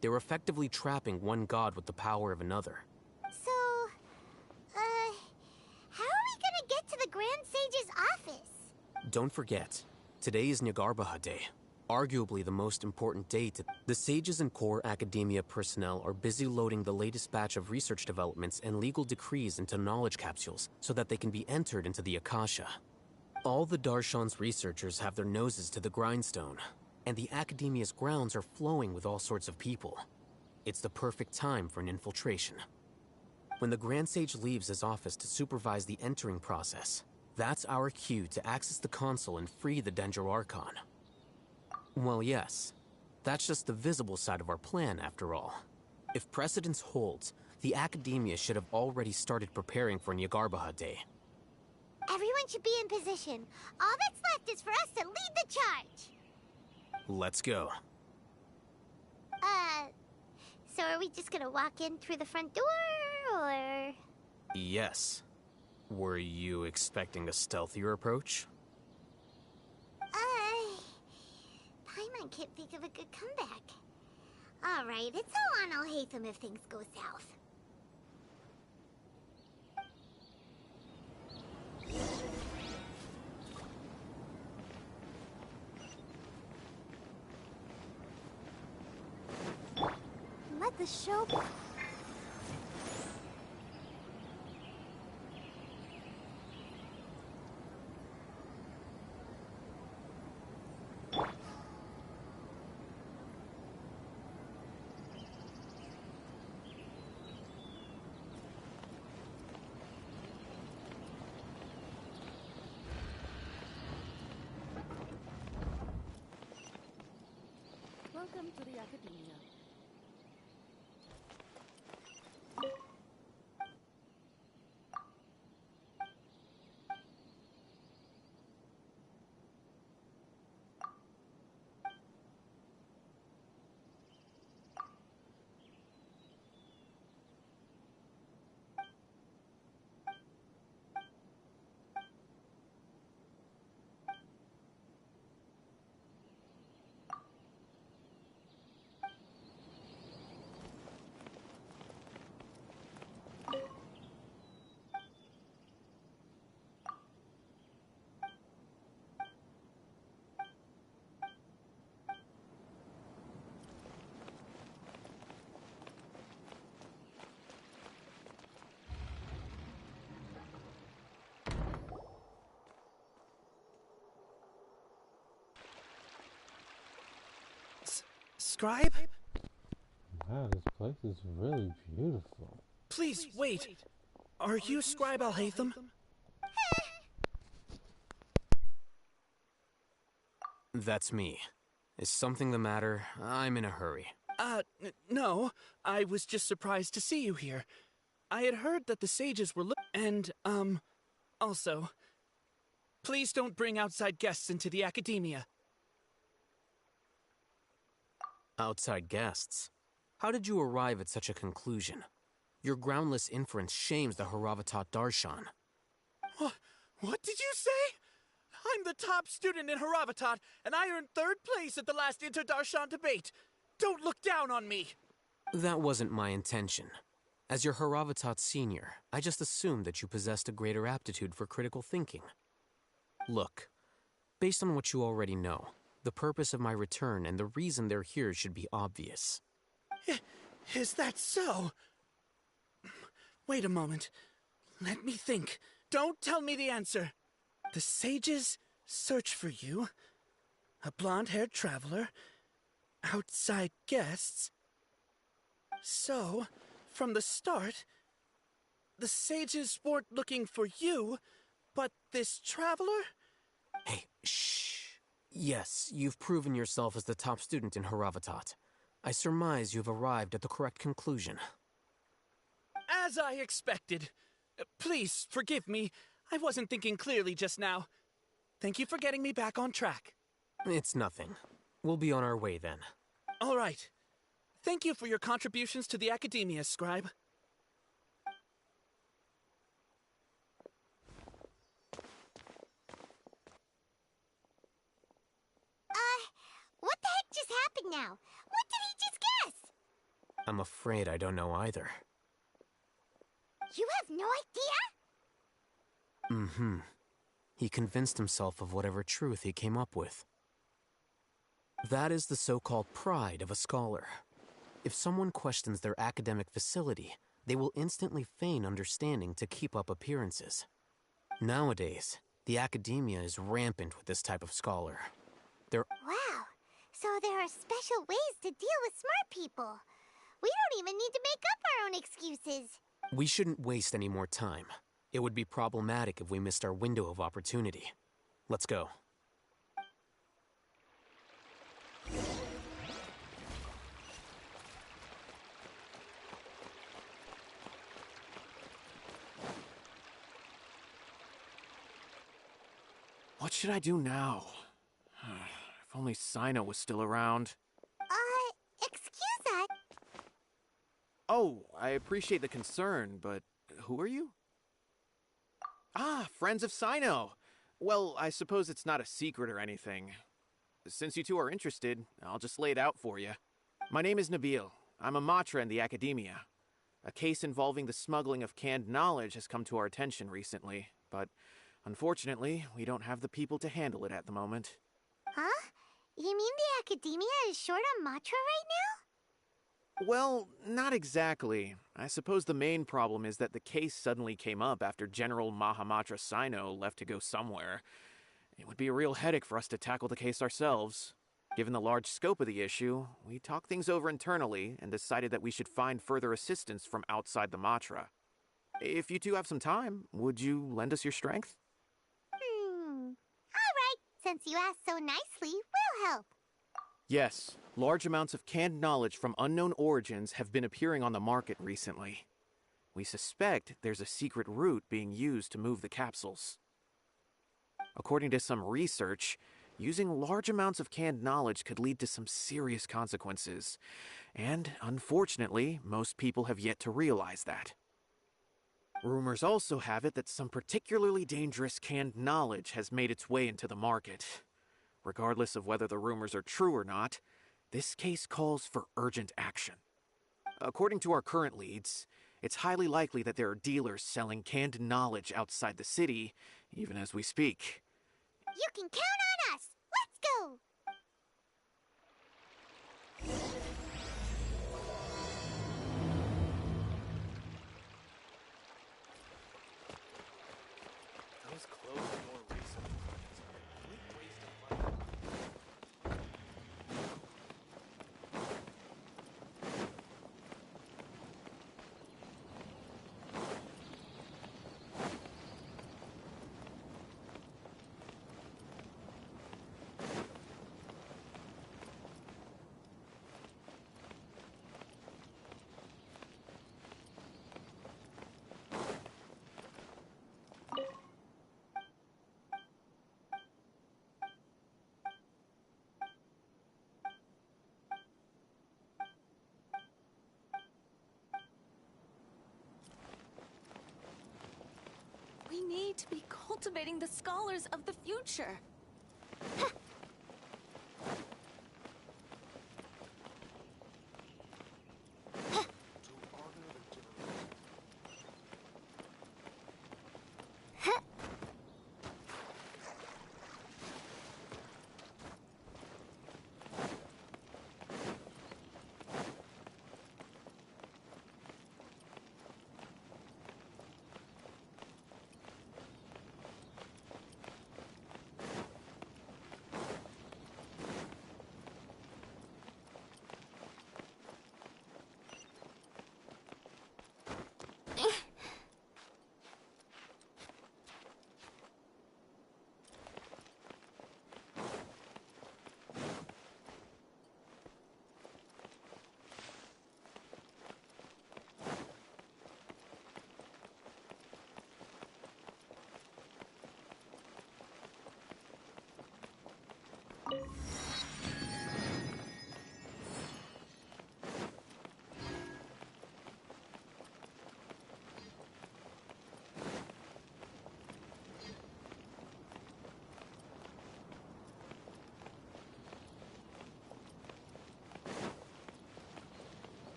They were effectively trapping one god with the power of another. So, how are we gonna get to the Grand Sage's office? Don't forget, today is Nyargarbaha Day. Arguably the most important day to... The sages and core academia personnel are busy loading the latest batch of research developments and legal decrees into knowledge capsules so that they can be entered into the Akasha. All the Darshan's researchers have their noses to the grindstone, and the Academia's grounds are flowing with all sorts of people. It's the perfect time for an infiltration. When the Grand Sage leaves his office to supervise the entering process, that's our cue to access the console and free the Dendro Archon. Well, yes. That's just the visible side of our plan, after all. If precedence holds, the Academia should have already started preparing for Nyargarbaha Day. Everyone should be in position. All that's left is for us to lead the charge. Let's go. So are we just gonna walk in through the front door, or...? Yes. Were you expecting a stealthier approach? Paimon can't think of a good comeback. Alright, it's all on Alhaitham if things go south. Let the show... Welcome to the Academia. Scribe? Wow, this place is really beautiful. Please, wait. Are you Scribe Alhaitham? That's me. Is something the matter? I'm in a hurry. No. I was just surprised to see you here. I had heard that the sages were also, please don't bring outside guests into the Academia. Outside guests? How did you arrive at such a conclusion? Your groundless inference shames the Haravatat Darshan. What did you say? I'm the top student in Haravatat, and I earned 3rd place at the last Interdarshan debate. Don't look down on me. That wasn't my intention. As your Haravatat senior, I just assumed that you possessed a greater aptitude for critical thinking. Look, based on what you already know, the purpose of my return and the reason they're here should be obvious. Is that so? Wait a moment. Let me think. Don't tell me the answer. The sages search for you. A blonde-haired traveler. Outside guests. So, from the start, the sages weren't looking for you, but this traveler? Hey, shh. Yes, you've proven yourself as the top student in Haravatat. I surmise you've arrived at the correct conclusion. As I expected. Please, forgive me. I wasn't thinking clearly just now. Thank you for getting me back on track. It's nothing. We'll be on our way then. All right. Thank you for your contributions to the Academia, Scribe. What the heck just happened now? What did he just guess? I'm afraid I don't know either. You have no idea? Mm-hmm. He convinced himself of whatever truth he came up with. That is the so-called pride of a scholar. If someone questions their academic facility, they will instantly feign understanding to keep up appearances. Nowadays, the academia is rampant with this type of scholar. Wow. So there are special ways to deal with smart people. We don't even need to make up our own excuses. We shouldn't waste any more time. It would be problematic if we missed our window of opportunity. Let's go. What should I do now? If only Sino was still around. Excuse that. Oh, I appreciate the concern, but who are you? Ah, friends of Sino. Well, I suppose it's not a secret or anything. Since you two are interested, I'll just lay it out for you. My name is Nabil. I'm a Matra in the Academia. A case involving the smuggling of canned knowledge has come to our attention recently, but unfortunately, we don't have the people to handle it at the moment. Huh? You mean the Academia is short on Matra right now? Well, not exactly. I suppose the main problem is that the case suddenly came up after General Mahamatra Sino left to go somewhere. It would be a real headache for us to tackle the case ourselves. Given the large scope of the issue, we talked things over internally and decided that we should find further assistance from outside the Matra. If you two have some time, would you lend us your strength? All right. Since you asked so nicely, we'll help. Yes, large amounts of canned knowledge from unknown origins have been appearing on the market recently. We suspect there's a secret route being used to move the capsules. According to some research, using large amounts of canned knowledge could lead to some serious consequences. And, unfortunately, most people have yet to realize that. Rumors also have it that some particularly dangerous canned knowledge has made its way into the market. Regardless of whether the rumors are true or not, this case calls for urgent action. According to our current leads, it's highly likely that there are dealers selling canned knowledge outside the city, even as we speak. You can count on us! Let's go! Those clothes are more recent. It's a complete waste of money. cultivating the scholars of the future.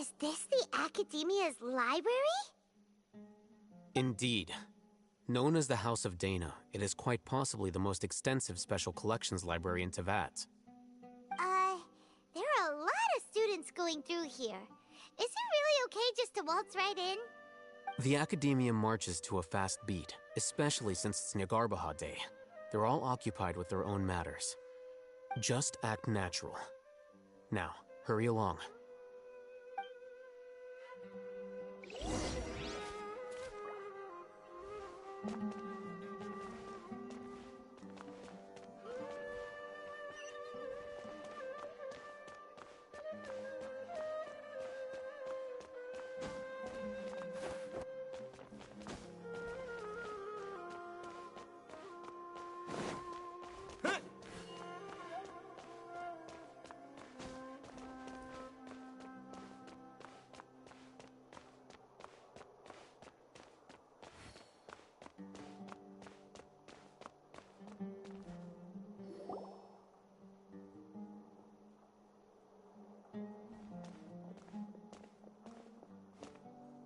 Is this the Academia's library? Indeed. Known as the House of Dana, it is quite possibly the most extensive special collections library in Teyvat. There are a lot of students going through here. Is it really okay just to waltz right in? The Academia marches to a fast beat, especially since it's Nyargarbaha Day. They're all occupied with their own matters. Just act natural. Now, hurry along.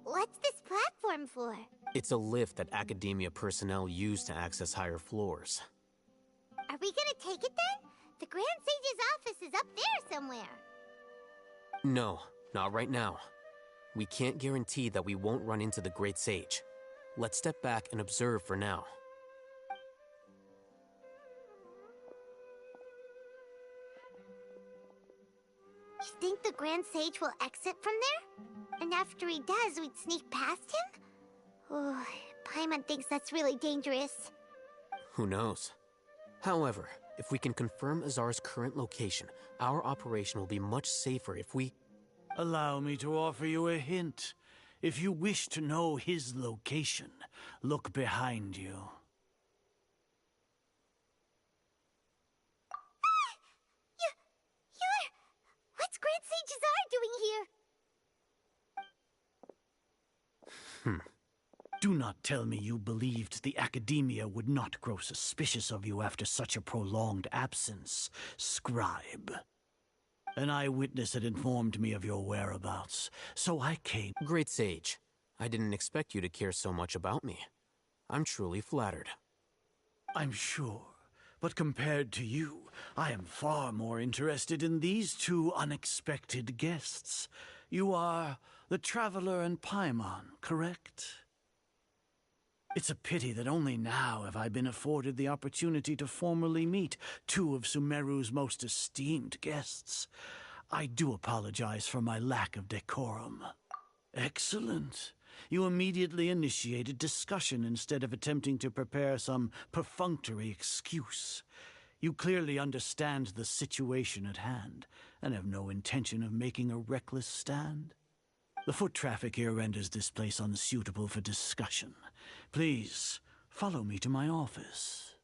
What's this platform for? It's a lift that Academia personnel use to access higher floors. Are we gonna take it then? The Grand Sage's office is up there somewhere. No, not right now. We can't guarantee that we won't run into the Great Sage. Let's step back and observe for now. You think the Grand Sage will exit from there? And after he does, we'd sneak past him? Oh, Paimon thinks that's really dangerous. Who knows? However, if we can confirm Azar's current location, our operation will be much safer if we... Allow me to offer you a hint. If you wish to know his location, look behind you. What's Grand Sage Azar doing here? Do not tell me you believed the Academia would not grow suspicious of you after such a prolonged absence, scribe. An eyewitness had informed me of your whereabouts, so I came. Great Sage, I didn't expect you to care so much about me. I'm truly flattered. I'm sure, but compared to you, I am far more interested in these two unexpected guests. You are the Traveler and Paimon, correct? It's a pity that only now have I been afforded the opportunity to formally meet two of Sumeru's most esteemed guests. I do apologize for my lack of decorum. Excellent. You immediately initiated discussion instead of attempting to prepare some perfunctory excuse. You clearly understand the situation at hand, and have no intention of making a reckless stand. The foot traffic here renders this place unsuitable for discussion. Please, follow me to my office.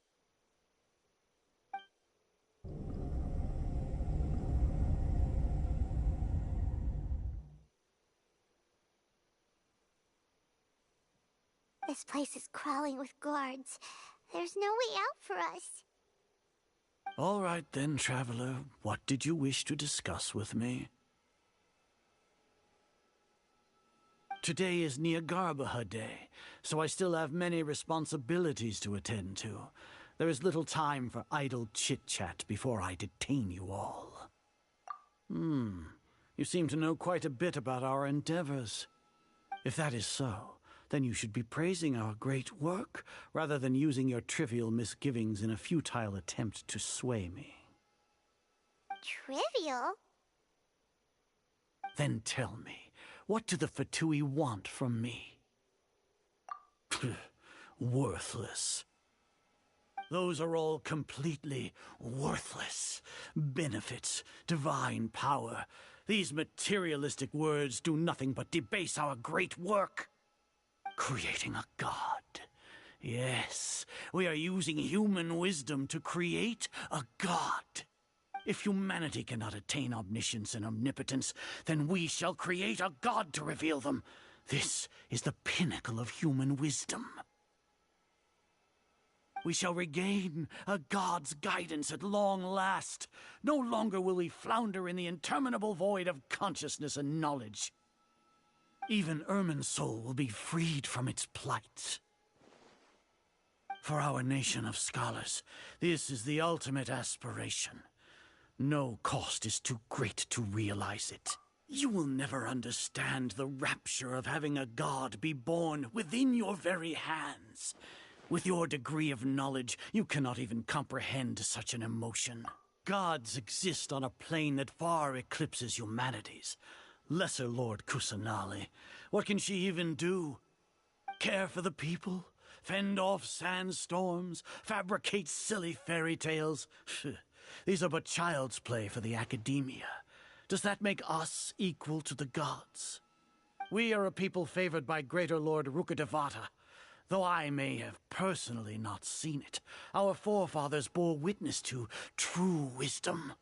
This place is crawling with guards. There's no way out for us. All right then, Traveler. What did you wish to discuss with me? Today is Nyargarbaha Day, so I still have many responsibilities to attend to. There is little time for idle chit-chat before I detain you all. You seem to know quite a bit about our endeavors. If that is so, then you should be praising our great work, rather than using your trivial misgivings in a futile attempt to sway me. Trivial? Then tell me, what do the Fatui want from me? Worthless. Those are all completely worthless. Benefits, divine power. These materialistic words do nothing but debase our great work. Creating a god. Yes, we are using human wisdom to create a god. If humanity cannot attain omniscience and omnipotence, then we shall create a god to reveal them. This is the pinnacle of human wisdom. We shall regain a god's guidance at long last. No longer will we flounder in the interminable void of consciousness and knowledge. Even Irminsul will be freed from its plight. For our nation of scholars, this is the ultimate aspiration. No cost is too great to realize it. You will never understand the rapture of having a god be born within your very hands. With your degree of knowledge, you cannot even comprehend such an emotion. Gods exist on a plane that far eclipses humanity's. Lesser Lord Kusanali, what can she even do? Care for the people? Fend off sandstorms? Fabricate silly fairy tales? These are but child's play for the academia. Does that make us equal to the gods? We are a people favored by Greater Lord Rukkhadevata. Though I may have personally not seen it, our forefathers bore witness to true wisdom.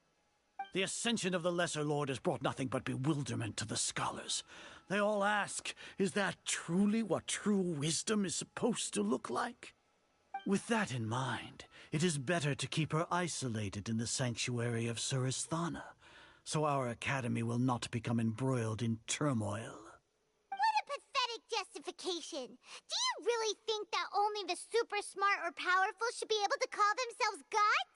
The ascension of the Lesser Lord has brought nothing but bewilderment to the scholars. They all ask, is that truly what true wisdom is supposed to look like? With that in mind, it is better to keep her isolated in the sanctuary of Suristhana, so our academy will not become embroiled in turmoil. What a pathetic justification! Do you really think that only the super smart or powerful should be able to call themselves gods?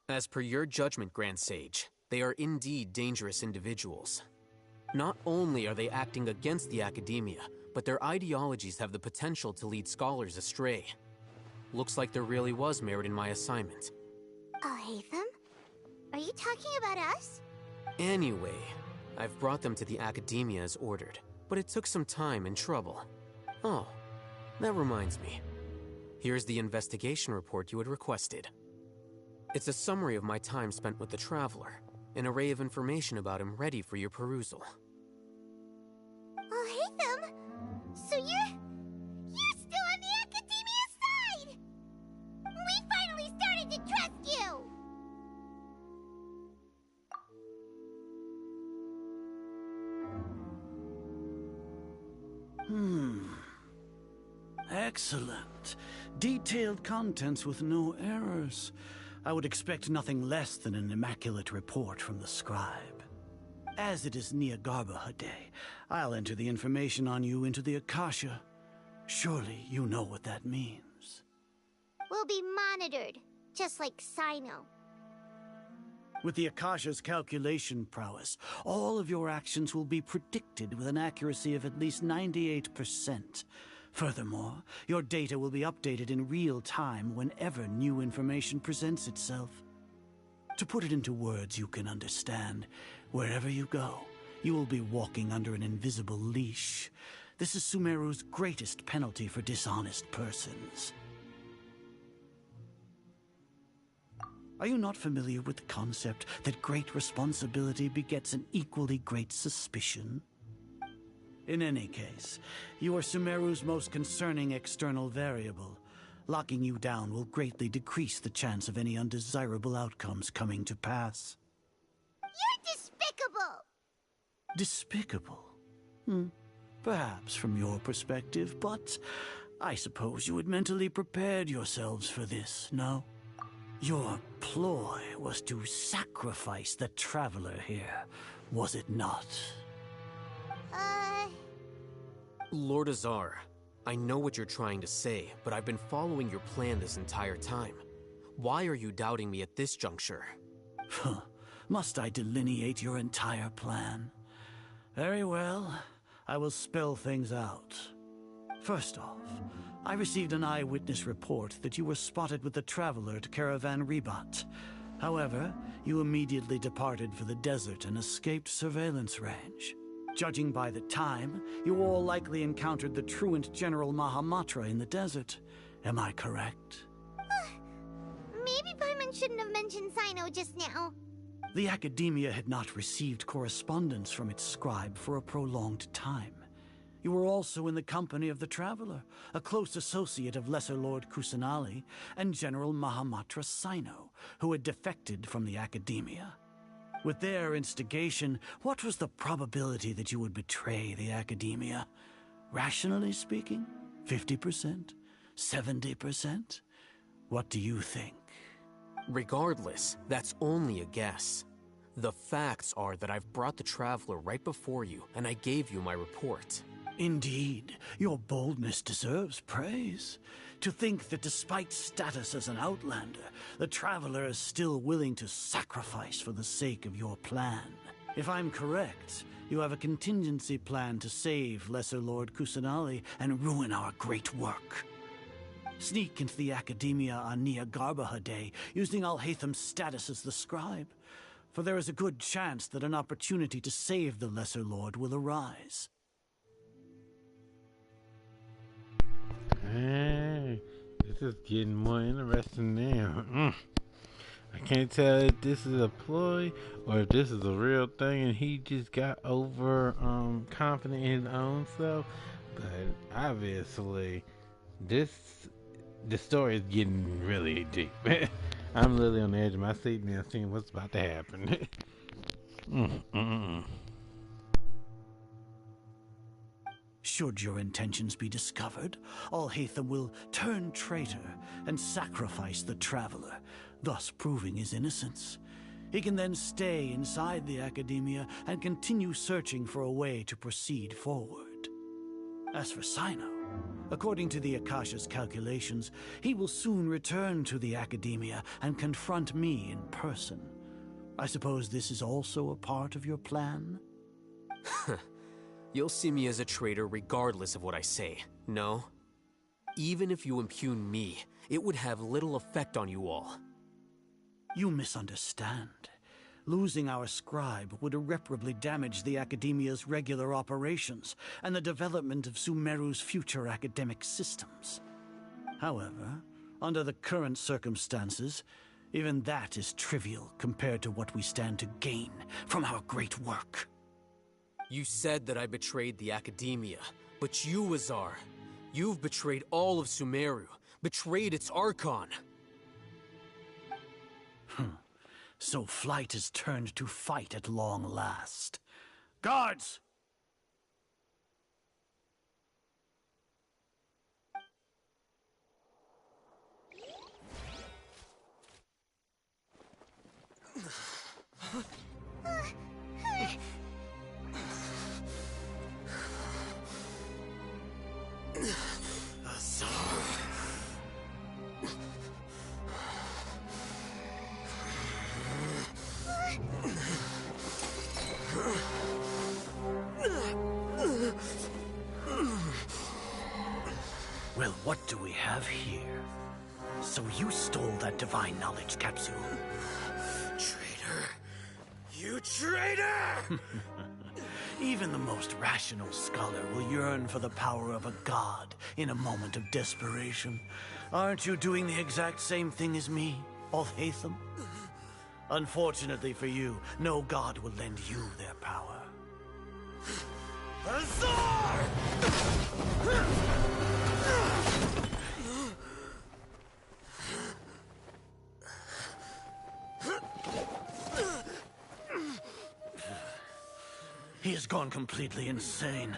As per your judgment, Grand Sage, they are indeed dangerous individuals. Not only are they acting against the academia, but their ideologies have the potential to lead scholars astray. Looks like there really was merit in my assignment. Oh, Hatham? Are you talking about us? Anyway, I've brought them to the academia as ordered, but it took some time and trouble. Oh, that reminds me. Here's the investigation report you had requested. It's a summary of my time spent with the Traveler, an array of information about him ready for your perusal. Oh, Hatham! So you're still on the academia side! We finally started to trust you! Excellent. Detailed contents with no errors. I would expect nothing less than an immaculate report from the scribe. As it is Niagarbha Day, I'll enter the information on you into the Akasha. Surely you know what that means. We'll be monitored, just like Sino. With the Akasha's calculation prowess, all of your actions will be predicted with an accuracy of at least 98%. Furthermore, your data will be updated in real time whenever new information presents itself. To put it into words you can understand, wherever you go, you will be walking under an invisible leash. This is Sumeru's greatest penalty for dishonest persons. Are you not familiar with the concept that great responsibility begets an equally great suspicion? In any case, you are Sumeru's most concerning external variable. Locking you down will greatly decrease the chance of any undesirable outcomes coming to pass. You're despicable! Despicable? Perhaps from your perspective, but I suppose you had mentally prepared yourselves for this, no? Your ploy was to sacrifice the Traveler here, was it not? Lord Azar, I know what you're trying to say, but I've been following your plan this entire time. Why are you doubting me at this juncture? Must I delineate your entire plan? Very well, I will spell things out. First off, I received an eyewitness report that you were spotted with the Traveler at Caravan Ribat. However, you immediately departed for the desert and escaped surveillance range. Judging by the time, you all likely encountered the truant General Mahamatra in the desert. Am I correct? Maybe Paimon shouldn't have mentioned Sino just now. The Academia had not received correspondence from its scribe for a prolonged time. You were also in the company of the Traveler, a close associate of Lesser Lord Kusanali and General Mahamatra Sino, who had defected from the Academia. With their instigation, what was the probability that you would betray the Academia? Rationally speaking, 50%? 70%? What do you think? Regardless, that's only a guess. The facts are that I've brought the Traveler right before you, and I gave you my report. Indeed, your boldness deserves praise. To think that despite status as an outlander, the Traveler is still willing to sacrifice for the sake of your plan. If I'm correct, you have a contingency plan to save Lesser Lord Kusanali and ruin our great work. Sneak into the Academia on Nia Garbaha Day, using Alhaitham's status as the scribe, for there is a good chance that an opportunity to save the Lesser Lord will arise. Hey, this is getting more interesting now. I can't tell if this is a ploy or if this is a real thing and he just got over confident in his own self. But obviously, the story is getting really deep. I'm literally on the edge of my seat now, seeing what's about to happen. Should your intentions be discovered, Alhaitham will turn traitor and sacrifice the Traveler, thus proving his innocence. He can then stay inside the Academia and continue searching for a way to proceed forward. As for Sino, according to the Akasha's calculations, he will soon return to the Academia and confront me in person. I suppose this is also a part of your plan? You'll see me as a traitor regardless of what I say, no? Even if you impugn me, it would have little effect on you all. You misunderstand. Losing our scribe would irreparably damage the Academia's regular operations and the development of Sumeru's future academic systems. However, under the current circumstances, even that is trivial compared to what we stand to gain from our great work. You said that I betrayed the Academia, but you, Azar, you've betrayed all of Sumeru, betrayed its Archon. So flight has turned to fight at long last. Guards! Well, what do we have here? So you stole that divine knowledge capsule. Traitor! You traitor! Even the most rational scholar will yearn for the power of a god in a moment of desperation. Aren't you doing the exact same thing as me, Alhaitham? Unfortunately for you, no god will lend you their power. Azar! He has gone completely insane.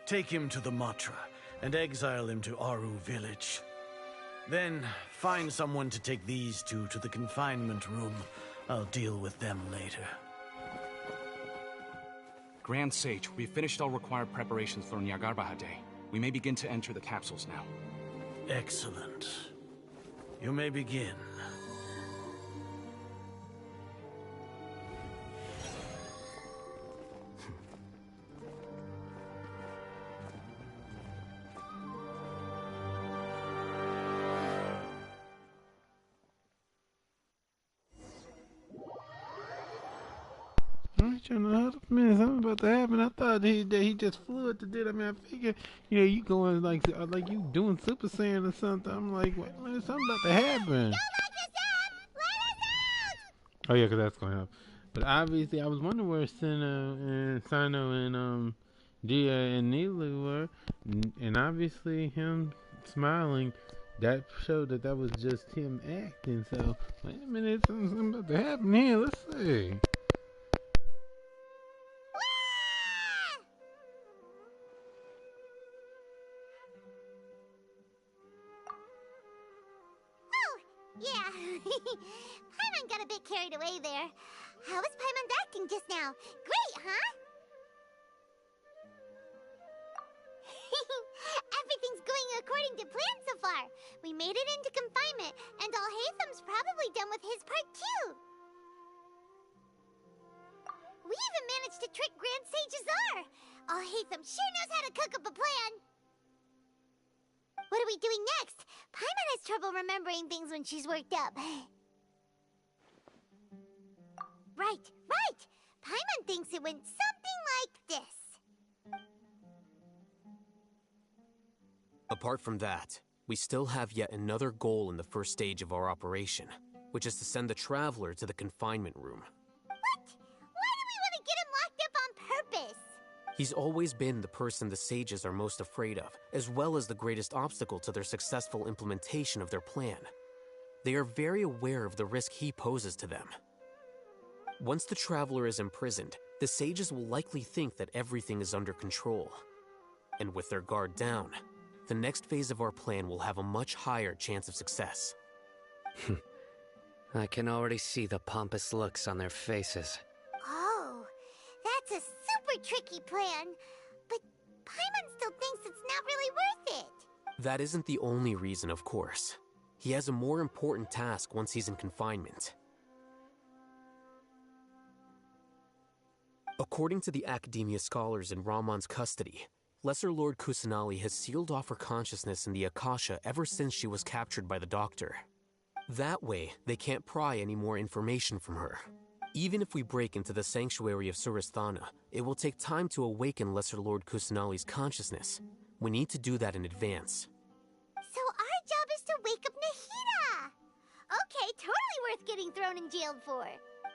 Take him to the Matra and exile him to Aru village. Then find someone to take these two to the confinement room. I'll deal with them later. Grand Sage, we've finished all required preparations for Nyagarbha Day. We may begin to enter the capsules now. Excellent. You may begin. I'm trying to hold up a minute. Something about to happen. I thought that he just flew at the dead. I mean, I figured, you going like you doing Super Saiyan or something. I'm like, wait a minute, something about to happen. Oh yeah, 'cause that's going to happen. But obviously, I was wondering where Sino and Dia and Nilu were, and obviously him smiling, that showed that was just him acting. So wait a minute, something about to happen here. Let's see. Yeah, Paimon got a bit carried away there. How was Paimon acting just now? Great, huh? Everything's going according to plan so far. We made it into confinement, and Alhaitham's probably done with his part too. We even managed to trick Grand Sage Azar. Alhaitham sure knows how to cook up a plan. What are we doing next? Paimon has trouble remembering things when she's worked up. Right. Paimon thinks it went something like this. Apart from that, we still have yet another goal in the first stage of our operation, which is to send the Traveler to the confinement room. What? Why do we want to get him locked up on purpose? He's always been the person the sages are most afraid of, as well as the greatest obstacle to their successful implementation of their plan. They are very aware of the risk he poses to them. Once the Traveler is imprisoned, the sages will likely think that everything is under control. And with their guard down, the next phase of our plan will have a much higher chance of success. I can already see the pompous looks on their faces. Oh, that's a super tricky plan. But Paimon still thinks it's not really worth it. That isn't the only reason, of course. He has a more important task once he's in confinement. According to the Academia scholars in Ramon's custody, Lesser Lord Kusanali has sealed off her consciousness in the Akasha ever since she was captured by the Doctor. That way, they can't pry any more information from her. Even if we break into the sanctuary of Surasthana, it will take time to awaken Lesser Lord Kusanali's consciousness. We need to do that in advance. So our job is to wake up Nahida! Okay, totally worth getting thrown in jail for.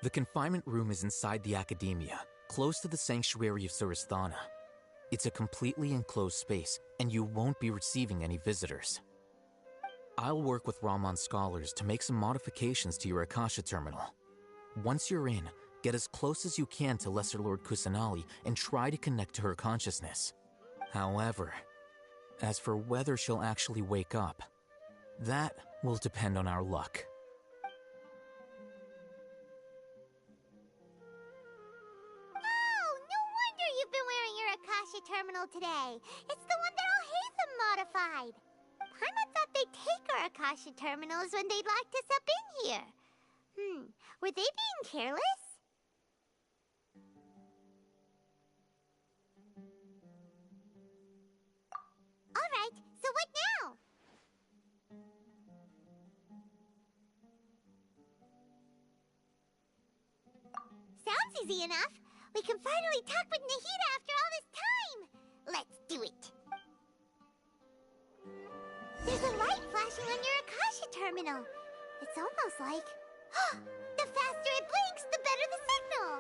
The confinement room is inside the Academia, close to the sanctuary of Surasthana. It's a completely enclosed space, and you won't be receiving any visitors. I'll work with Ramon's scholars to make some modifications to your Akasha terminal. Once you're in, get as close as you can to Lesser Lord Kusanali and try to connect to her consciousness. However, as for whether she'll actually wake up, that will depend on our luck. Akasha terminal today. It's the one that Alhaitham modified. Paimon thought they'd take our Akasha terminals when they locked us up in here. Were they being careless? Alright, so what now? Sounds easy enough. We can finally talk with Nahida after all this time! Let's do it! There's a light flashing on your Akasha terminal. It's almost like... the faster it blinks, the better the signal!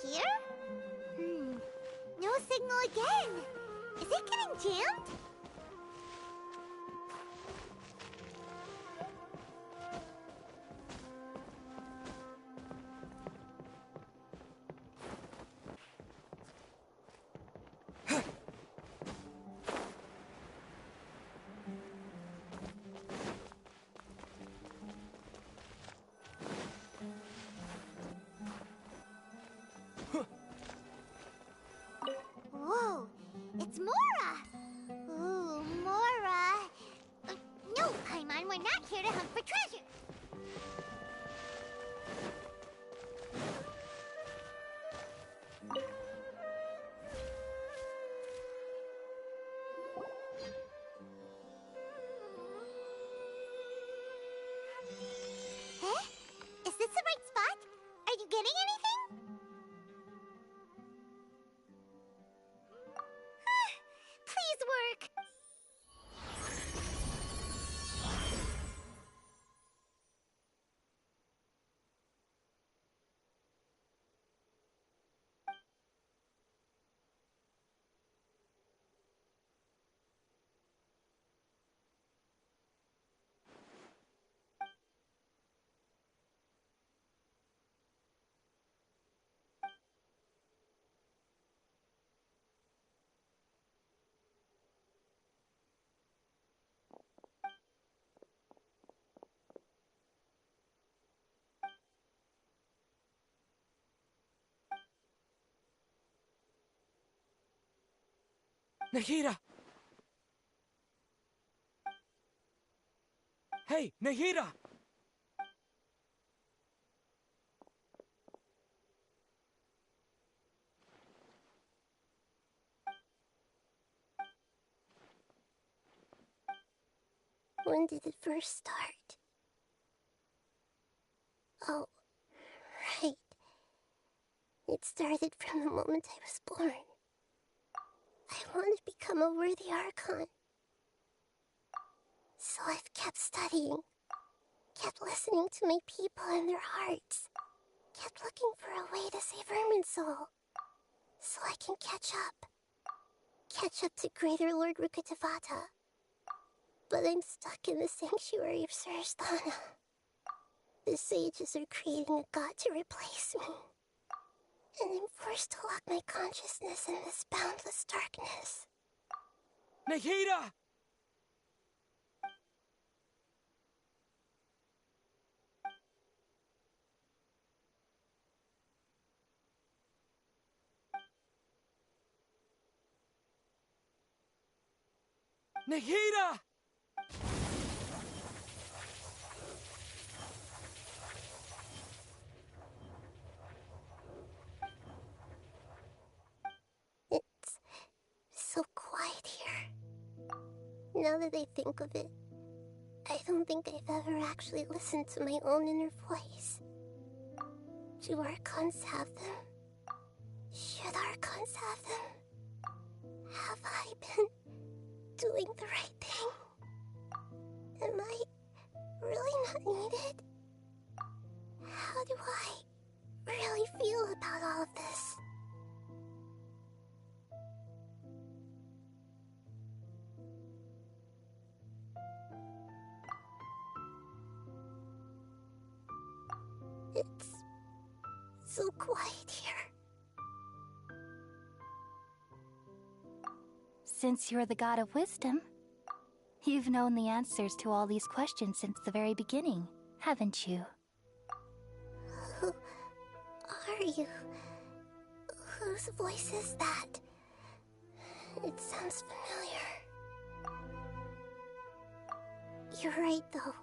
Here? No signal again. Is it getting jammed? Whoa, it's Mora! Nahida! Hey, Nahida! When did it first start? Oh, right. It started from the moment I was born. I want to become a worthy Archon. So I've kept studying, kept listening to my people and their hearts, kept looking for a way to save Irminsul, so I can catch up. Catch up to Greater Lord Rukkhadevata. But I'm stuck in the sanctuary of Surasthana. The sages are creating a god to replace me. And I'm forced to lock my consciousness in this boundless darkness. Nahida! Nahida! It's so quiet here. Now that I think of it, I don't think I've ever actually listened to my own inner voice. Do Archons have them? Should Archons have them? Have I been doing the right thing? Am I really not needed? How do I really feel about all of this? It's so quiet here. Since you're the god of wisdom, you've known the answers to all these questions since the very beginning, haven't you? Who are you? Whose voice is that? It sounds familiar. You're right, though.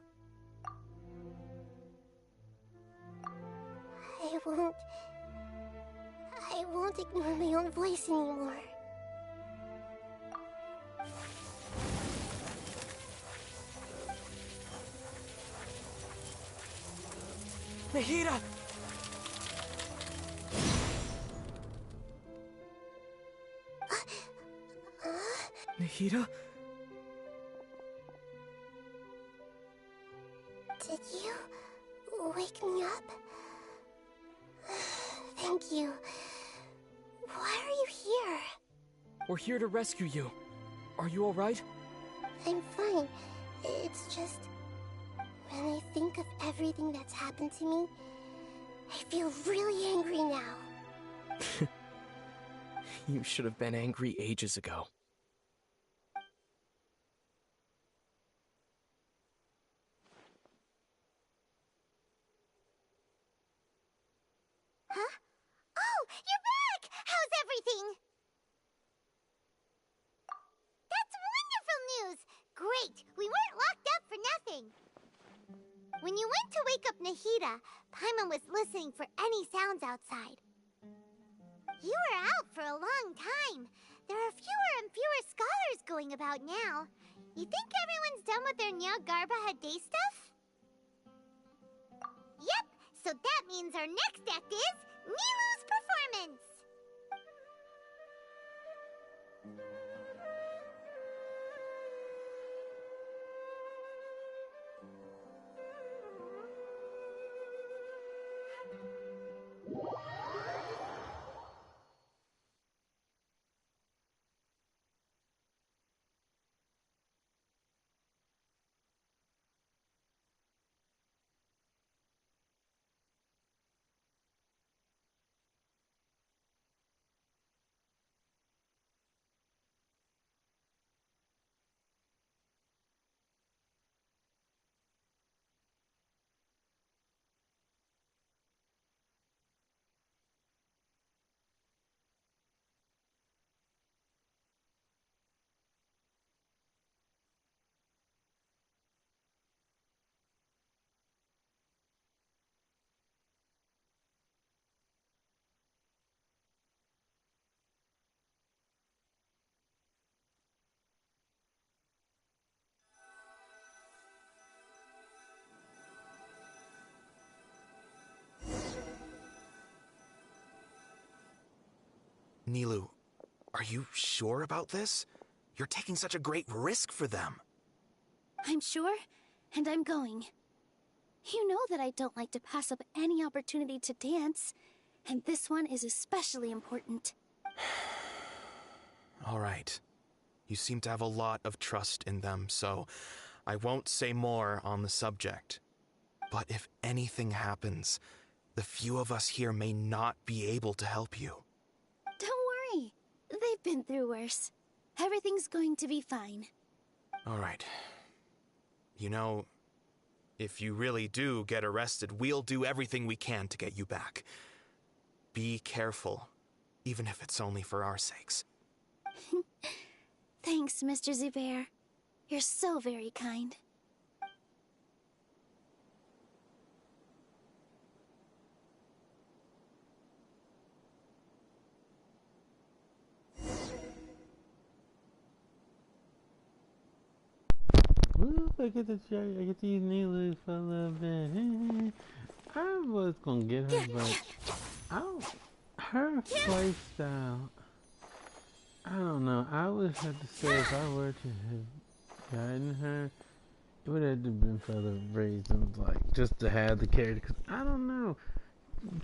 I won't ignore my own voice anymore. Nahida! Nahida? Did you wake me up? Thank you. Why are you here? We're here to rescue you. Are you alright? I'm fine. It's just... when I think of everything that's happened to me, I feel really angry now. You should have been angry ages ago. Huh? Oh, you're back! How's everything? That's wonderful news! Great! We weren't locked up for nothing. When you went to wake up Nahida, Paimon was listening for any sounds outside. You were out for a long time. There are fewer and fewer scholars going about now. You think everyone's done with their Nyagarbha day stuff? Yep, so that means our next act is Nilu's performance! Nilu, are you sure about this? You're taking such a great risk for them. I'm sure, and I'm going. You know that I don't like to pass up any opportunity to dance, and this one is especially important. All right. You seem to have a lot of trust in them, so I won't say more on the subject. But if anything happens, the few of us here may not be able to help you. Don't worry. They've been through worse. Everything's going to be fine. All right. You know, if you really do get arrested, we'll do everything we can to get you back. Be careful, even if it's only for our sakes. Thanks, Mr. Zubair. You're so very kind. Woo, I get to try, I get to use Nilus for a little bit. I was gonna get her, but I don't, her play style, I don't know. I would have to say if I were to have gotten her, it would have been for other reasons, like just to have the character, because I don't know.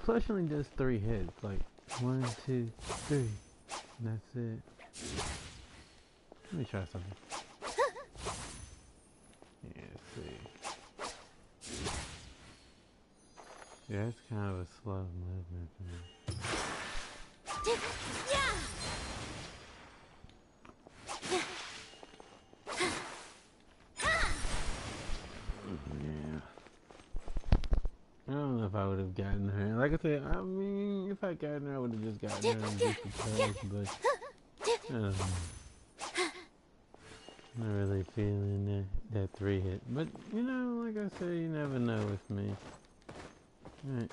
Plus she only does 3 hits, like 1, 2, 3, and that's it. Let me try something. Yeah, let's see. Yeah, it's kind of a slow movement for me. Yeah. I don't know if I would have gotten her. Like I said, I mean, if I gotten her, I would have just gotten her just because, but I don't know. Not really feeling that 3 hit. But, you know, like I said, you never know with me. Alright.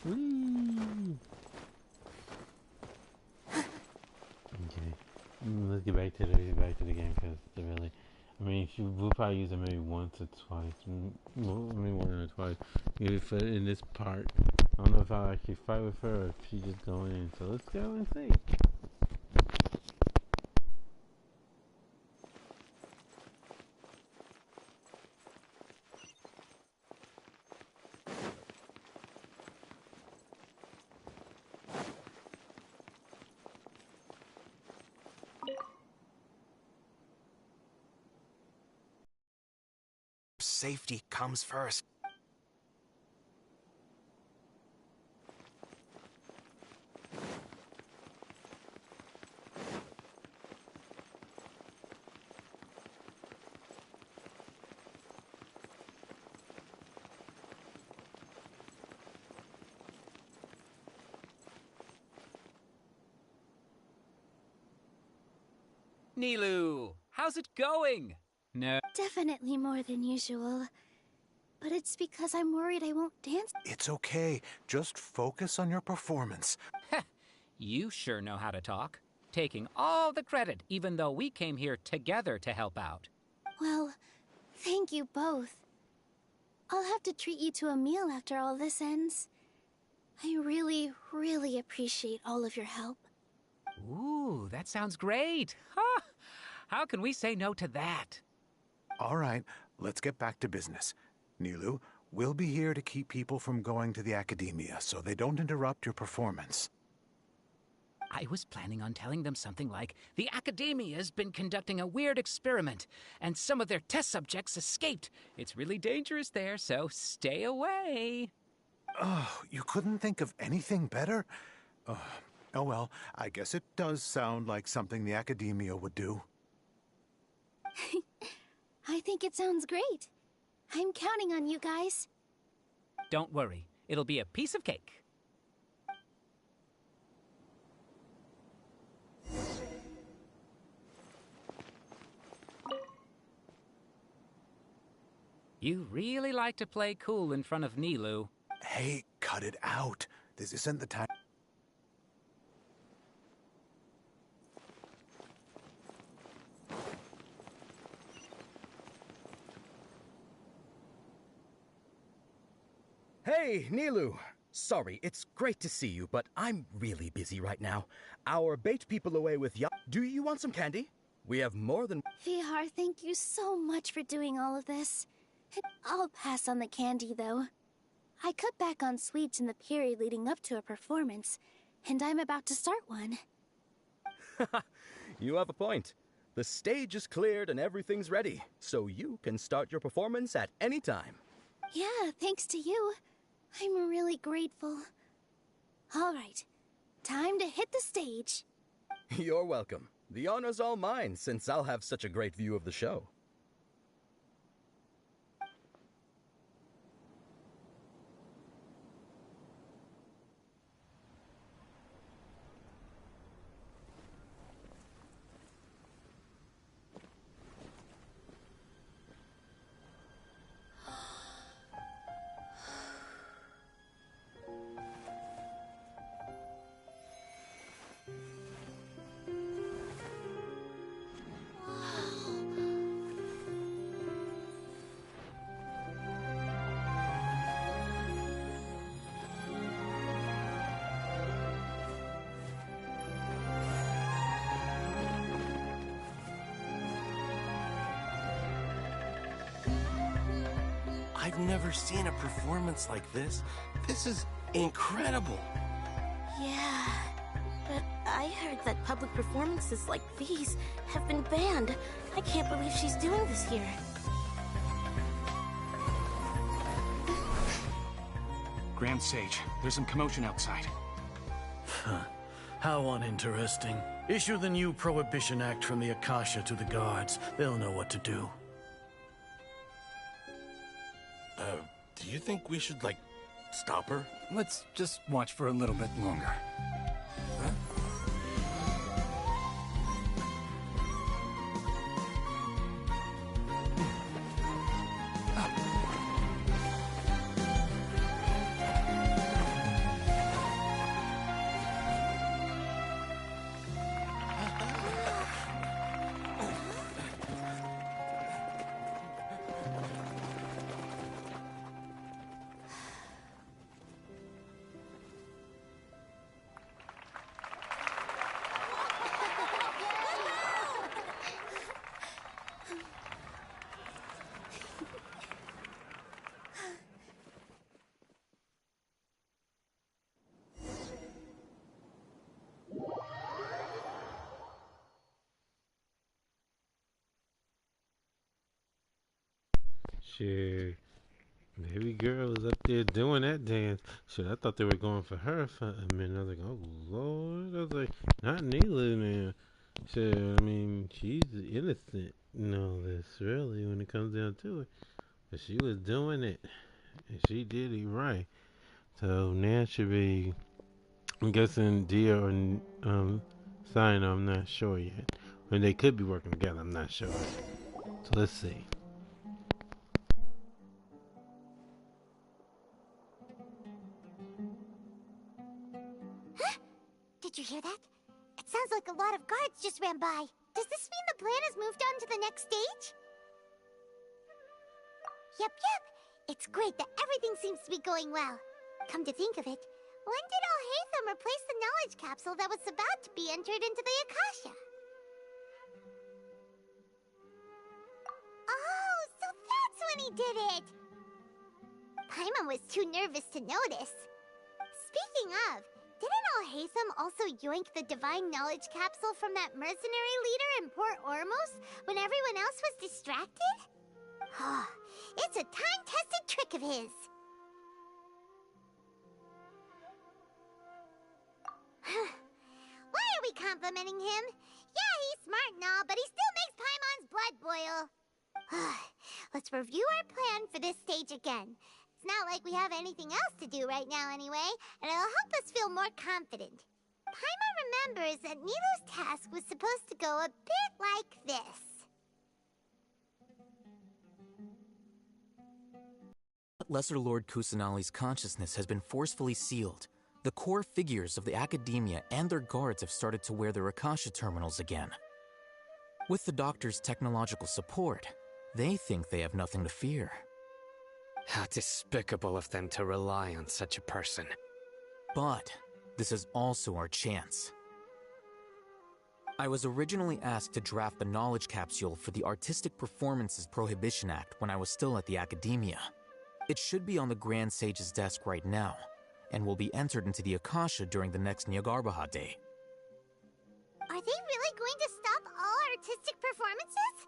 Whee! Okay. Let's get back to the game, because really, I mean, we'll probably use it maybe once or twice. Maybe 1 or twice. In this part. I don't know if I'll actually fight with her or if she just go in. So let's go and see. Safety comes first. Nilu, how's it going? No. Definitely more than usual. But it's because I'm worried I won't dance. It's okay. Just focus on your performance. You sure know how to talk. Taking all the credit, even though we came here together to help out. Well, thank you both. I'll have to treat you to a meal after all this ends. I really, really appreciate all of your help. Ooh, that sounds great. Huh? How can we say no to that? All right, let's get back to business. Nilu, we'll be here to keep people from going to the academia so they don't interrupt your performance. I was planning on telling them something like, the Academia's been conducting a weird experiment, and some of their test subjects escaped. It's really dangerous there, so stay away. Oh, you couldn't think of anything better? Oh well, I guess it does sound like something the Academia would do. I think it sounds great. I'm counting on you guys. Don't worry, it'll be a piece of cake. You really like to play cool in front of Nilu. Hey, cut it out. This isn't the time. Hey, Nilu. Sorry, it's great to see you, but I'm really busy right now. Our bait people away with ya. Do you want some candy? We have more than... Vihar, thank you so much for doing all of this. I'll pass on the candy, though. I cut back on sweets in the period leading up to a performance, and I'm about to start one. You have a point. The stage is cleared and everything's ready, so you can start your performance at any time. Yeah, thanks to you. I'm really grateful. All right, time to hit the stage. You're welcome. The honor's all mine, since I'll have such a great view of the show. I've never seen a performance like this. This is incredible. Yeah, but I heard that public performances like these have been banned. I can't believe she's doing this here. Grand Sage, there's some commotion outside. How uninteresting. Issue the new Prohibition Act from the Akasha to the guards. They'll know what to do. Do you think we should, stop her? Let's just watch for a little bit longer. Shit. Baby girl was up there doing that dance. Shit, I thought they were going for her for a minute. I was like, oh Lord. I was like, not Neela now. Shit, I mean, she's innocent in all this, really, when it comes down to it. But she was doing it. And she did it right. So now it should be, I'm guessing Dia or Sino, I'm not sure yet. When they could be working together, I'm not sure. So let's see. Did you hear that? It sounds like a lot of guards just ran by. Does this mean the plan has moved on to the next stage? Yep. It's great that everything seems to be going well. Come to think of it, when did Alhaitham replace the knowledge capsule that was about to be entered into the Akasha? Oh, so that's when he did it! Paimon was too nervous to notice. Speaking of, didn't Alhaitham also yoink the divine knowledge capsule from that mercenary leader in Port Ormos when everyone else was distracted? It's a time-tested trick of his. Why are we complimenting him? Yeah, he's smart and all, but he still makes Paimon's blood boil. Let's review our plan for this stage again. It's not like we have anything else to do right now anyway, and it'll help us feel more confident. Paimon remembers that Nilou's task was supposed to go a bit like this. Lesser Lord Kusanali's consciousness has been forcefully sealed. The core figures of the academia and their guards have started to wear their Akasha terminals again. With the doctor's technological support, they think they have nothing to fear. How despicable of them to rely on such a person. But this is also our chance. I was originally asked to draft the knowledge capsule for the Artistic Performances Prohibition Act when I was still at the Academia. It should be on the Grand Sage's desk right now, and will be entered into the Akasha during the next Nyargarbaha Day. Are they really going to stop all artistic performances?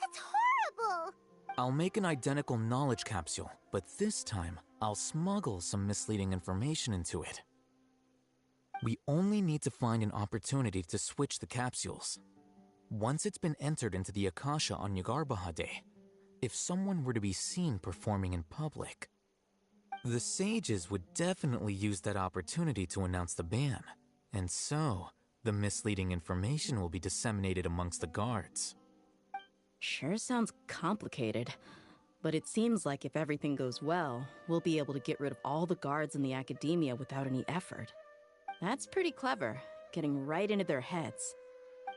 That's horrible! I'll make an identical knowledge capsule, but this time, I'll smuggle some misleading information into it. We only need to find an opportunity to switch the capsules. Once it's been entered into the Akasha on Nyargarbaha Day, if someone were to be seen performing in public, the sages would definitely use that opportunity to announce the ban, and so the misleading information will be disseminated amongst the guards. Sure sounds complicated, but it seems like if everything goes well, we'll be able to get rid of all the guards in the Academia without any effort. That's pretty clever, getting right into their heads.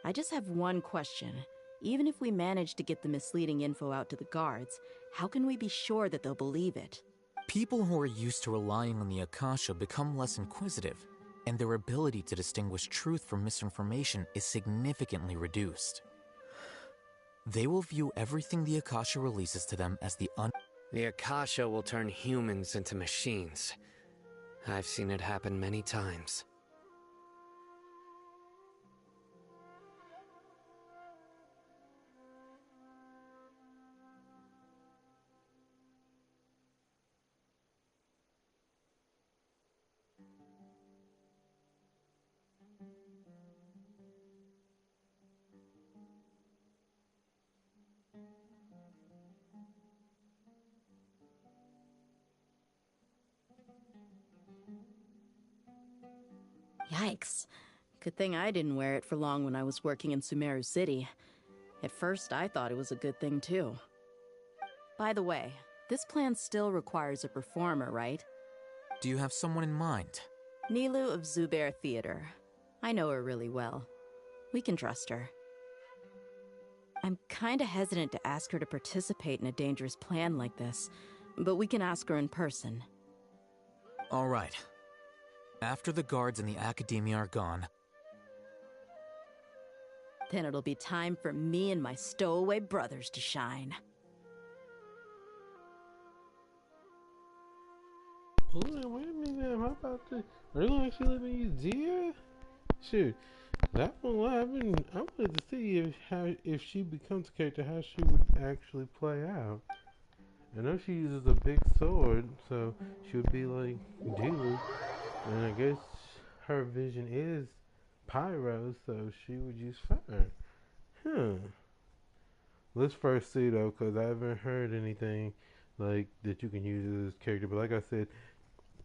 I just have one question. Even if we manage to get the misleading info out to the guards, how can we be sure that they'll believe it? People who are used to relying on the Akasha become less inquisitive, and their ability to distinguish truth from misinformation is significantly reduced. They will view everything the Akasha releases to them as The Akasha will turn humans into machines. I've seen it happen many times. Yikes. Good thing I didn't wear it for long when I was working in Sumeru City. At first, I thought it was a good thing too. By the way, this plan still requires a performer, right? Do you have someone in mind? Nilu of Zubair Theater. I know her really well. We can trust her. I'm kinda hesitant to ask her to participate in a dangerous plan like this, but we can ask her in person. All right. After the guards in the Academia are gone, then it'll be time for me and my stowaway brothers to shine. Hold on, wait a minute. How about this? Are you gonna actually let me use Zia? Shoot, that one I wanted to see if she becomes a character, how she would actually play out. I know she uses a big sword, so she would be like Dilu, and I guess her vision is pyro, so she would use fire. Let's first see though, because I haven't heard anything like that you can use this character. But like I said,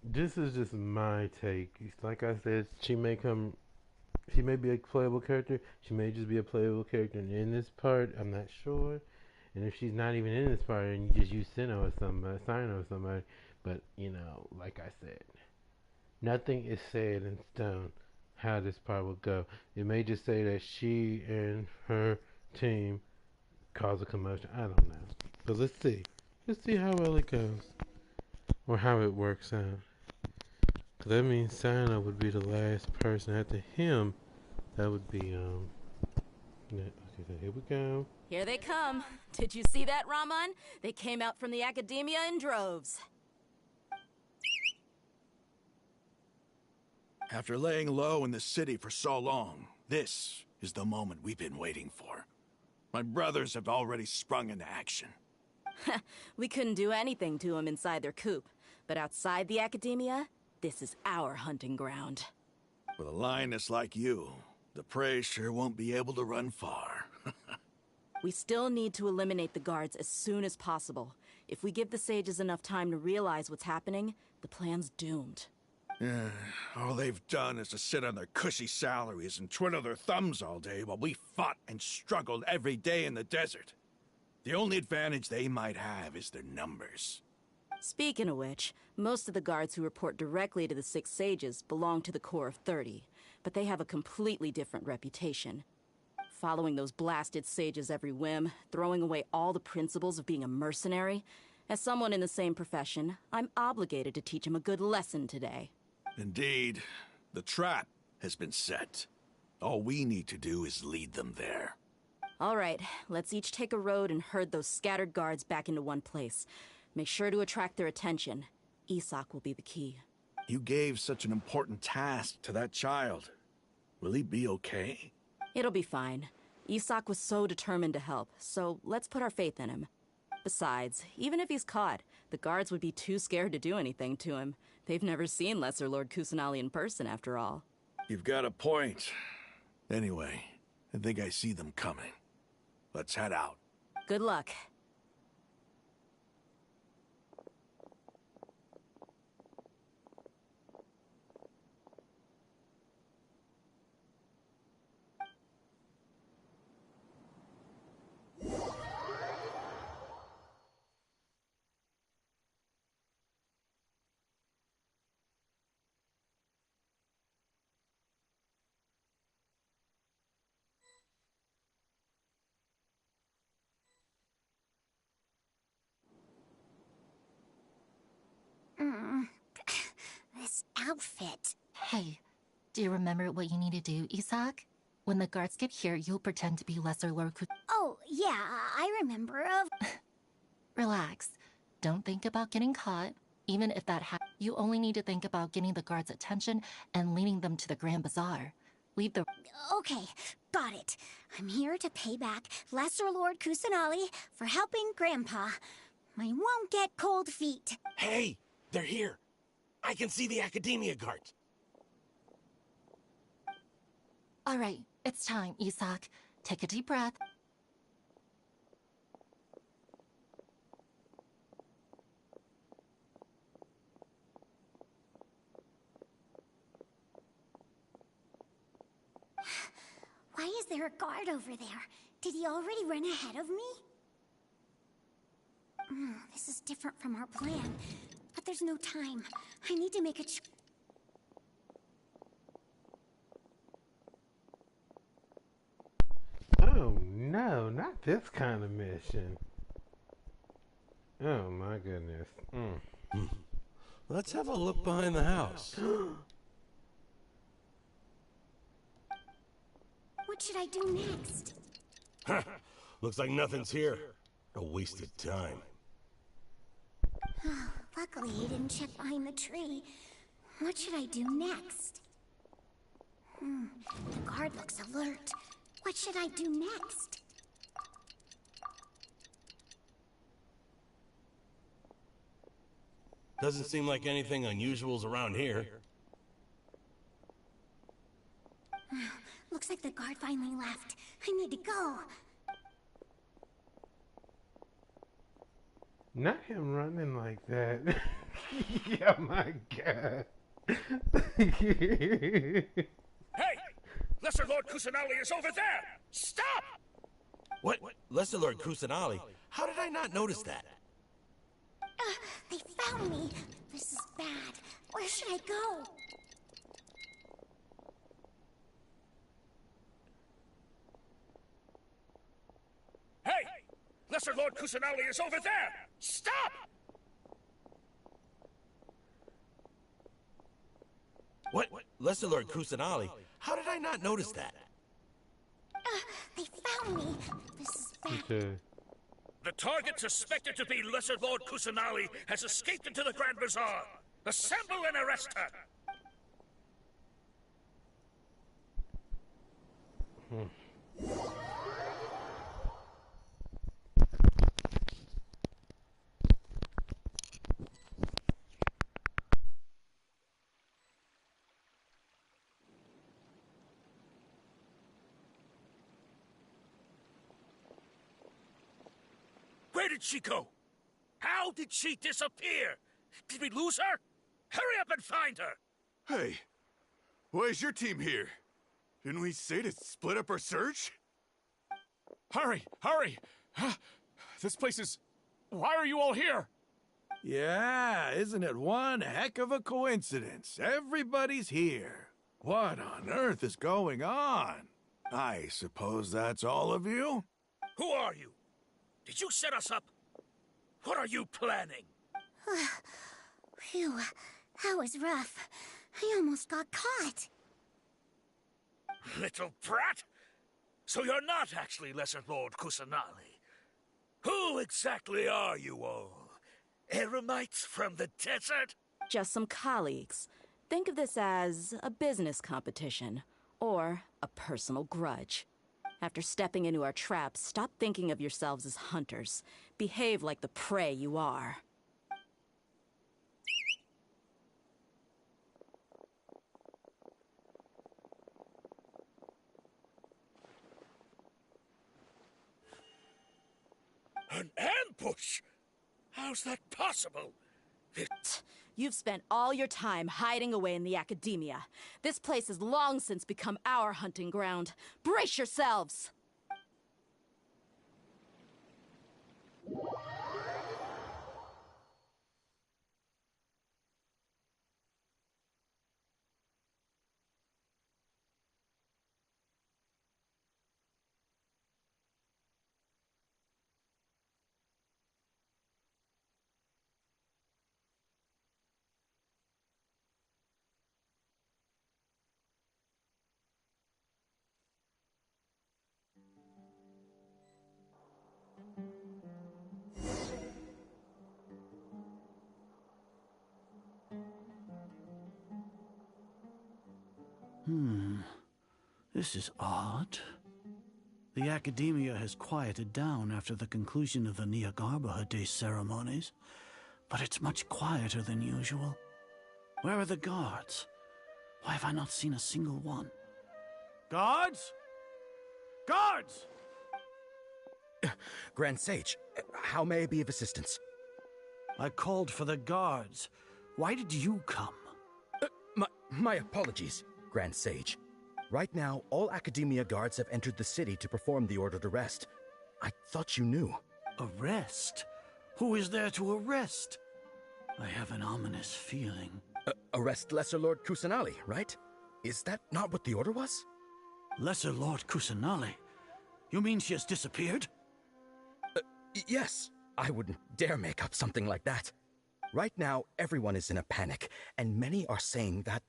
this is just my take. Like I said, she may be a playable character. She may just be a playable character in this part. I'm not sure. And if she's not even in this part, and you just use Sinnoh or somebody, but like I said, nothing is said in stone how this part will go. It may just say that she and her team cause a commotion. I don't know. But let's see. Let's see how well it goes, or how it works out. Cause that means Sinnoh would be the last person after him. That would be okay, so here we go. Here they come. Did you see that, Raman? They came out from the Academia in droves. After laying low in the city for so long, this is the moment we've been waiting for. My brothers have already sprung into action. We couldn't do anything to them inside their coop, but outside the Academia, this is our hunting ground. With a lioness like you, the prey sure won't be able to run far. We still need to eliminate the guards as soon as possible. If we give the sages enough time to realize what's happening, the plan's doomed. Yeah, all they've done is to sit on their cushy salaries and twiddle their thumbs all day while we fought and struggled every day in the desert. The only advantage they might have is their numbers. Speaking of which, most of the guards who report directly to the Six Sages belong to the Corps of 30, but they have a completely different reputation. Following those blasted sages every whim, throwing away all the principles of being a mercenary, As someone in the same profession, I'm obligated to teach him a good lesson today. Indeed. The trap has been set. All we need to do is lead them there. All right, let's each take a road and herd those scattered guards back into one place. Make sure to attract their attention. Isak will be the key. You gave such an important task to that child. Will he be okay? It'll be fine. Isak was so determined to help, so let's put our faith in him. Besides, even if he's caught, the guards would be too scared to do anything to him. They've never seen Lesser Lord Kusanali in person, after all. You've got a point. Anyway, I think I see them coming. Let's head out. Good luck. This outfit. Hey, do you remember what you need to do, Isak? When the guards get here, you'll pretend to be Lesser Lord Oh, yeah, I remember. Relax. Don't think about getting caught. Even if that happens, you only need to think about getting the guards' attention and leading them to the Grand Bazaar. Leave the... Okay, got it. I'm here to pay back Lesser Lord Kusanali for helping Grandpa. I won't get cold feet. Hey, they're here. I can see the Academia guards. All right, it's time, Isak. Take a deep breath. Why is there a guard over there? Did he already run ahead of me? This is different from our plan. But there's no time. I need to make a Oh no, not this kind of mission. Oh my goodness. Let's have a look behind the house. What should I do next? Looks like nothing's here. A wasted time. Luckily, he didn't check behind the tree. What should I do next? The guard looks alert. What should I do next? Doesn't seem like anything unusual's around here. Looks like the guard finally left. I need to go. Not him running like that. Yeah, my God. Hey! Lesser Lord Kusanali is over there! Stop! What? Lesser Lord Kusanali? How did I not notice that? They found me. This is bad. Where should I go? Hey! Lesser Lord Kusanali is over there! Stop! What? Lesser Lord Kusanali? How did I not notice that? They found me. This is bad. The target suspected to be Lesser Lord Kusanali has escaped into the Grand Bazaar. Assemble and arrest her! Where did she go? How did she disappear? Did we lose her? Hurry up and find her! Hey, why is your team here? Didn't we say to split up our search? Hurry, hurry! This place is... Why are you all here? Yeah, isn't it one heck of a coincidence? Everybody's here. What on earth is going on? I suppose that's all of you? Who are you? Did you set us up? What are you planning? Phew, that was rough. I almost got caught. Little brat? So you're not actually Lesser Lord Kusanali. Who exactly are you all? Eremites from the desert? Just some colleagues. Think of this as a business competition, or a personal grudge. After stepping into our traps, stop thinking of yourselves as hunters. Behave like the prey you are. An ambush? How's that possible? You've spent all your time hiding away in the academia. This place has long since become our hunting ground. Brace yourselves! This is odd. The academia has quieted down after the conclusion of the Niagarbaha Day ceremonies, but it's much quieter than usual. Where are the guards? Why have I not seen a single one? Guards? Guards! Grand Sage, how may I be of assistance? I called for the guards. Why did you come? My apologies, Grand Sage. Right now, all Academia guards have entered the city to perform the ordered arrest. I thought you knew. Arrest? Who is there to arrest? I have an ominous feeling. Arrest Lesser Lord Kusanali, right? Is that not what the order was? Lesser Lord Kusanali? You mean she has disappeared? Yes. I wouldn't dare make up something like that. Right now, everyone is in a panic, and many are saying that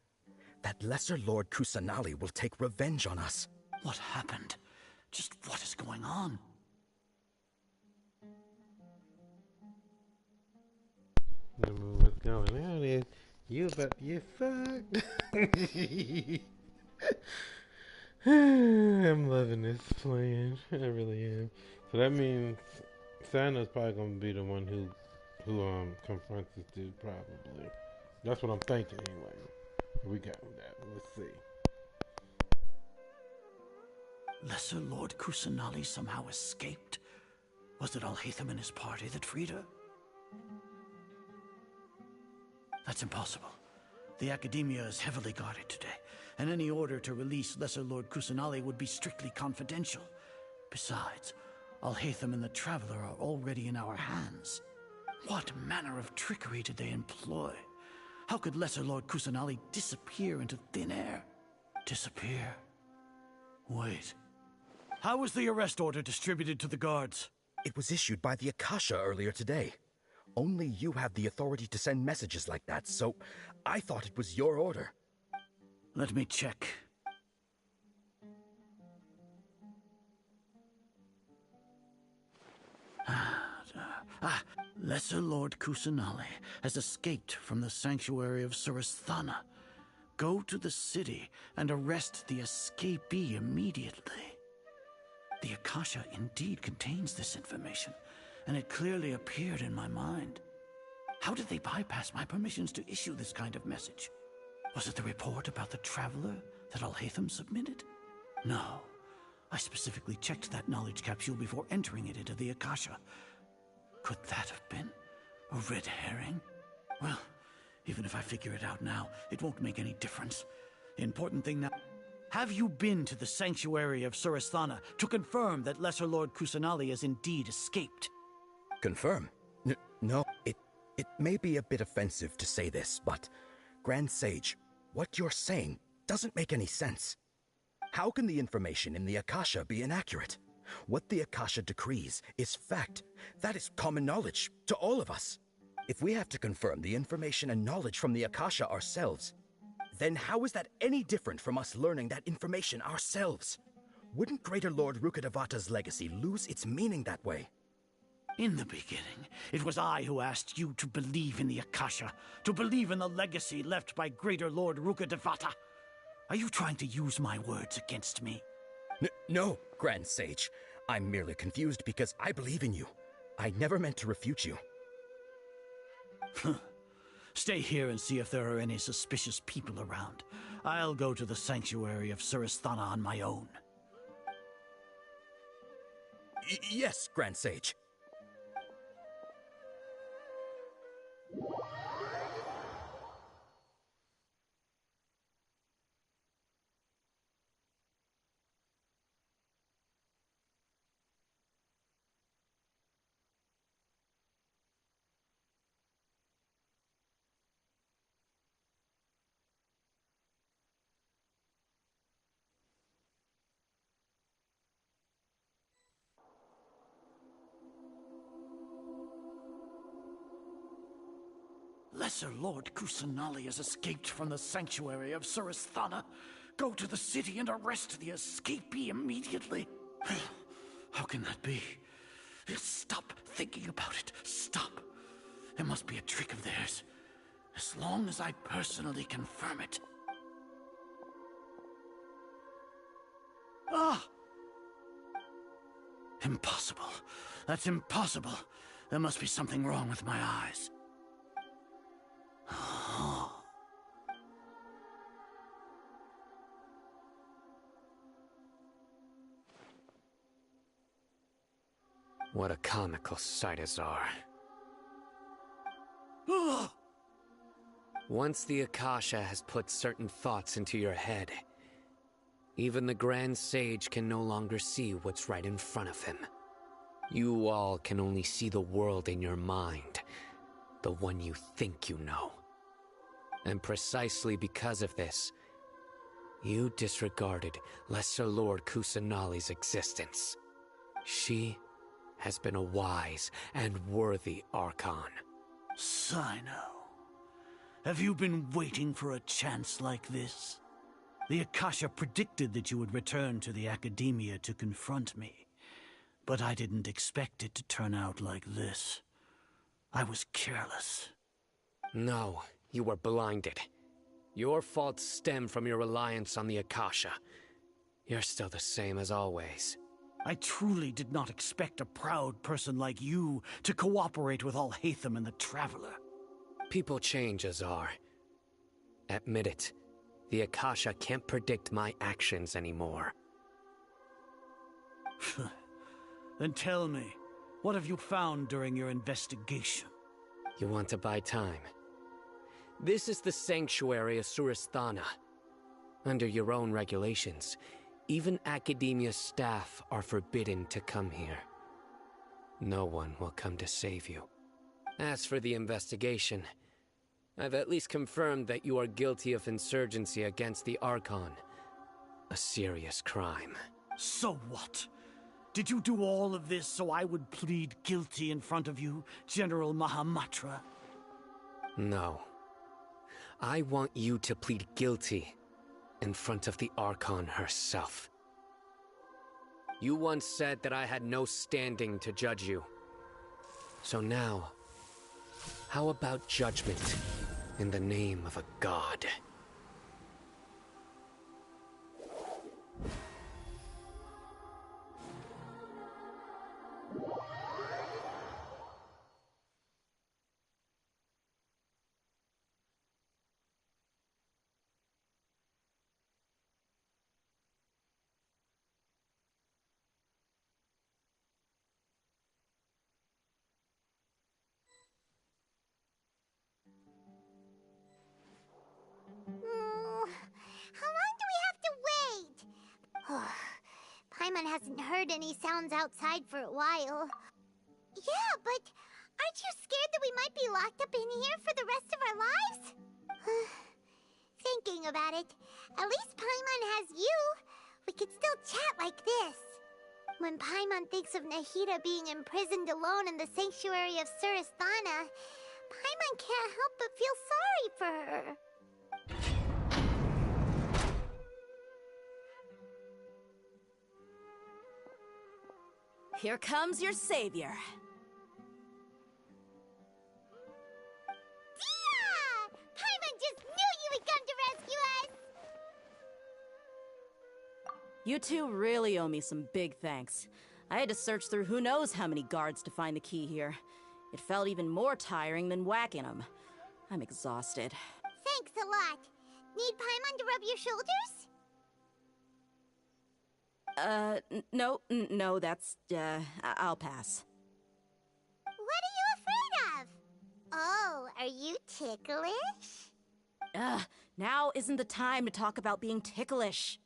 Lesser Lord Kusanali will take revenge on us. What happened? Just what is going on? What's going on is you fucked. I'm loving this plan. I really am. So that means Santa's probably gonna be the one who confronts this dude. Probably. That's what I'm thinking anyway. We got that. Let's see. Lesser Lord Kusanali somehow escaped? Was it Alhaitham and his party that freed her? That's impossible. The Academia is heavily guarded today, and any order to release Lesser Lord Kusanali would be strictly confidential. Besides, Alhaitham and the Traveler are already in our hands. What manner of trickery did they employ? How could Lesser Lord Kusanali disappear into thin air? Disappear? Wait. How was the arrest order distributed to the guards? It was issued by the Akasha earlier today. Only you have the authority to send messages like that, so I thought it was your order. Let me check. Lesser Lord Kusanali has escaped from the sanctuary of Surasthana. Go to the city and arrest the escapee immediately. The Akasha indeed contains this information, and it clearly appeared in my mind. How did they bypass my permissions to issue this kind of message? Was it the report about the Traveler that Alhaitham submitted? No. I specifically checked that knowledge capsule before entering it into the Akasha. Could that have been a red herring? Well, even if I figure it out now, it won't make any difference. The important thing now... Have you been to the sanctuary of Surasthana to confirm that Lesser Lord Kusanali has indeed escaped? Confirm? No, it may be a bit offensive to say this, but Grand Sage, what you're saying doesn't make any sense. How can the information in the Akasha be inaccurate? What the Akasha decrees is fact. That is common knowledge to all of us. If we have to confirm the information and knowledge from the Akasha ourselves, then how is that any different from us learning that information ourselves? Wouldn't Greater Lord Rukkhadevata's legacy lose its meaning that way? In the beginning, it was I who asked you to believe in the Akasha, to believe in the legacy left by Greater Lord Rukkhadevata. Are you trying to use my words against me? No, Grand Sage. I'm merely confused because I believe in you. I never meant to refute you. Stay here and see if there are any suspicious people around. I'll go to the sanctuary of Suristhana on my own. Yes, Grand Sage. Lesser Lord Kusanali has escaped from the sanctuary of Suristhana. Go to the city and arrest the escapee immediately. How can that be? Stop thinking about it. Stop. It must be a trick of theirs. As long as I personally confirm it. Ah! Impossible. That's impossible. There must be something wrong with my eyes. What a comical sight, Azar. Once the Akasha has put certain thoughts into your head, even the Grand Sage can no longer see what's right in front of him. You all can only see the world in your mind, the one you think you know. And precisely because of this, you disregarded Lesser Lord Kusanali's existence. She has been a wise and worthy Archon. Sino, have you been waiting for a chance like this? The Akasha predicted that you would return to the Academia to confront me, but I didn't expect it to turn out like this. I was careless. No, you were blinded. Your faults stem from your reliance on the Akasha. You're still the same as always. I truly did not expect a proud person like you to cooperate with Alhaitham and the Traveler. People change, Azar. Admit it. The Akasha can't predict my actions anymore. Then tell me, what have you found during your investigation? You want to buy time? This is the sanctuary of Suristhana. Under your own regulations, even Academia staff are forbidden to come here. No one will come to save you. As for the investigation, I've at least confirmed that you are guilty of insurgency against the Archon. A serious crime. So what? Did you do all of this so I would plead guilty in front of you, General Mahamatra? No. I want you to plead guilty in front of the Archon herself. You once said that I had no standing to judge you. So now, how about judgment in the name of a god? How long do we have to wait? Paimon hasn't heard any sounds outside for a while. Yeah, but aren't you scared that we might be locked up in here for the rest of our lives? Thinking about it, at least Paimon has you. We could still chat like this. When Paimon thinks of Nahida being imprisoned alone in the sanctuary of Surasthana, Paimon can't help but feel sorry for her. Here comes your savior. Dia! Paimon just knew you would come to rescue us! You two really owe me some big thanks. I had to search through who knows how many guards to find the key here. It felt even more tiring than whacking them. I'm exhausted. Thanks a lot. Need Paimon to rub your shoulders? No, that's, I'll pass. What are you afraid of? Oh, are you ticklish? Now isn't the time to talk about being ticklish.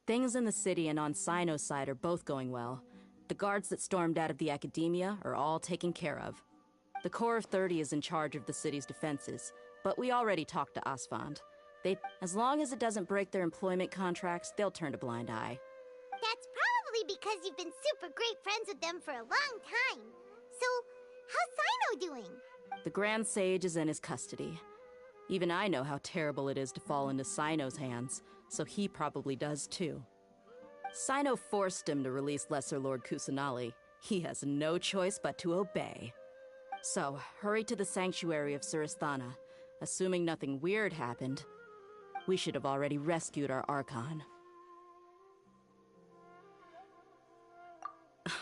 Things in the city and on Sino's side are both going well. The guards that stormed out of the academia are all taken care of. The Corps of 30 is in charge of the city's defenses, but we already talked to Asfand. As long as it doesn't break their employment contracts, they'll turn a blind eye. That's probably because you've been super great friends with them for a long time. So, how's Sino doing? The Grand Sage is in his custody. Even I know how terrible it is to fall into Sino's hands, so he probably does too. Sino forced him to release Lesser Lord Kusanali. He has no choice but to obey. So, hurry to the sanctuary of Surasthana. Assuming nothing weird happened, we should have already rescued our Archon.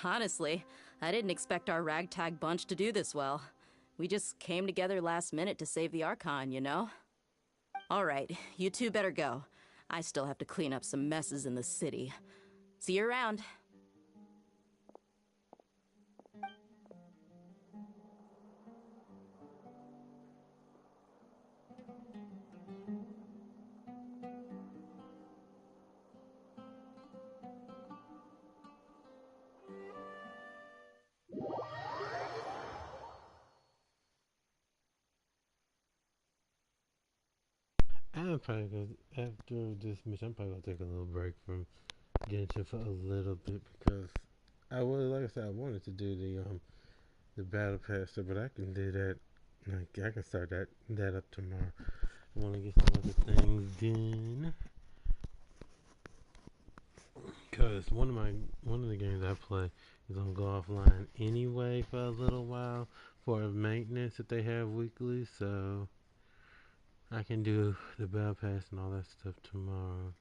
Honestly, I didn't expect our ragtag bunch to do this well. We just came together last minute to save the Archon, you know? Alright, you two better go. I still have to clean up some messes in the city. See you around. I'm probably gonna, after this mission, I'm probably gonna take a little break from Genshin for a little bit because like I said, I wanted to do the battle pass stuff, but I can do that. Like I can start that up tomorrow. I want to get some other things done because one of the games I play is gonna go offline anyway for a little while for maintenance that they have weekly, so I can do the battle pass and all that stuff tomorrow.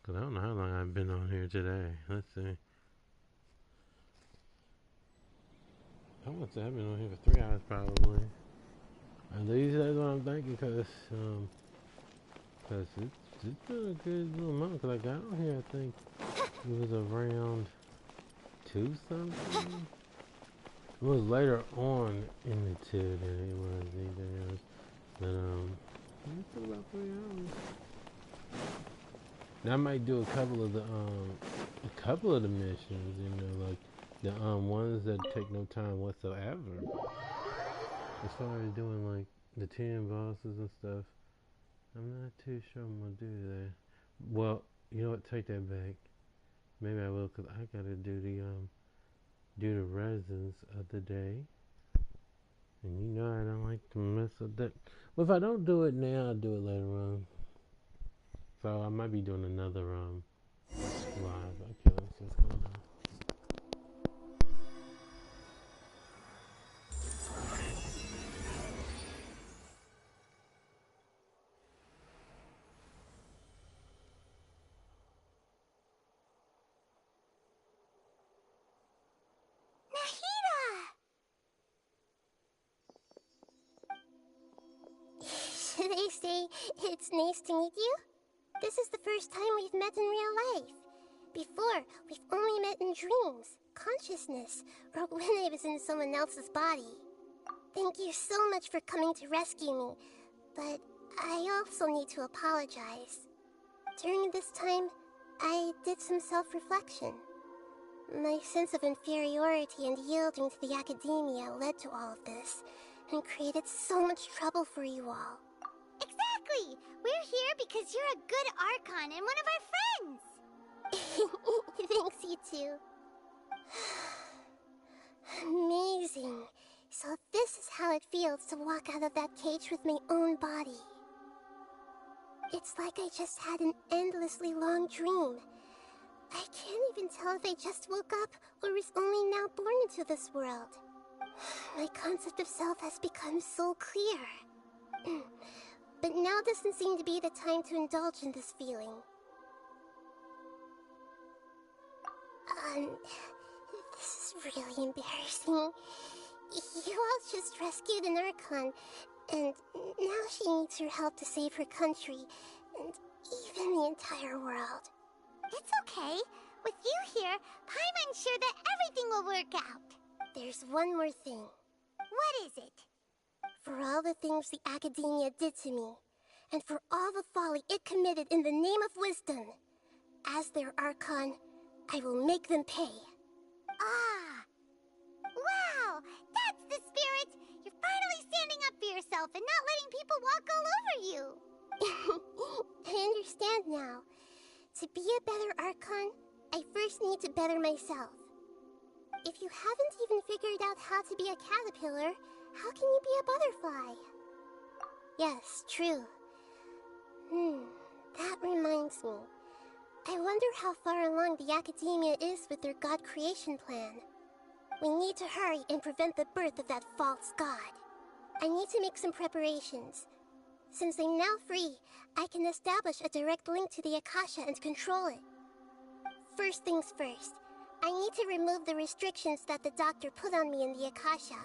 Cause I don't know how long I've been on here today. Let's see. I would say I've been on here for 3 hours probably. At least that's what I'm thinking, cause it's been a good little month. Cause I got on here, I think it was around 2 something. It was later on in the 2 than it was anything else. But it's been about 3 hours. Now I might do a couple of the missions, you know, like the ones that take no time whatsoever. As far as doing like the 10 bosses and stuff, I'm not too sure I'm gonna do that. Well, you know what? Take that back. Maybe I will, cause I gotta do the resins of the day, and you know I don't like to mess with that. Well, if I don't do it now, I'll do it later on. So I might be doing another live. Okay, let's see what's going on. Should I say it's nice to meet you? This is the first time we've met in real life. Before, we've only met in dreams, consciousness, or when I was in someone else's body. Thank you so much for coming to rescue me, but I also need to apologize. During this time, I did some self-reflection. My sense of inferiority and yielding to the academia led to all of this, and created so much trouble for you all. Exactly! We're here because you're a good Archon and one of our do. Amazing. So this is how it feels to walk out of that cage with my own body. It's like I just had an endlessly long dream. I can't even tell if I just woke up or was only now born into this world. My concept of self has become so clear. But now doesn't seem to be the time to indulge in this feeling. This is really embarrassing. You all just rescued an Archon, and now she needs your help to save her country, and even the entire world. It's okay. With you here, Paimon's sure that everything will work out. There's one more thing. What is it? For all the things the Academia did to me, and for all the folly it committed in the name of wisdom, as their Archon, I will make them pay. Ah! Wow! That's the spirit! You're finally standing up for yourself and not letting people walk all over you! I understand now. To be a better Archon, I first need to better myself. If you haven't even figured out how to be a caterpillar, how can you be a butterfly? Yes, true. That reminds me. I wonder how far along the Academia is with their god creation plan. We need to hurry and prevent the birth of that false god. I need to make some preparations. Since I'm now free, I can establish a direct link to the Akasha and control it. First things first, I need to remove the restrictions that the doctor put on me in the Akasha.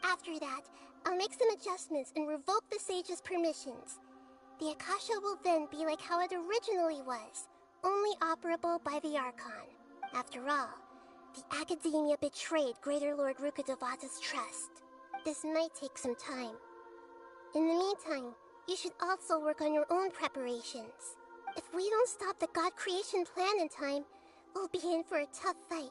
After that, I'll make some adjustments and revoke the sage's permissions. The Akasha will then be like how it originally was, only operable by the Archon. After all, the Academia betrayed Greater Lord Rukkhadevata's trust. This might take some time. In the meantime, you should also work on your own preparations. If we don't stop the god creation plan in time, we'll be in for a tough fight.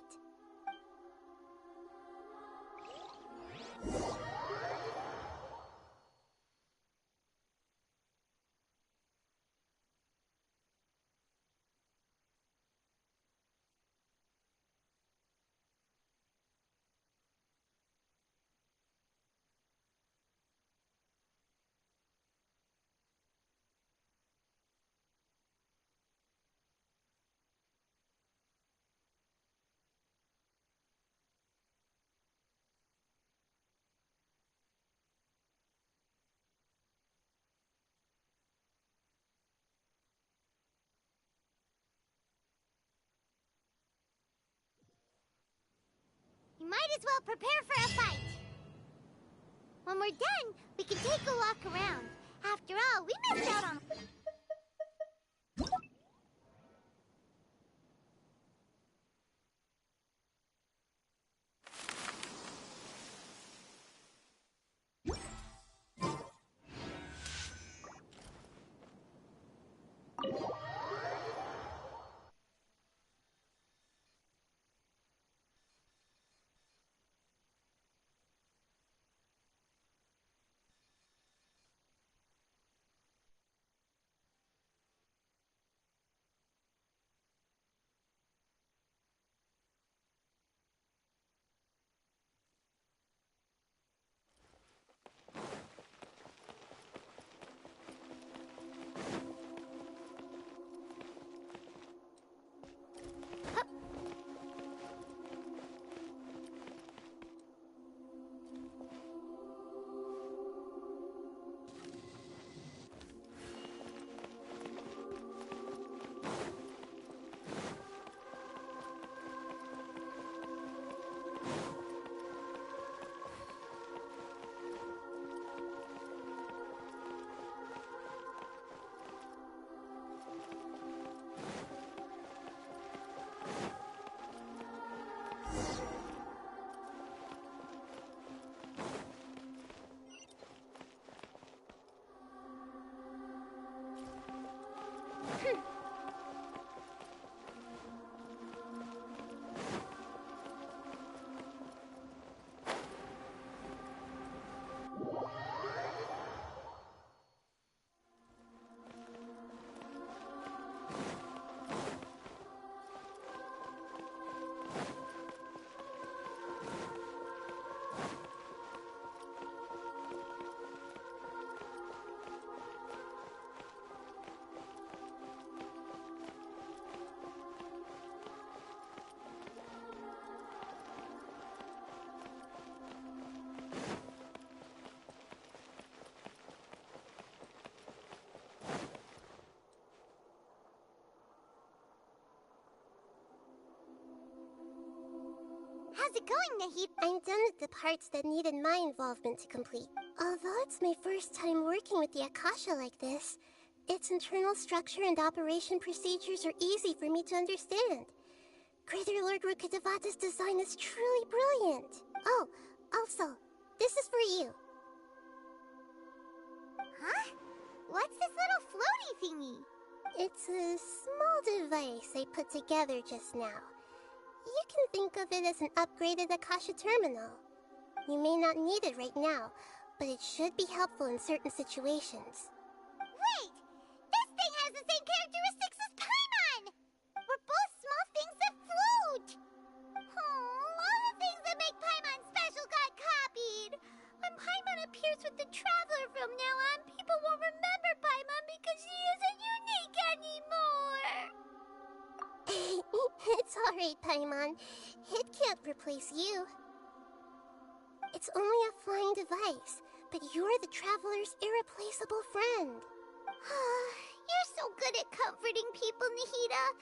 You might as well prepare for a fight. When we're done, we can take a walk around. After all, we missed out on... How's it going, Nahid? I'm done with the parts that needed my involvement to complete. Although it's my first time working with the Akasha like this, its internal structure and operation procedures are easy for me to understand. Greater Lord Rukkhadevata's design is truly brilliant. Oh, also, this is for you. Huh? What's this little floaty thingy? It's a small device I put together just now. You can think of it as an upgraded Akasha terminal. You may not need it right now, but it should be helpful in certain situations. Wait! This thing has the same characteristics as Paimon! We're both small things that float! All the things that make Paimon special got copied! When Paimon appears with the Traveler from now on, people won't remember Paimon because she isn't unique anymore! It's alright, Paimon. It can't replace you. It's only a flying device, but you're the Traveler's irreplaceable friend. You're so good at comforting people, Nahida.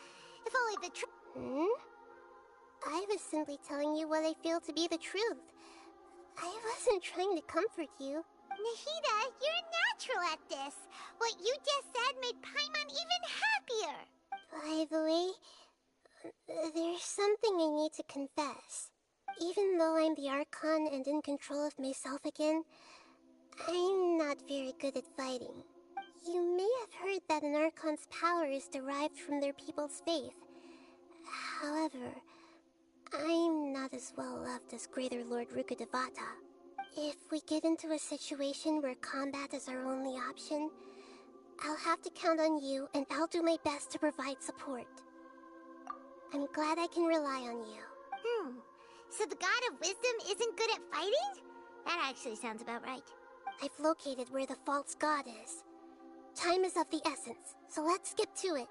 If only the I was simply telling you what I feel to be the truth. I wasn't trying to comfort you. Nahida, you're natural at this. What you just said made Paimon even happier. By the way, there's something I need to confess. Even though I'm the Archon and in control of myself again, I'm not very good at fighting. You may have heard that an Archon's power is derived from their people's faith. However, I'm not as well loved as Greater Lord Rukkhadevata. If we get into a situation where combat is our only option, I'll have to count on you, and I'll do my best to provide support. I'm glad I can rely on you. So the God of Wisdom isn't good at fighting? That actually sounds about right. I've located where the false god is. Time is of the essence, so let's skip to it.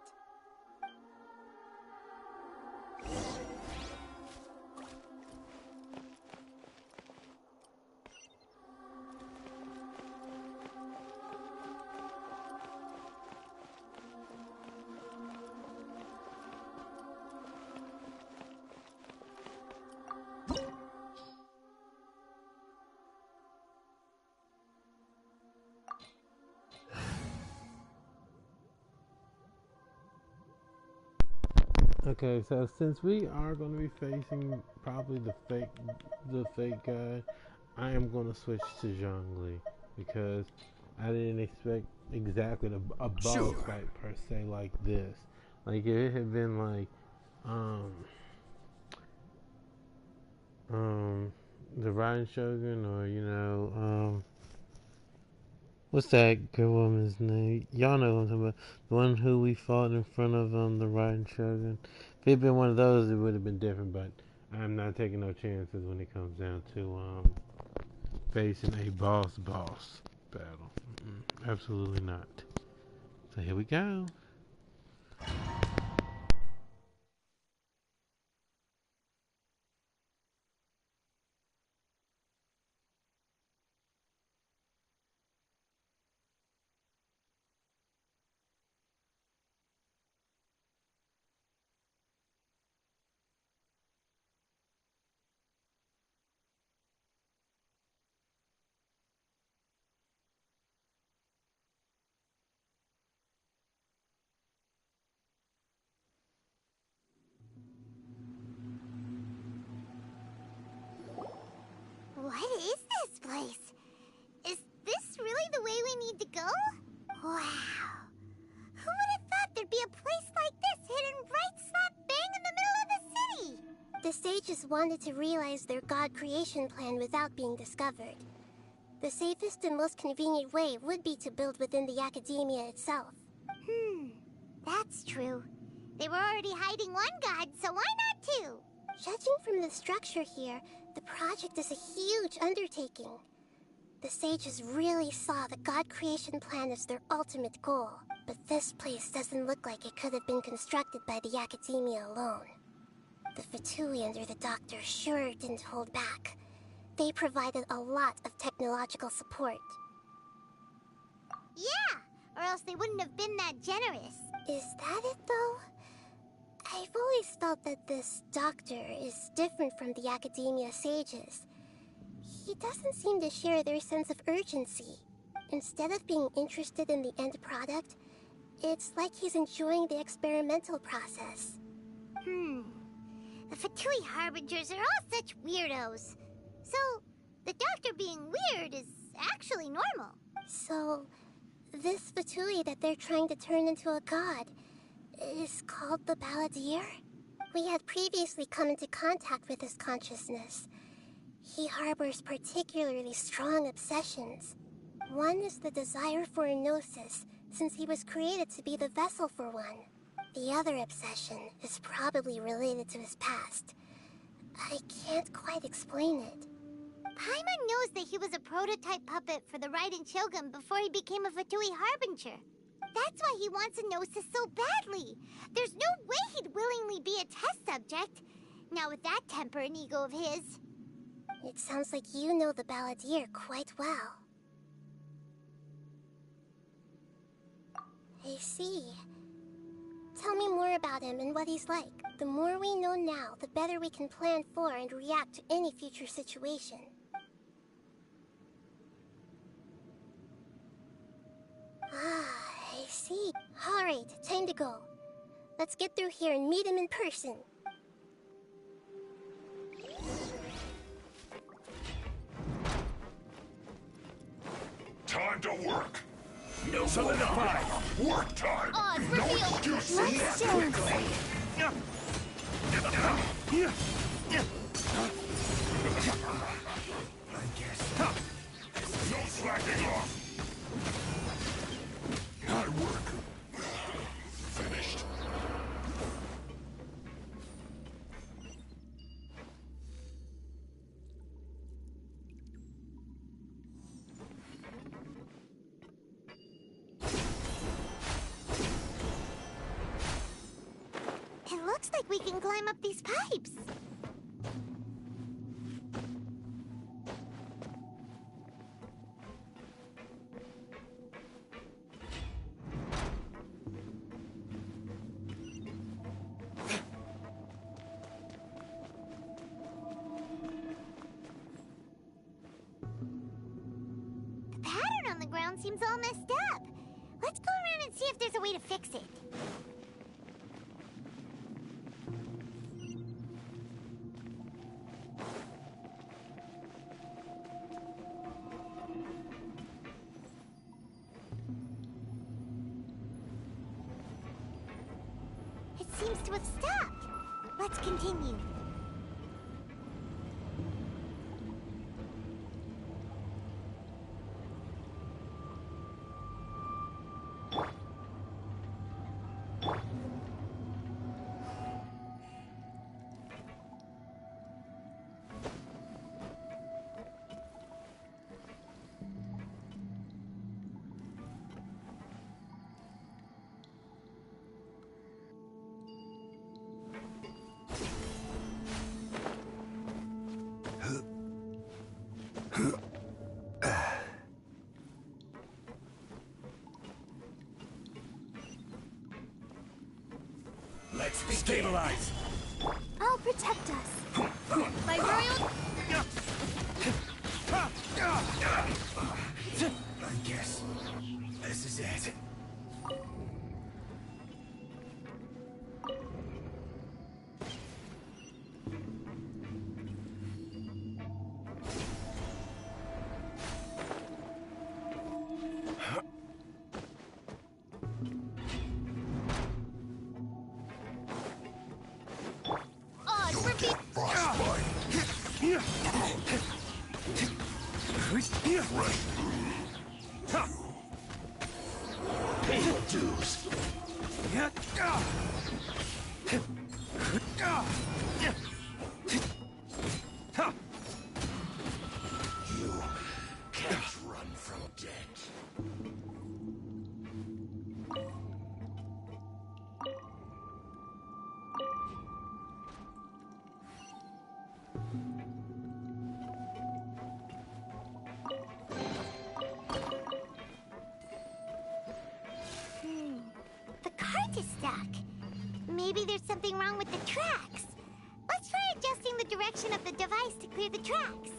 Okay, so since we are going to be facing probably the fake guy, I am going to switch to Zhongli because I didn't expect exactly a boss fight per se like this. Like if it had been like the Riding Shogun, or what's that good woman's name? Y'all know what I'm talking about. The one who we fought in front of the Riding Shogun. If it had been one of those, it would have been different, but I'm not taking no chances when it comes down to facing a boss battle. Absolutely not. So here we go. What is this place? Is this really the way we need to go? Wow. Who would have thought there'd be a place like this hidden right slap bang in the middle of the city? The sages wanted to realize their god creation plan without being discovered. The safest and most convenient way would be to build within the academia itself. That's true. They were already hiding one god, so why not two? Judging from the structure here, the project is a huge undertaking. The sages really saw the god creation plan as their ultimate goal. But this place doesn't look like it could have been constructed by the academia alone. The Fatui under the Doctor sure didn't hold back. They provided a lot of technological support. Yeah, or else they wouldn't have been that generous. Is that it, though? I've always thought that this doctor is different from the Academia sages. He doesn't seem to share their sense of urgency. Instead of being interested in the end product, it's like he's enjoying the experimental process. The Fatui Harbingers are all such weirdos. So, the doctor being weird is actually normal. So, this Fatui that they're trying to turn into a god is called the Balladeer? We had previously come into contact with his consciousness. He harbors particularly strong obsessions. One is the desire for a gnosis, since he was created to be the vessel for one. The other obsession is probably related to his past. I can't quite explain it. Paimon knows that he was a prototype puppet for the Raiden Shogun before he became a Fatui Harbinger. That's why he wants a gnosis so badly. There's no way he'd willingly be a test subject. Now with that temper and ego of his. It sounds like you know the Balladeer quite well. I see. Tell me more about him and what he's like. The more we know now, the better we can plan for and react to any future situation. I see. Alright, time to go. Let's get through here and meet him in person. Time to work. No solidify. Work time. Oh, it's No revealed. excuses. Let's just... No slacking off. I work. Finished. It looks like we can climb up these pipes. The pattern on the ground seems all messed up. Let's go around and see if there's a way to fix it. It seems to have stopped. Let's continue. Let's stabilize. I'll protect us. My royal... I guess this is it. maybe there's something wrong with the tracks. Let's try adjusting the direction of the device to clear the tracks.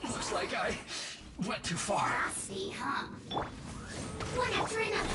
Looks like I went too far. Sassy, huh? One after another.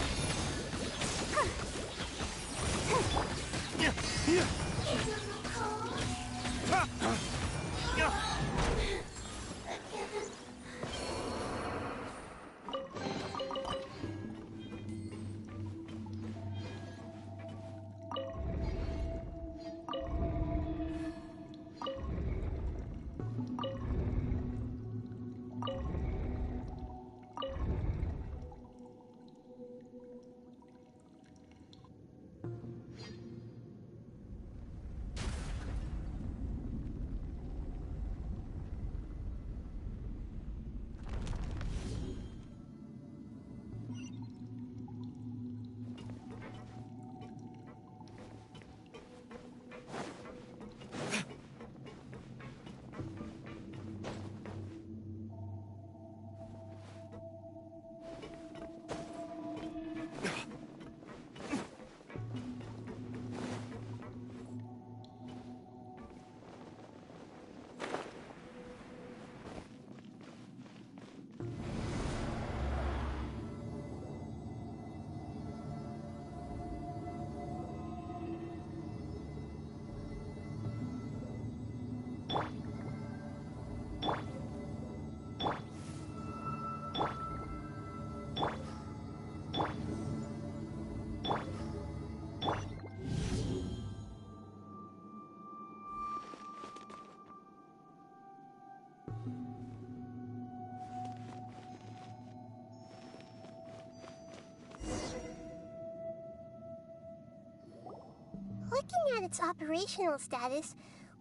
Looking at its operational status,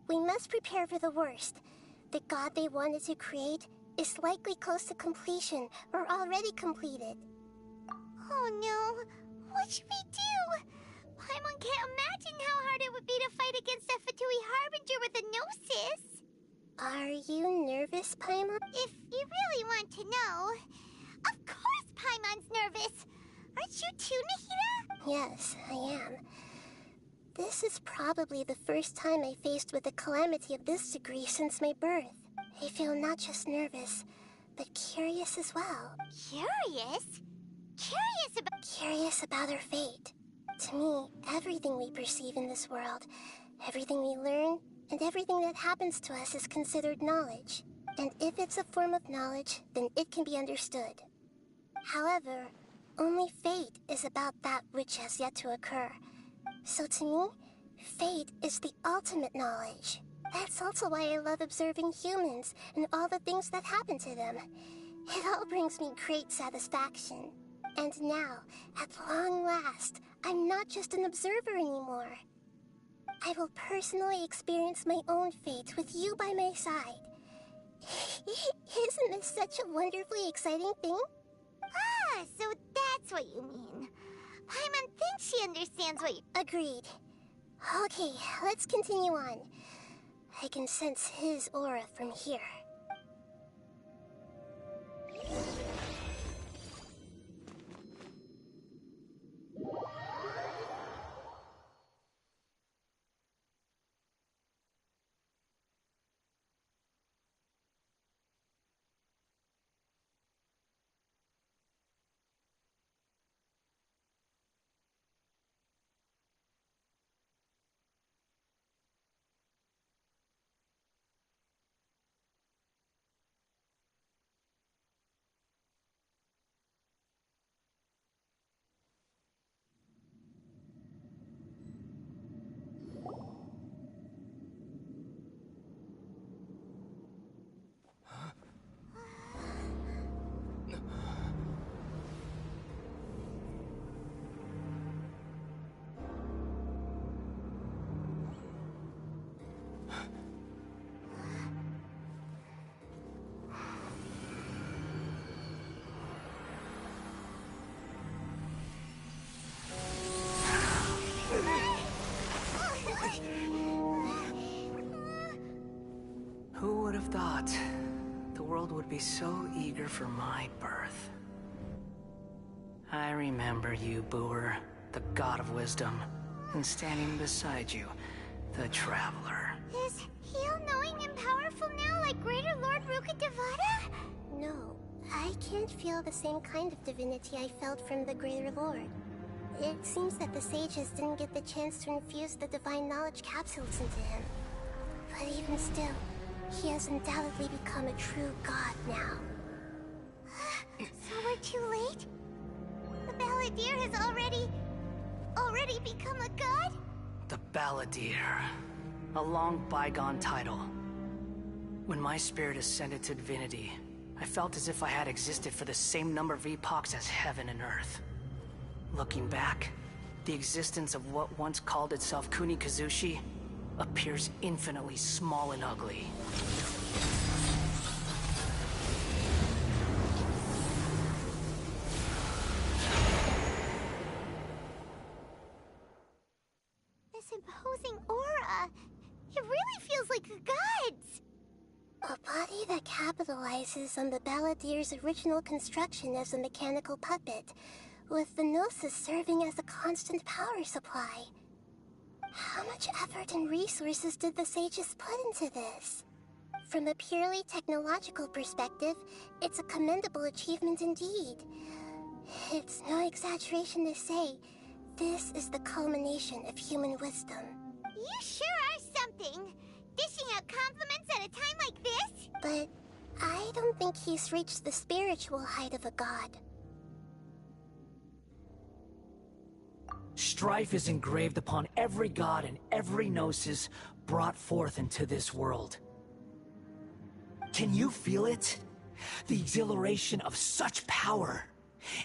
we must prepare for the worst. The god they wanted to create is likely close to completion or already completed. Oh no, what should we do? Paimon can't imagine how hard it would be to fight against a Fatui Harbinger with a Gnosis. Are you nervous, Paimon? If you really want to know, of course Paimon's nervous. Aren't you too, Nahida? Yes, I am. This is probably the first time I faced with a calamity of this degree since my birth. I feel not just nervous, but curious as well. Curious? Curious about our fate. To me, everything we perceive in this world, everything we learn, and everything that happens to us is considered knowledge. And if it's a form of knowledge, then it can be understood. However, only fate is about that which has yet to occur. So to me, fate is the ultimate knowledge. That's also why I love observing humans and all the things that happen to them. It all brings me great satisfaction. And now, at long last, I'm not just an observer anymore. I will personally experience my own fate with you by my side. Isn't this such a wonderfully exciting thing? Ah, so that's what you mean. Paimon thinks she understands what you... Agreed. Okay, let's continue on. I can sense his aura from here. Who would have thought the world would be so eager for my birth? I remember you, Booer, the god of wisdom, and standing beside you, the traveler. Is I can't feel the same kind of divinity I felt from the Greater Lord. It seems that the sages didn't get the chance to infuse the divine knowledge capsules into him. But even still, he has undoubtedly become a true god now. So we're too late? The Balladeer has already become a god? The Balladeer. A long bygone title. When my spirit ascended to divinity, I felt as if I had existed for the same number of epochs as heaven and earth. Looking back, the existence of what once called itself Kunikazushi appears infinitely small and ugly. This imposing aura, it really feels like the gods! A body that capitalizes on the Balladeer's original construction as a mechanical puppet, with the Gnosis serving as a constant power supply. How much effort and resources did the sages put into this? From a purely technological perspective, it's a commendable achievement indeed. It's no exaggeration to say, this is the culmination of human wisdom. You sure are something! Dishing out compliments at a time like this? But I don't think he's reached the spiritual height of a god. Strife is engraved upon every god and every gnosis brought forth into this world. Can you feel it? The exhilaration of such power,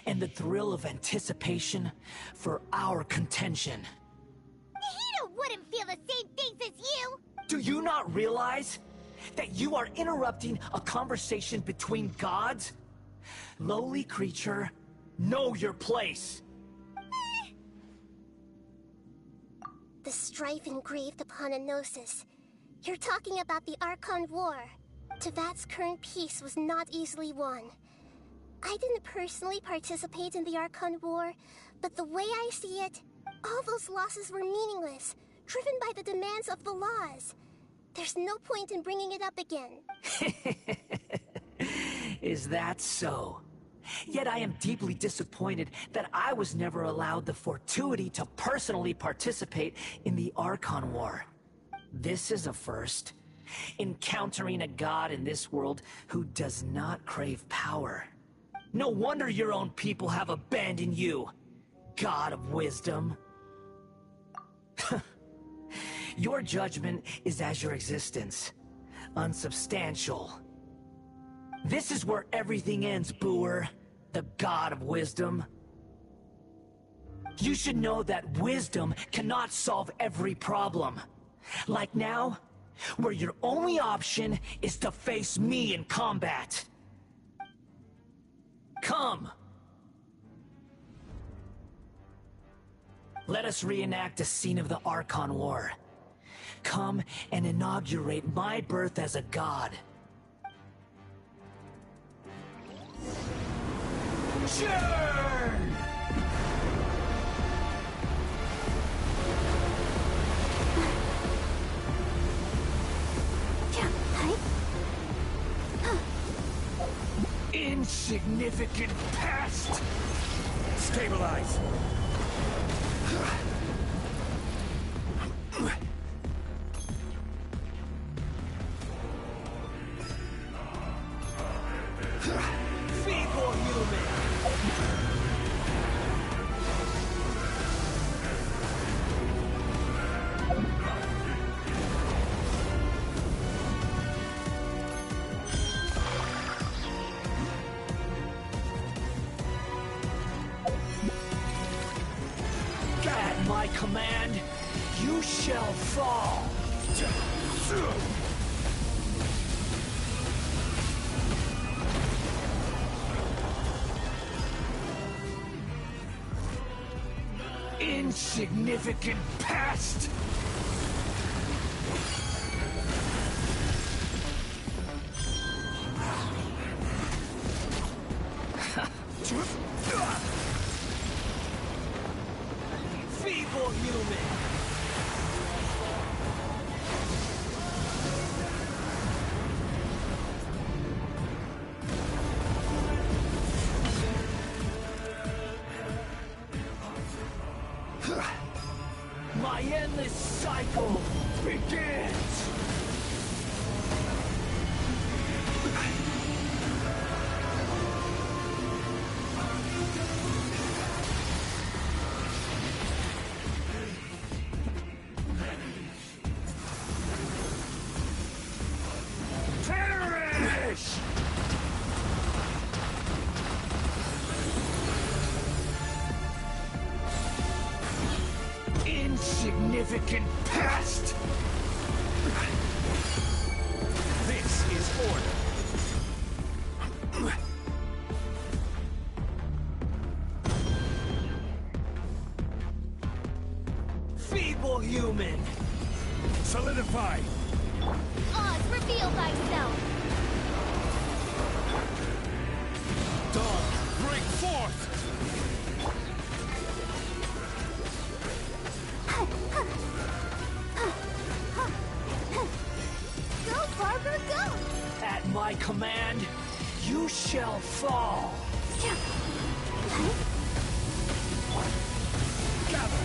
and the thrill of anticipation for our contention. Hito wouldn't feel the same things as you! Do you not realize that you are interrupting a conversation between gods? Lowly creature, know your place! The strife engraved upon a Gnosis. You're talking about the Archon War. Tevat's current peace was not easily won. I didn't personally participate in the Archon War, but the way I see it, all those losses were meaningless, driven by the demands of the laws. There's no point in bringing it up again. Is that so? Yet I am deeply disappointed that I was never allowed the fortuity to personally participate in the Archon War. This is a first. Encountering a god in this world who does not crave power. No wonder your own people have abandoned you, God of Wisdom. Your judgment is as your existence, unsubstantial. This is where everything ends, Booer, the God of Wisdom. You should know that wisdom cannot solve every problem. Like now, where your only option is to face me in combat. Come! Let us reenact a scene of the Archon War. Come and inaugurate my birth as a god. Churn! Insignificant pest! Stabilize! Feeble human! At my command, you shall fall! Insignificant pest! Feeble human! cycle begins! Perish! Insignificant past! This is order. Feeble human! Solidify! Oz, reveal thyself! Dawn, break forth! Go, Barbara, go! At my command, you shall fall! Gather!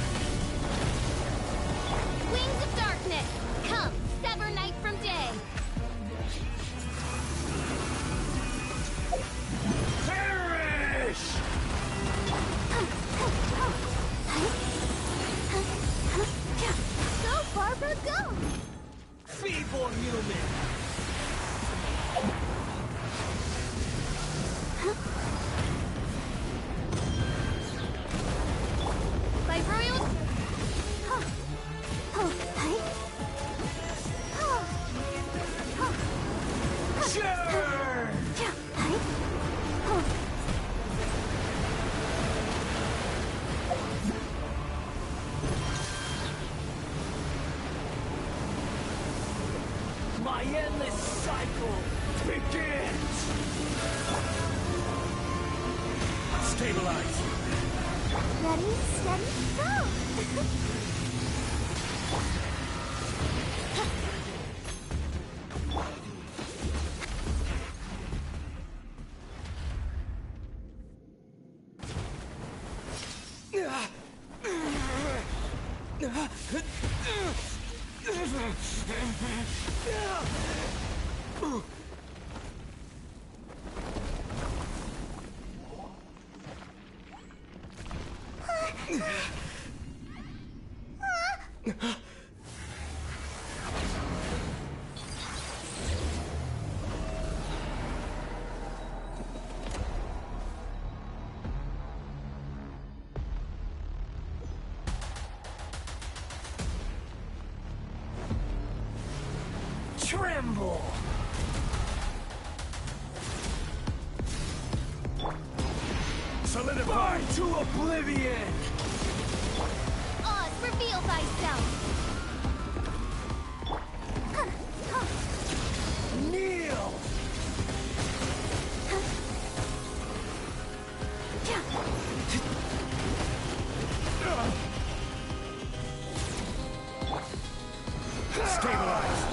Wings of darkness! Come, sever night from day! Perish! Go, Barbara, go! Feeble human! By royal... Sure! My endless cycle begins! Stabilize! Ready, steady, go! Tremble! Solidify! Burn to oblivion! Oz, reveal thyself! Kneel! Stabilize!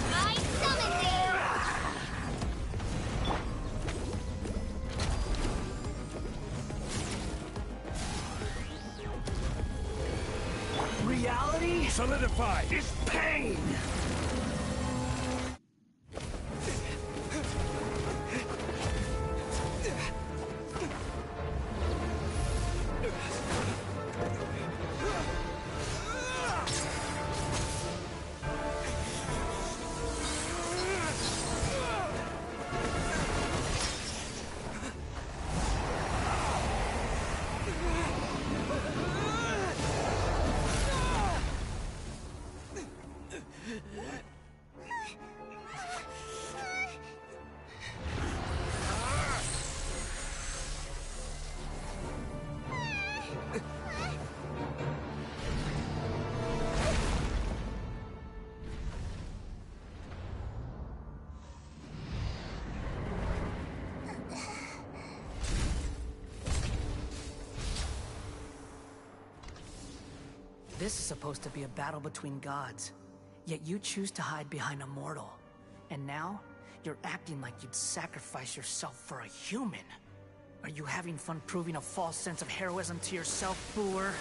I summon thee! Reality Solidify! is pain! This is supposed to be a battle between gods, yet you choose to hide behind a mortal. And now, you're acting like you'd sacrifice yourself for a human. Are you having fun proving a false sense of heroism to yourself, Booer?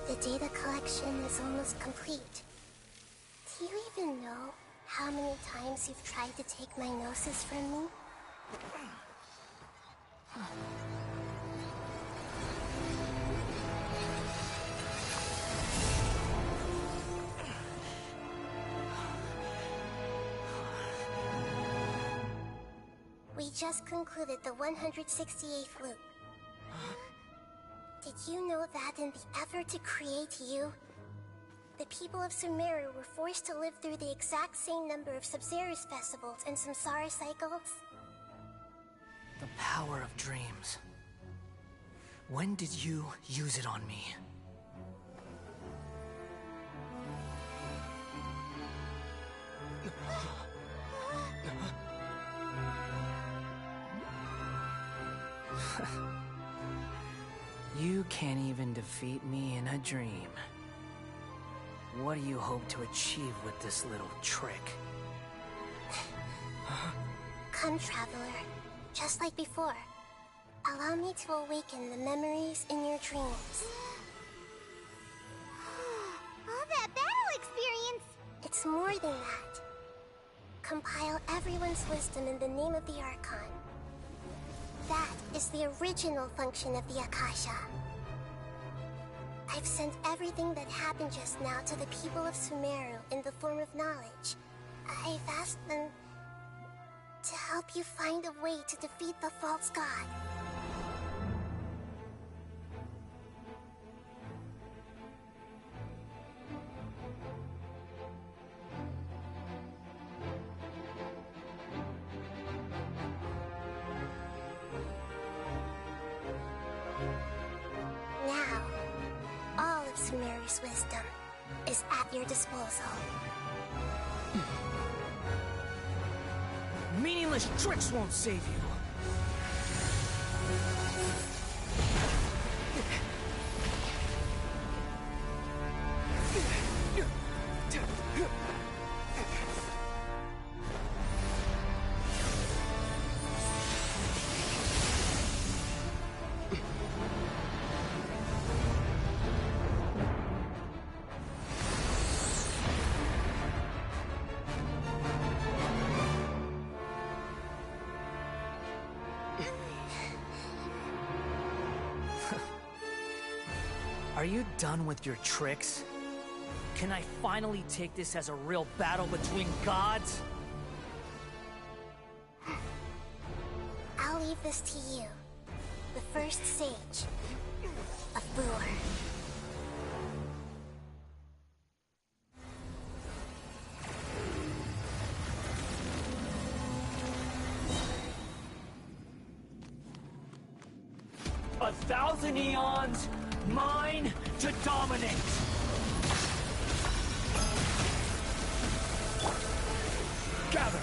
The data collection is almost complete. Do you even know how many times you've tried to take my gnosis from me? We just concluded the 168th loop. Did you know that in the effort to create you, the people of Sumeru were forced to live through the exact same number of Sub-Zerus festivals and Samsara cycles? The power of dreams. When did you use it on me? You can't even defeat me in a dream. What do you hope to achieve with this little trick? Come, Traveler. Just like before. Allow me to awaken the memories in your dreams. All that battle experience! It's more than that. Compile everyone's wisdom in the name of the Archon. That is the original function of the Akasha. I've sent everything that happened just now to the people of Sumeru in the form of knowledge. I've asked them to help you find a way to defeat the false god. Now, all of Sumeru's wisdom is at your disposal. Meaningless tricks won't save you. Are you done with your tricks? Can I finally take this as a real battle between gods? I'll leave this to you, the first sage of Booer. A thousand eons, mine to dominate! Gather!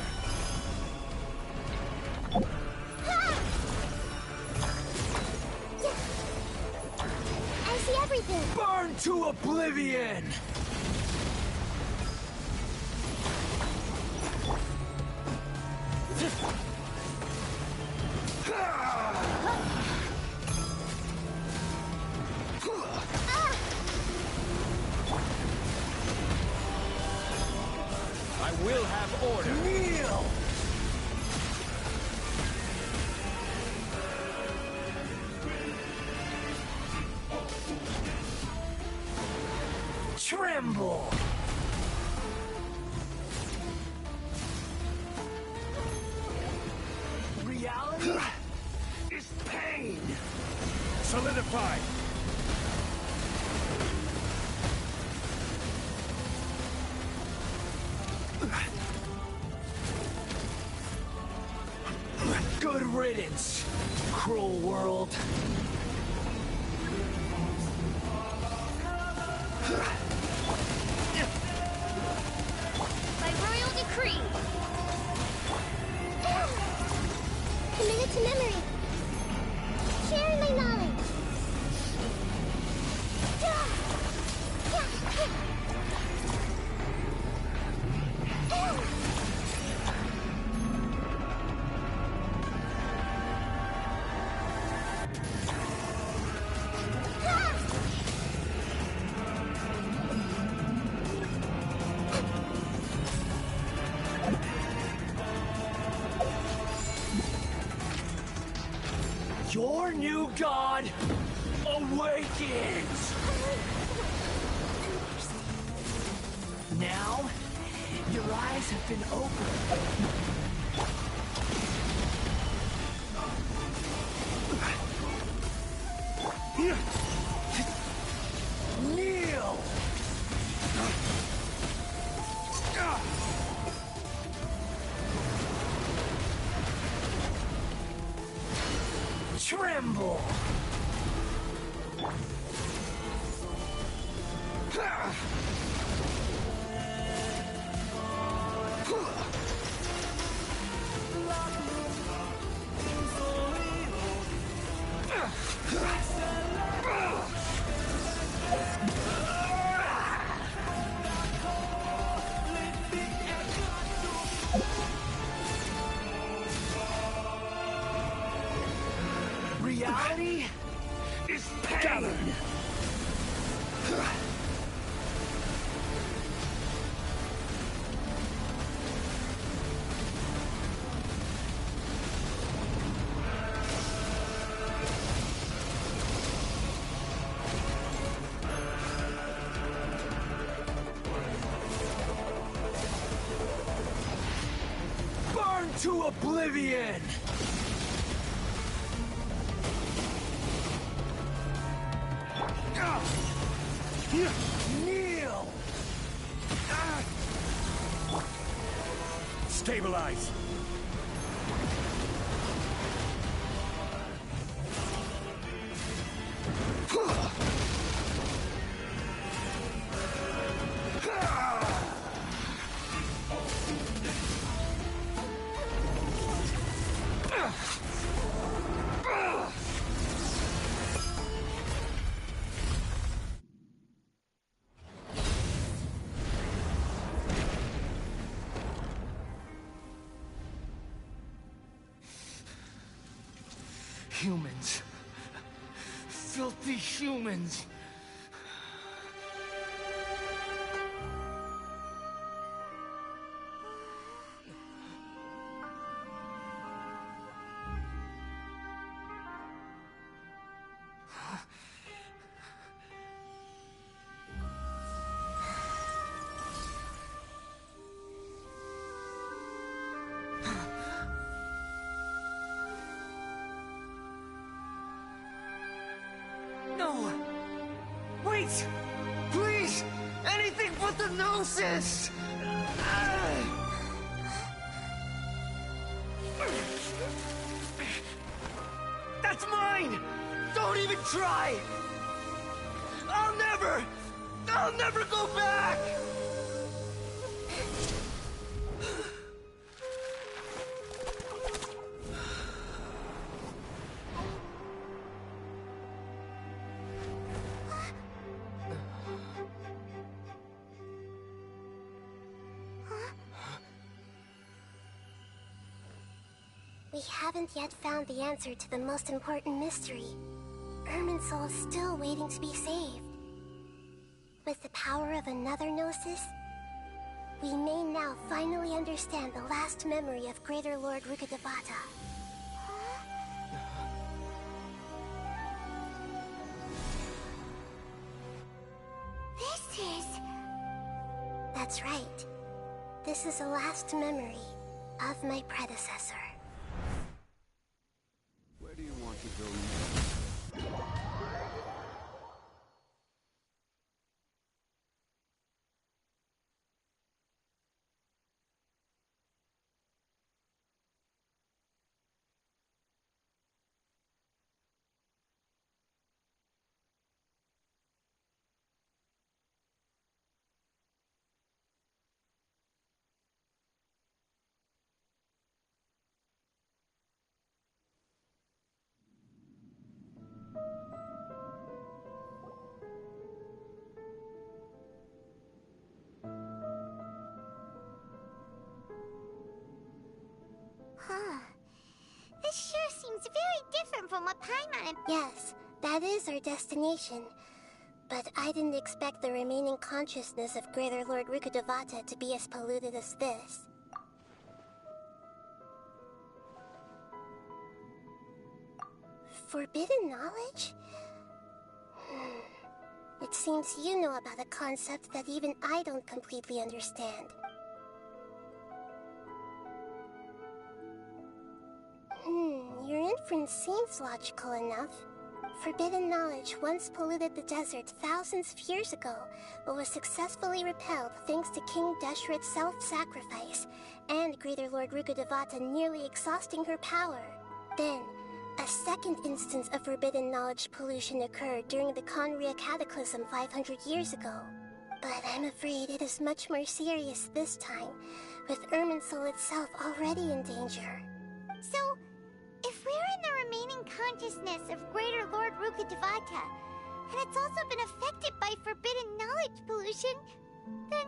I see everything! Burn to oblivion! I will have order. Kneel! Tremble! Reality is pain! Solidify! Good riddance, cruel world. By royal decree! Your new god awakens! Now, your eyes have been opened. Kneel! Tremble! Reality is pain! Burn to oblivion! Kneel! Stabilize! Humans. Filthy humans. No! Wait! Please! Anything but the Gnosis! That's mine! Don't even try! I'll never go back! We haven't yet found the answer to the most important mystery. Irminsul is still waiting to be saved. With the power of another Gnosis, we may now finally understand the last memory of Greater Lord Rukkhadevata. This is... That's right. This is the last memory of my predecessor. Where do you want to go next? Huh. This sure seems very different from what Paimon and... Yes, that is our destination. But I didn't expect the remaining consciousness of Greater Lord Rukkhadevata to be as polluted as this. Forbidden knowledge? It seems you know about a concept that even I don't completely understand. Your inference seems logical enough. Forbidden knowledge once polluted the desert thousands of years ago, but was successfully repelled thanks to King Deshret's self-sacrifice, and Greater Lord Rukkhadevata nearly exhausting her power. Then, a second instance of forbidden knowledge pollution occurred during the Conria Cataclysm 500 years ago. But I'm afraid it is much more serious this time, with Irminsul itself already in danger. So, if we're in the remaining consciousness of Greater Lord Rukkhadevata, and it's also been affected by forbidden knowledge pollution, then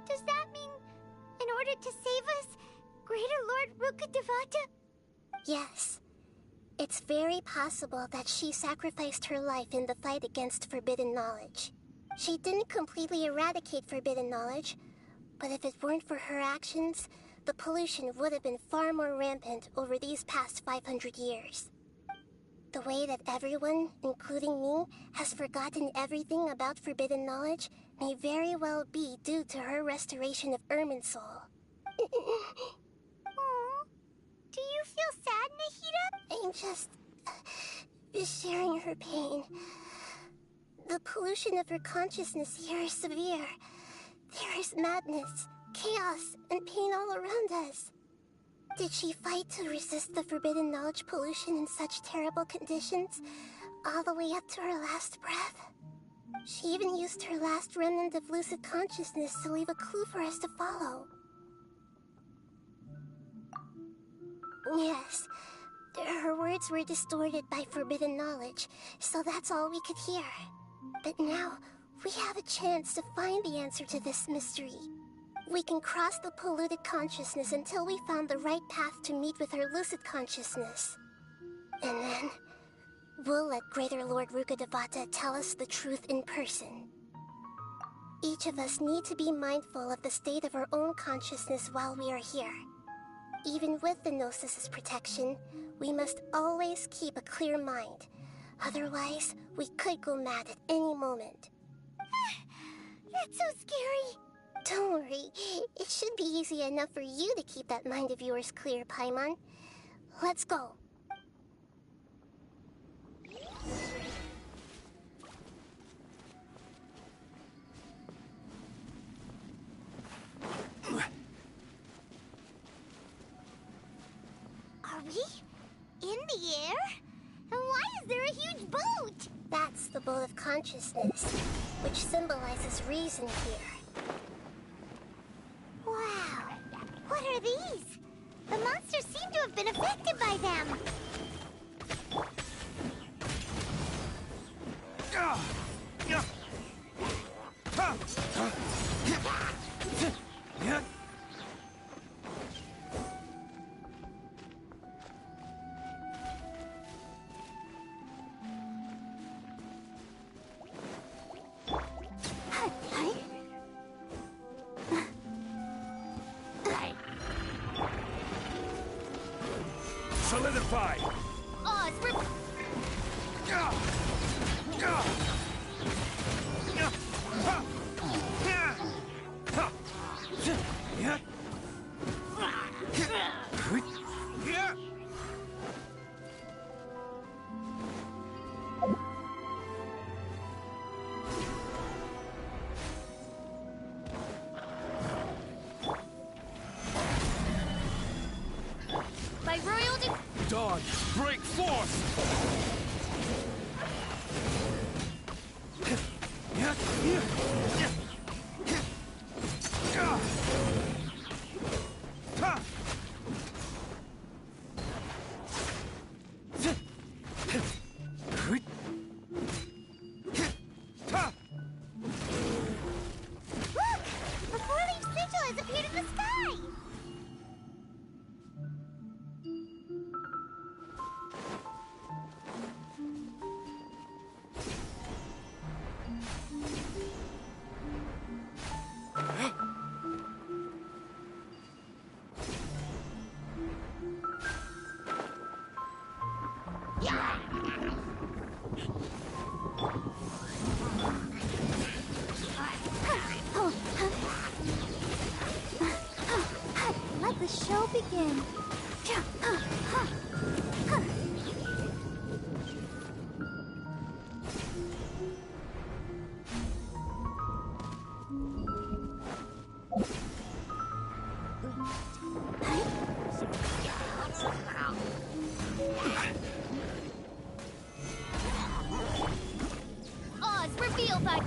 does that mean, in order to save us, Greater Lord Rukkhadevata? Yes. It's very possible that she sacrificed her life in the fight against forbidden knowledge. She didn't completely eradicate forbidden knowledge, but if it weren't for her actions, the pollution would have been far more rampant over these past 500 years. The way that everyone, including me, has forgotten everything about forbidden knowledge may very well be due to her restoration of Irminsul. Do you feel sad, Nahida? I'm just sharing her pain. The pollution of her consciousness here is severe. There is madness, chaos, and pain all around us. Did she fight to resist the forbidden knowledge pollution in such terrible conditions, all the way up to her last breath? She even used her last remnant of lucid consciousness to leave a clue for us to follow. Yes, her words were distorted by forbidden knowledge, so that's all we could hear. But now, we have a chance to find the answer to this mystery. We can cross the polluted consciousness until we found the right path to meet with her lucid consciousness. And then, we'll let Greater Lord Rukkhadevata tell us the truth in person. Each of us need to be mindful of the state of our own consciousness while we are here. Even with the Gnosis' protection, we must always keep a clear mind. Otherwise, we could go mad at any moment. That's so scary. Don't worry, it should be easy enough for you to keep that mind of yours clear, Paimon. Let's go. Are we in the air? And why is there a huge boat? That's the boat of consciousness, which symbolizes reason here. Wow, what are these? The monsters seem to have been affected by them. Solidify! Oh, it's Dodge! Let the show begin. Oz, reveal thy...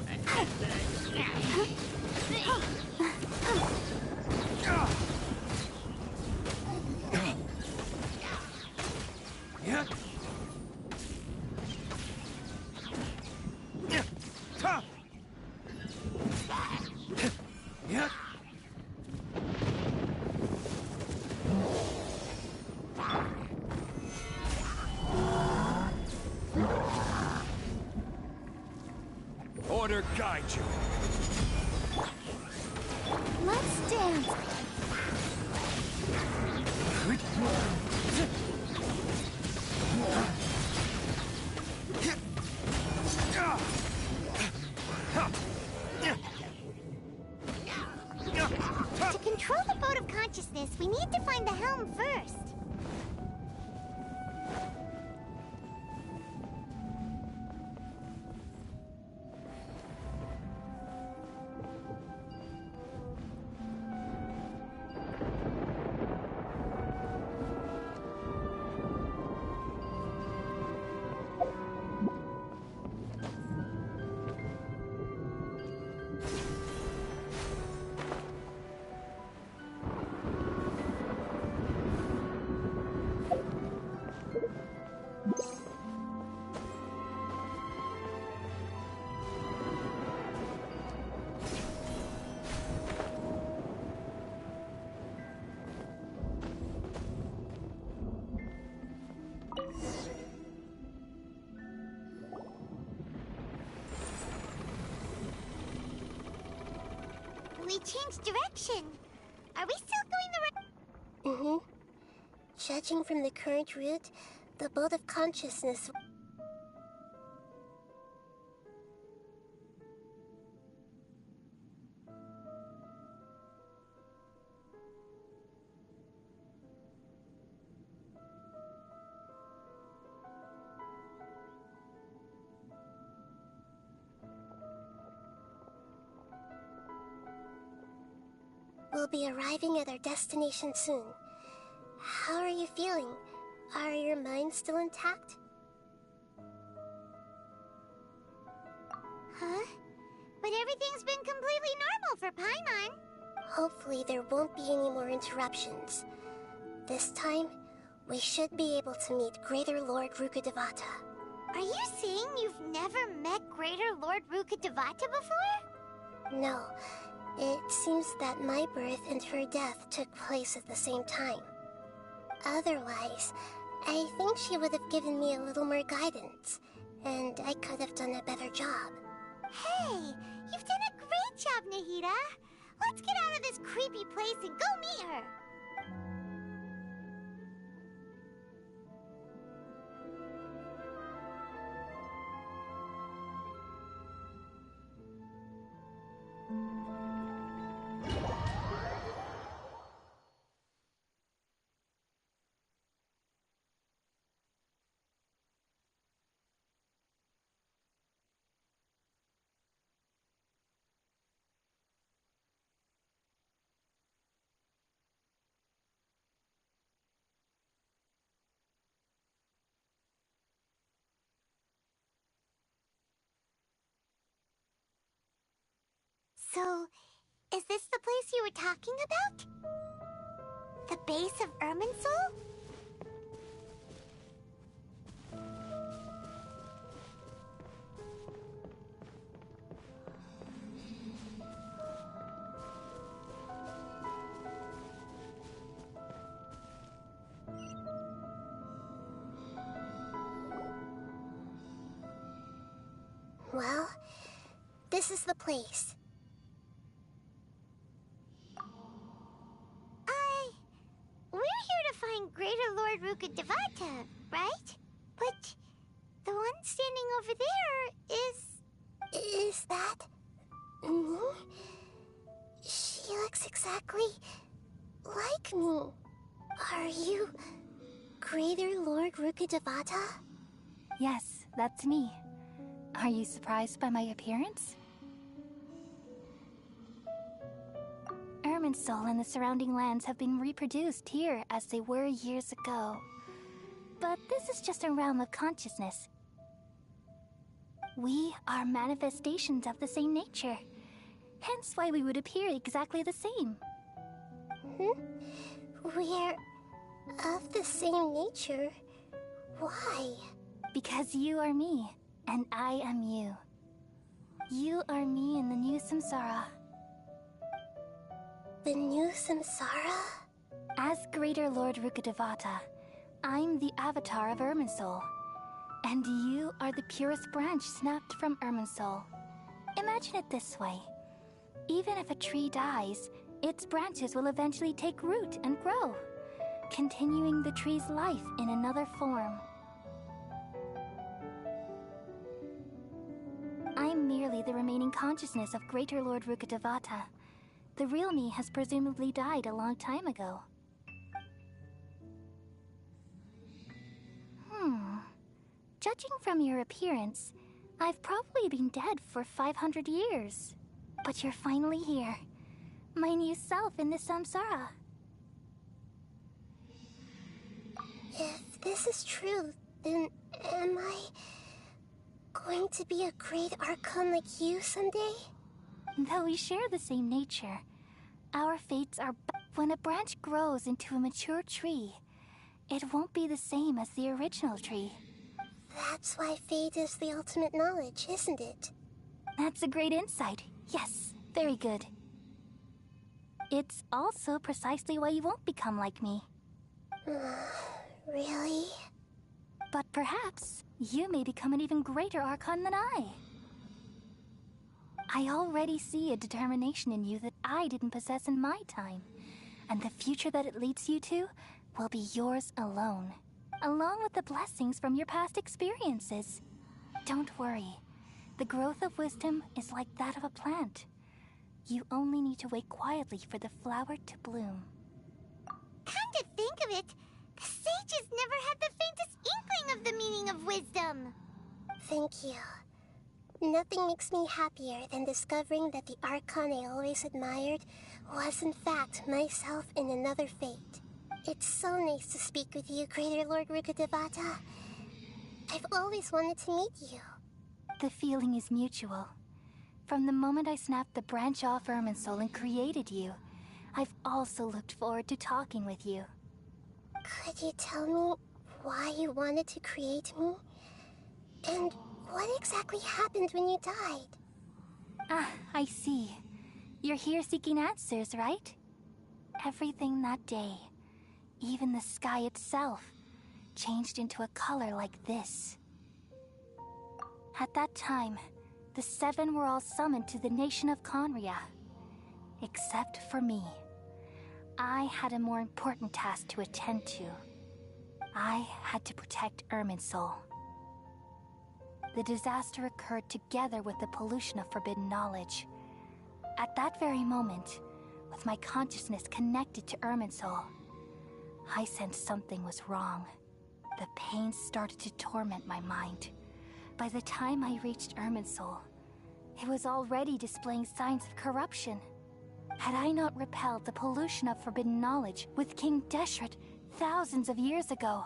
Order guide you. Let's dance. To control the boat of consciousness, we need to find the helm first. We changed direction. Are we still going the right... Mm-hmm. Judging from the current route, the boat of consciousness... We'll be arriving at our destination soon. How are you feeling? Are your minds still intact? Huh? But everything's been completely normal for Paimon. Hopefully there won't be any more interruptions. This time, we should be able to meet Greater Lord Rukkhadevata. Are you saying you've never met Greater Lord Rukkhadevata before? No. It seems that my birth and her death took place at the same time. Otherwise, I think she would have given me a little more guidance, and I could have done a better job. Hey, you've done a great job, Nahida. Let's get out of this creepy place and go meet her. So, is this the place you were talking about? The base of Irminsul? Well, this is the place. We're here to find Greater Lord Rukkhadevata, right? But one standing over there is... Is that... me? She looks exactly like me. Are you... Greater Lord Rukkhadevata? Yes, that's me. Are you surprised by my appearance? Irminsul and the surrounding lands have been reproduced here as they were years ago. But this is just a realm of consciousness. We are manifestations of the same nature. Hence why we would appear exactly the same. We're of the same nature? Why? Because you are me, and I am you. You are me in the new samsara. The new samsara? As Greater Lord Rukkhadevata, I'm the avatar of Irminsul. And you are the purest branch snapped from Irminsul. Imagine it this way. Even if a tree dies, its branches will eventually take root and grow, continuing the tree's life in another form. I'm merely the remaining consciousness of Greater Lord Rukkhadevata. The real me has presumably died a long time ago. Judging from your appearance, I've probably been dead for 500 years. But you're finally here. My new self in the samsara. If this is true, then am I going to be a great Archon like you someday? Though we share the same nature, our fates are... When a branch grows into a mature tree, it won't be the same as the original tree. That's why fate is the ultimate knowledge, isn't it? That's a great insight. Yes, very good. It's also precisely why you won't become like me. Really? But perhaps you may become an even greater Archon than I. I already see a determination in you that I didn't possess in my time, and the future that it leads you to will be yours alone, along with the blessings from your past experiences. Don't worry. The growth of wisdom is like that of a plant. You only need to wait quietly for the flower to bloom. Come to think of it, the sages never had the faintest inkling of the meaning of wisdom. Thank you. Nothing makes me happier than discovering that the Archon I always admired was in fact myself in another fate. It's so nice to speak with you, Greater Lord Rukkhadevata. I've always wanted to meet you. The feeling is mutual. From the moment I snapped the branch off Irminsul and created you, I've also looked forward to talking with you. Could you tell me why you wanted to create me? And what exactly happened when you died? Ah, I see. You're here seeking answers, right? Everything that day, even the sky itself, changed into a color like this. At that time, the seven were all summoned to the nation of Conria. Except for me. I had a more important task to attend to. I had to protect Irminsul. The disaster occurred together with the pollution of forbidden knowledge. At that very moment, with my consciousness connected to Irminsul, I sensed something was wrong. The pain started to torment my mind. By the time I reached Irminsul, it was already displaying signs of corruption. Had I not repelled the pollution of forbidden knowledge with King Deshret thousands of years ago,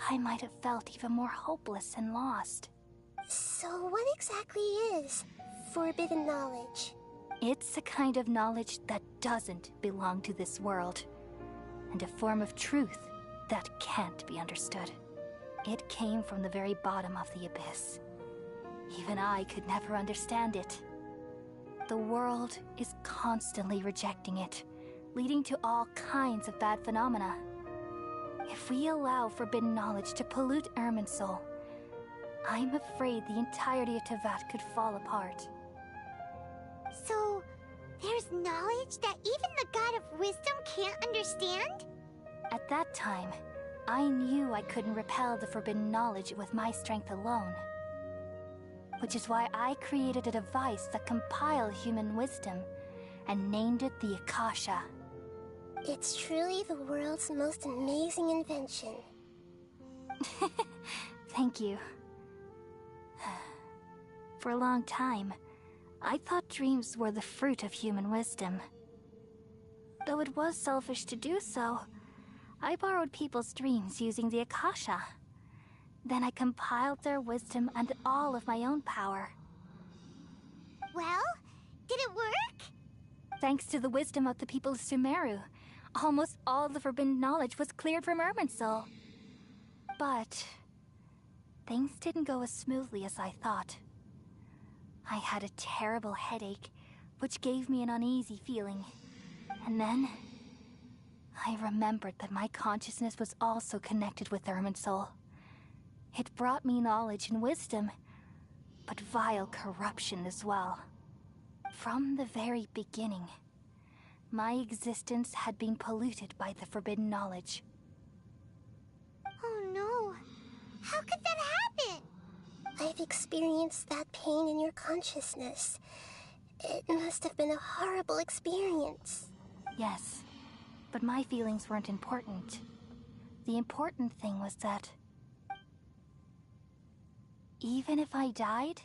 I might have felt even more hopeless and lost. So what exactly is forbidden knowledge? It's a kind of knowledge that doesn't belong to this world, and a form of truth that can't be understood. It came from the very bottom of the abyss. Even I could never understand it. The world is constantly rejecting it, leading to all kinds of bad phenomena. If we allow forbidden knowledge to pollute Irminsul, I'm afraid the entirety of Tevat could fall apart. So, there's knowledge that even the God of Wisdom can't understand? At that time, I knew I couldn't repel the forbidden knowledge with my strength alone. Which is why I created a device that compiled human wisdom and named it the Akasha. It's truly the world's most amazing invention. Thank you. For a long time, I thought dreams were the fruit of human wisdom. Though it was selfish to do so, I borrowed people's dreams using the Akasha. Then I compiled their wisdom and all of my own power. Well, did it work? Thanks to the wisdom of the people of Sumeru, almost all the forbidden knowledge was cleared from Irminsul. But things didn't go as smoothly as I thought. I had a terrible headache, which gave me an uneasy feeling. And then I remembered that my consciousness was also connected with Irminsul. It brought me knowledge and wisdom, but vile corruption as well. From the very beginning, my existence had been polluted by the forbidden knowledge. Oh no, how could that happen? I've experienced that pain in your consciousness. It must have been a horrible experience. Yes, but my feelings weren't important. The important thing was that even if I died,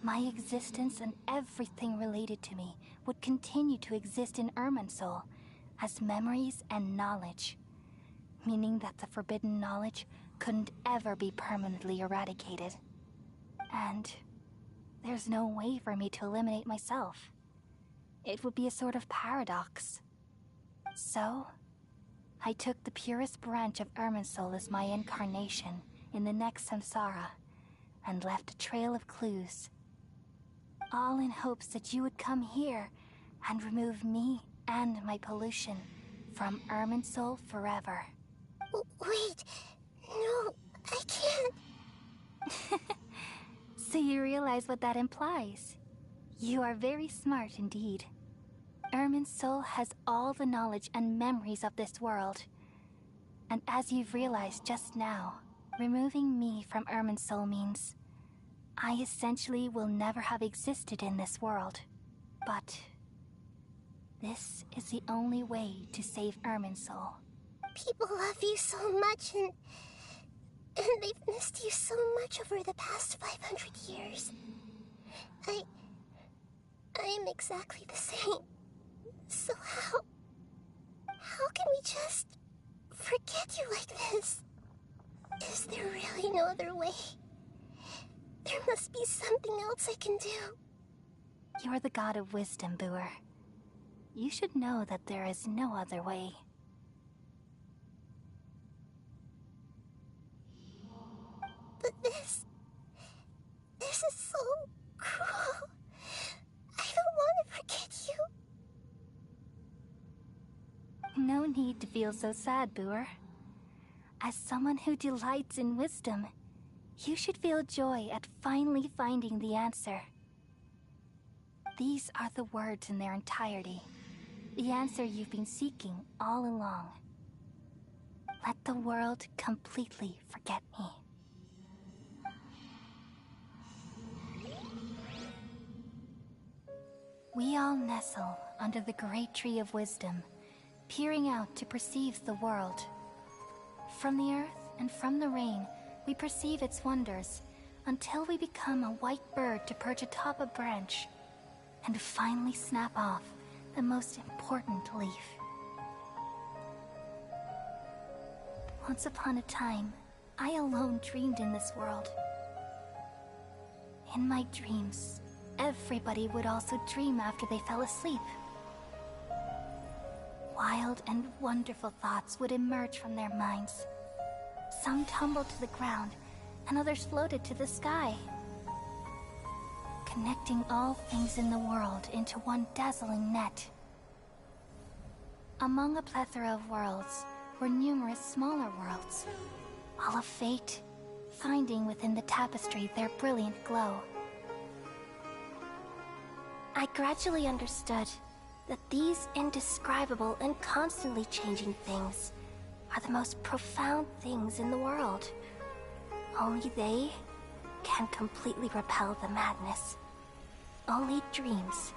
my existence and everything related to me would continue to exist in Irminsul as memories and knowledge, meaning that the forbidden knowledge couldn't ever be permanently eradicated. And there's no way for me to eliminate myself. It would be a sort of paradox. So, I took the purest branch of Irminsul as my incarnation in the next samsara and left a trail of clues. All in hopes that you would come here and remove me and my pollution from Irminsul forever. Wait, no, I can't. So you realize what that implies? You are very smart indeed. Irminsul has all the knowledge and memories of this world. And as you've realized just now, removing me from Irminsul means I essentially will never have existed in this world. But this is the only way to save Irminsul. People love you so much and they've missed you so much over the past 500 years. I am exactly the same. So how can we just forget you like this? Is there really no other way? There must be something else I can do. You're the god of wisdom, Booer. You should know that there is no other way. But this is so cruel. I don't want to forget you. No need to feel so sad, Booer. As someone who delights in wisdom, you should feel joy at finally finding the answer. These are the words in their entirety. The answer you've been seeking all along. Let the world completely forget me. We all nestle under the great tree of wisdom, peering out to perceive the world. From the earth and from the rain, we perceive its wonders, until we become a white bird to perch atop a branch, and finally snap off the most important leaf. Once upon a time, I alone dreamed in this world. In my dreams, everybody would also dream after they fell asleep. Wild and wonderful thoughts would emerge from their minds. Some tumbled to the ground, and others floated to the sky, connecting all things in the world into one dazzling net. Among a plethora of worlds were numerous smaller worlds, all of fate, finding within the tapestry their brilliant glow. I gradually understood that these indescribable and constantly changing things are the most profound things in the world. Only they can completely repel the madness. Only dreams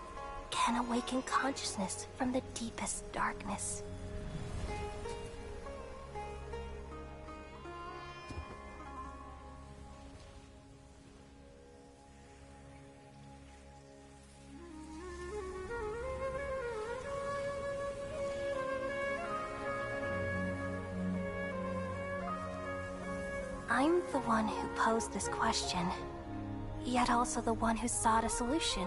can awaken consciousness from the deepest darkness. I'm the one who posed this question, yet also the one who sought a solution.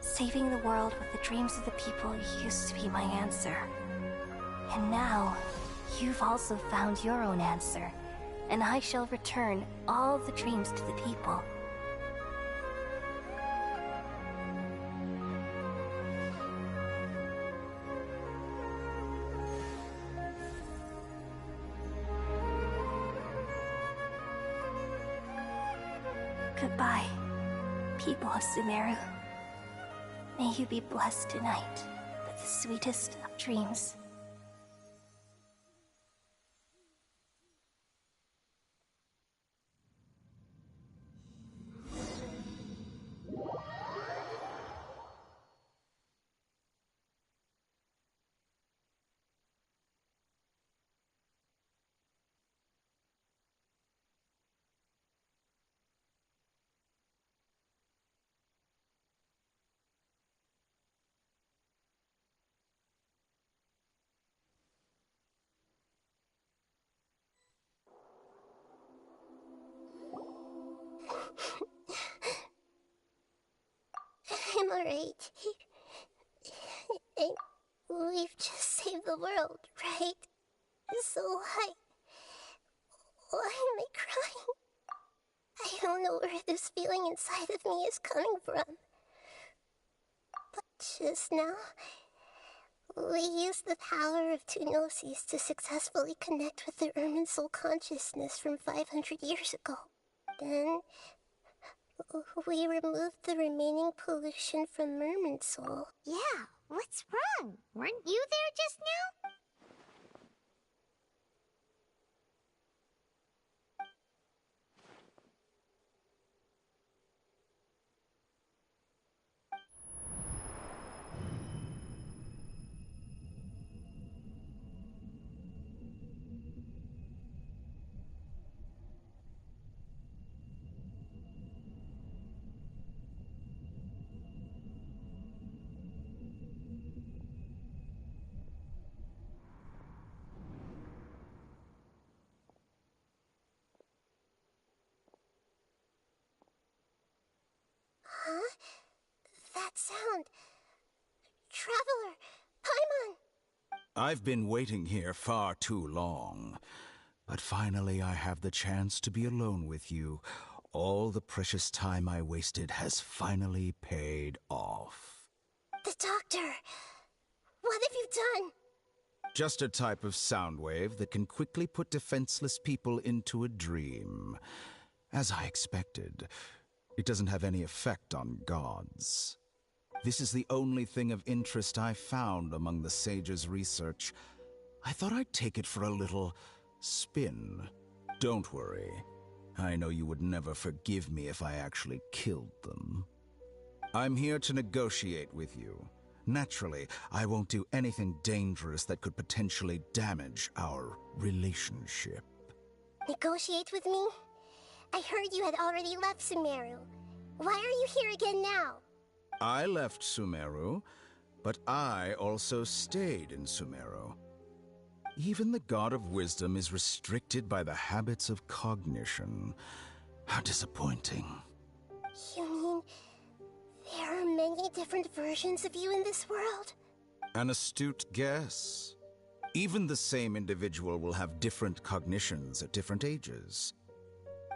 Saving the world with the dreams of the people used to be my answer. And now, you've also found your own answer, and I shall return all the dreams to the people. Goodbye, people of Sumeru. May you be blessed tonight with the sweetest of dreams. I'm alright. We've just saved the world, right? So why am I crying? I don't know where this feeling inside of me is coming from. But just now, we used the power of two gnosis to successfully connect with the Ermin soul consciousness from 500 years ago. Then, we removed the remaining pollution from Merman Soul. Yeah, what's wrong? Weren't you there just now? Huh? That sound. Traveler! Paimon! I've been waiting here far too long. But finally I have the chance to be alone with you. All the precious time I wasted has finally paid off. The doctor! What have you done? Just a type of sound wave that can quickly put defenseless people into a dream. As I expected, it doesn't have any effect on gods. This is the only thing of interest I found among the sage's research. I thought I'd take it for a little spin. Don't worry. I know you would never forgive me if I actually killed them. I'm here to negotiate with you. Naturally, I won't do anything dangerous that could potentially damage our relationship. Negotiate with me? I heard you had already left Sumeru. Why are you here again now? I left Sumeru, but I also stayed in Sumeru. Even the God of Wisdom is restricted by the habits of cognition. How disappointing. You mean there are many different versions of you in this world? An astute guess. Even the same individual will have different cognitions at different ages.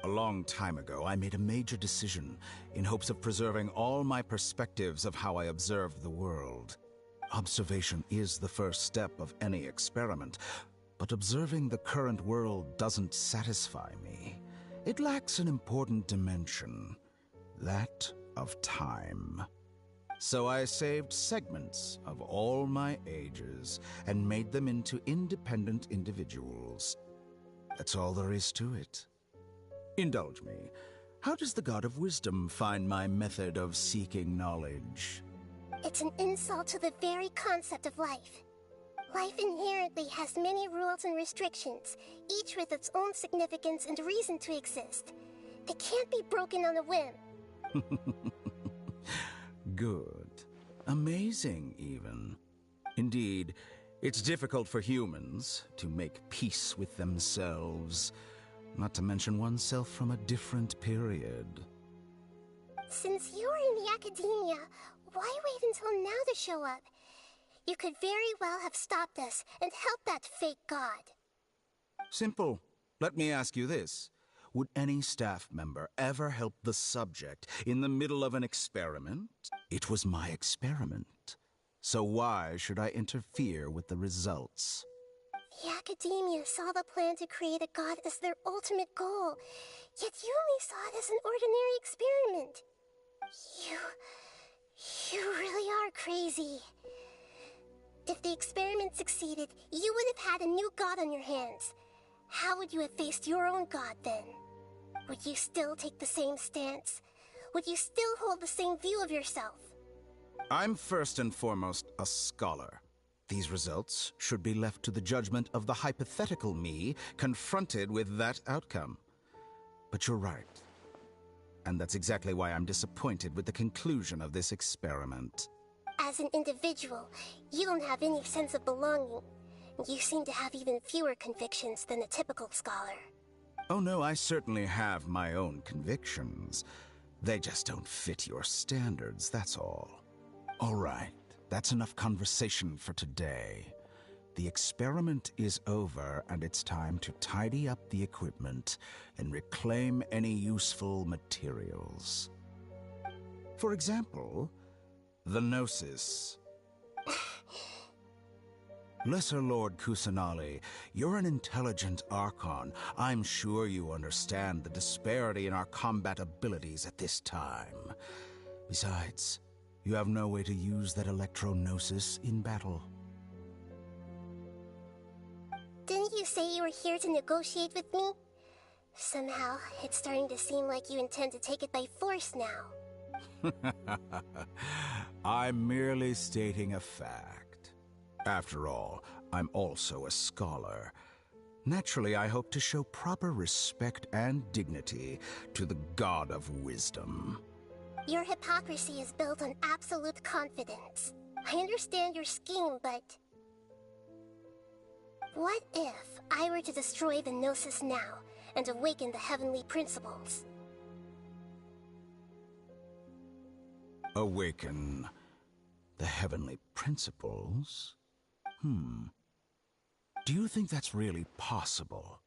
A long time ago, I made a major decision in hopes of preserving all my perspectives of how I observed the world. Observation is the first step of any experiment, but observing the current world doesn't satisfy me. It lacks an important dimension, that of time. So I saved segments of all my ages and made them into independent individuals. That's all there is to it. Indulge me. How does the God of Wisdom find my method of seeking knowledge? It's an insult to the very concept of life. Life inherently has many rules and restrictions, each with its own significance and reason to exist. They can't be broken on a whim. Good. Amazing, even. Indeed, it's difficult for humans to make peace with themselves, not to mention oneself from a different period. Since you're in the academia, why wait until now to show up? You could very well have stopped us and helped that fake god. Simple. Let me ask you this. Would any staff member ever help the subject in the middle of an experiment? It was my experiment. So why should I interfere with the results? The academia saw the plan to create a god as their ultimate goal, yet you only saw it as an ordinary experiment. You really are crazy. If the experiment succeeded, you would have had a new god on your hands. How would you have faced your own god then? Would you still take the same stance? Would you still hold the same view of yourself? I'm first and foremost a scholar. These results should be left to the judgment of the hypothetical me confronted with that outcome. But you're right. And that's exactly why I'm disappointed with the conclusion of this experiment. As an individual, you don't have any sense of belonging. You seem to have even fewer convictions than a typical scholar. Oh no, I certainly have my own convictions. They just don't fit your standards, that's all. All right, that's enough conversation for today. The experiment is over, and it's time to tidy up the equipment and reclaim any useful materials. For example, the Gnosis. Lesser Lord Kusanali, you're an intelligent Archon. I'm sure you understand the disparity in our combat abilities at this time. Besides, you have no way to use that Electro-Gnosis in battle. Didn't you say you were here to negotiate with me? Somehow, it's starting to seem like you intend to take it by force now. I'm merely stating a fact. After all, I'm also a scholar. Naturally, I hope to show proper respect and dignity to the God of Wisdom. Your hypocrisy is built on absolute confidence. I understand your scheme, but... what if I were to destroy the Gnosis now and awaken the heavenly principles? Awaken the heavenly principles? Do you think that's really possible?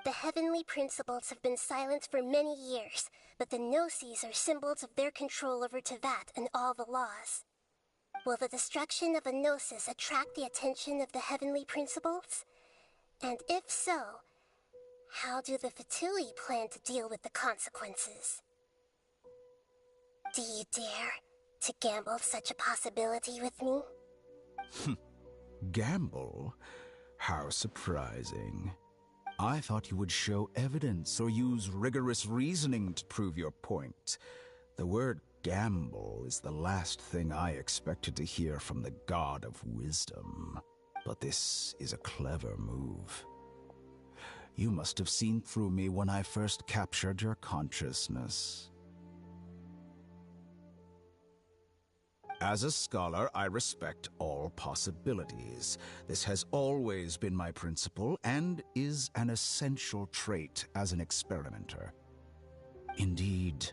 The heavenly principles have been silent for many years, but the Gnosis are symbols of their control over Teyvat and all the laws. Will the destruction of a Gnosis attract the attention of the heavenly principles? And if so, how do the Fatui plan to deal with the consequences? Do you dare to gamble such a possibility with me? Gamble? How surprising. I thought you would show evidence or use rigorous reasoning to prove your point. The word gamble is the last thing I expected to hear from the God of Wisdom. But this is a clever move. You must have seen through me when I first captured your consciousness. As a scholar, I respect all possibilities. This has always been my principle and is an essential trait as an experimenter. Indeed,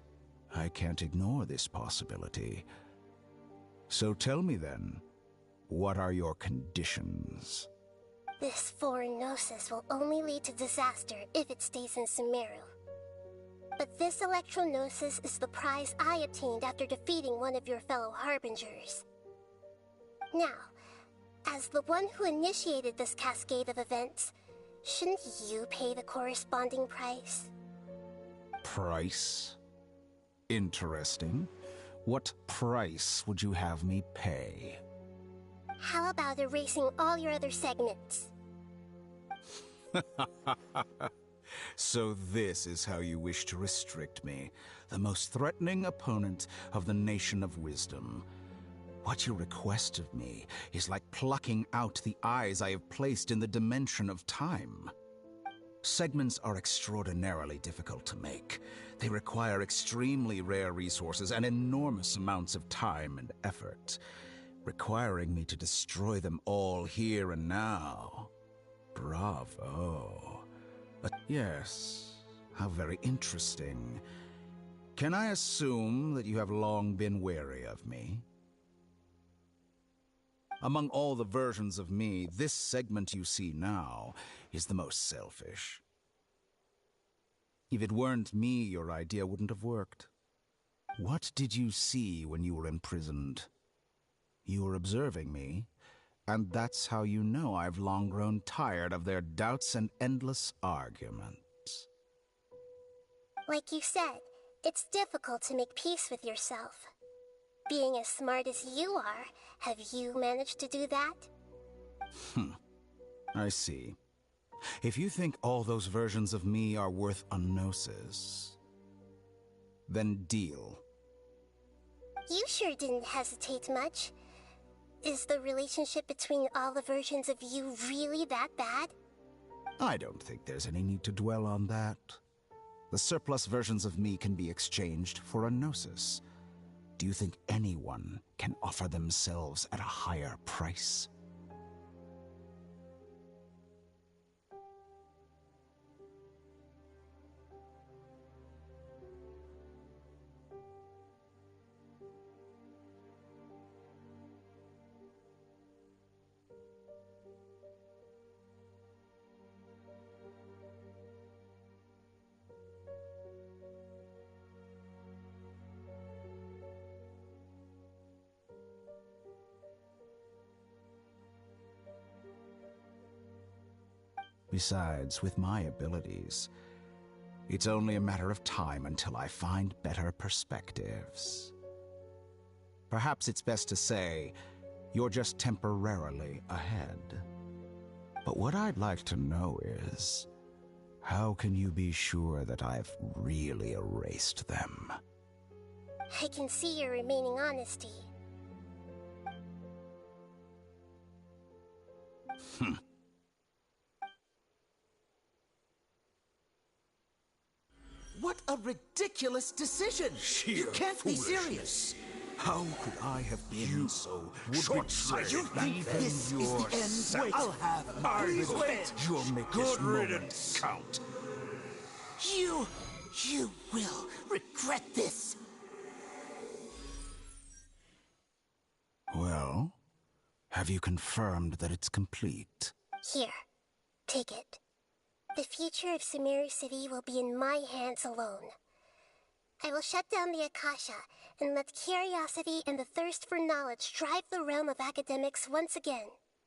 I can't ignore this possibility. So tell me then, what are your conditions? This foreign Gnosis will only lead to disaster if it stays in Sumeru. But this Electro-Gnosis is the prize I obtained after defeating one of your fellow Harbingers. Now, as the one who initiated this cascade of events, shouldn't you pay the corresponding price? Price? Interesting. What price would you have me pay? How about erasing all your other segments? So this is how you wish to restrict me, the most threatening opponent of the Nation of Wisdom. What you request of me is like plucking out the eyes I have placed in the dimension of time. Segments are extraordinarily difficult to make. They require extremely rare resources and enormous amounts of time and effort, requiring me to destroy them all here and now. Bravo. But yes, how very interesting. Can I assume that you have long been wary of me? Among all the versions of me, this segment you see now is the most selfish. If it weren't me, your idea wouldn't have worked. What did you see when you were imprisoned? You were observing me, and that's how you know I've long grown tired of their doubts and endless arguments. Like you said, it's difficult to make peace with yourself. Being as smart as you are, have you managed to do that? I see. If you think all those versions of me are worth a gnosis, then deal. You sure didn't hesitate much. Is the relationship between all the versions of you really that bad? I don't think there's any need to dwell on that. The surplus versions of me can be exchanged for a gnosis. Do you think anyone can offer themselves at a higher price? Besides, with my abilities, it's only a matter of time until I find better perspectives. Perhaps it's best to say, you're just temporarily ahead. But what I'd like to know is, how can you be sure that I've really erased them? I can see your remaining honesty. What a ridiculous decision! You can't be serious! How could I have been so short-sighted? You think this is the end? I'll have my revenge! You'll make this moment count. You will regret this! Well, have you confirmed that it's complete? Here, take it. The future of Sumeru City will be in my hands alone. I will shut down the Akasha and let curiosity and the thirst for knowledge drive the realm of academics once again.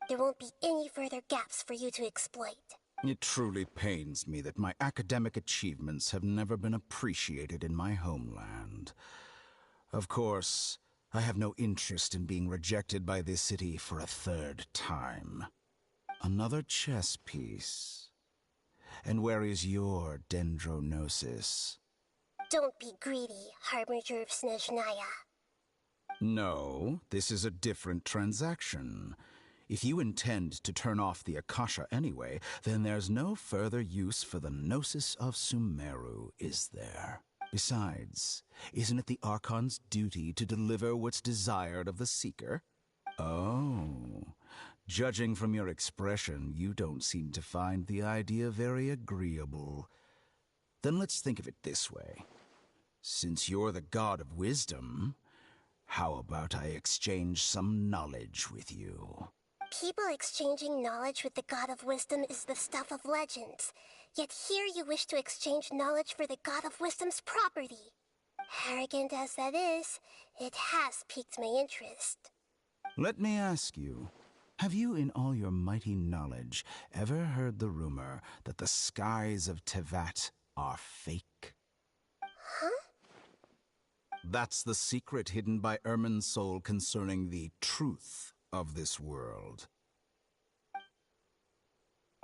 There won't be any further gaps for you to exploit. It truly pains me that my academic achievements have never been appreciated in my homeland. Of course, I have no interest in being rejected by this city for a third time. Another chess piece. And where is your dendronosis? Don't be greedy, Harbinger of Snezhnaya. No, this is a different transaction. If you intend to turn off the Akasha anyway, then there's no further use for the Gnosis of Sumeru, is there? Besides, isn't it the Archon's duty to deliver what's desired of the Seeker? Oh, judging from your expression, you don't seem to find the idea very agreeable. Then let's think of it this way. Since you're the god of wisdom, how about I exchange some knowledge with you? People exchanging knowledge with the god of wisdom is the stuff of legends. Yet here you wish to exchange knowledge for the god of wisdom's property. Arrogant as that is, it has piqued my interest. Let me ask you, have you in all your mighty knowledge ever heard the rumor that the skies of Tevat are fake? Huh? That's the secret hidden by Ermin's soul concerning the truth of this world.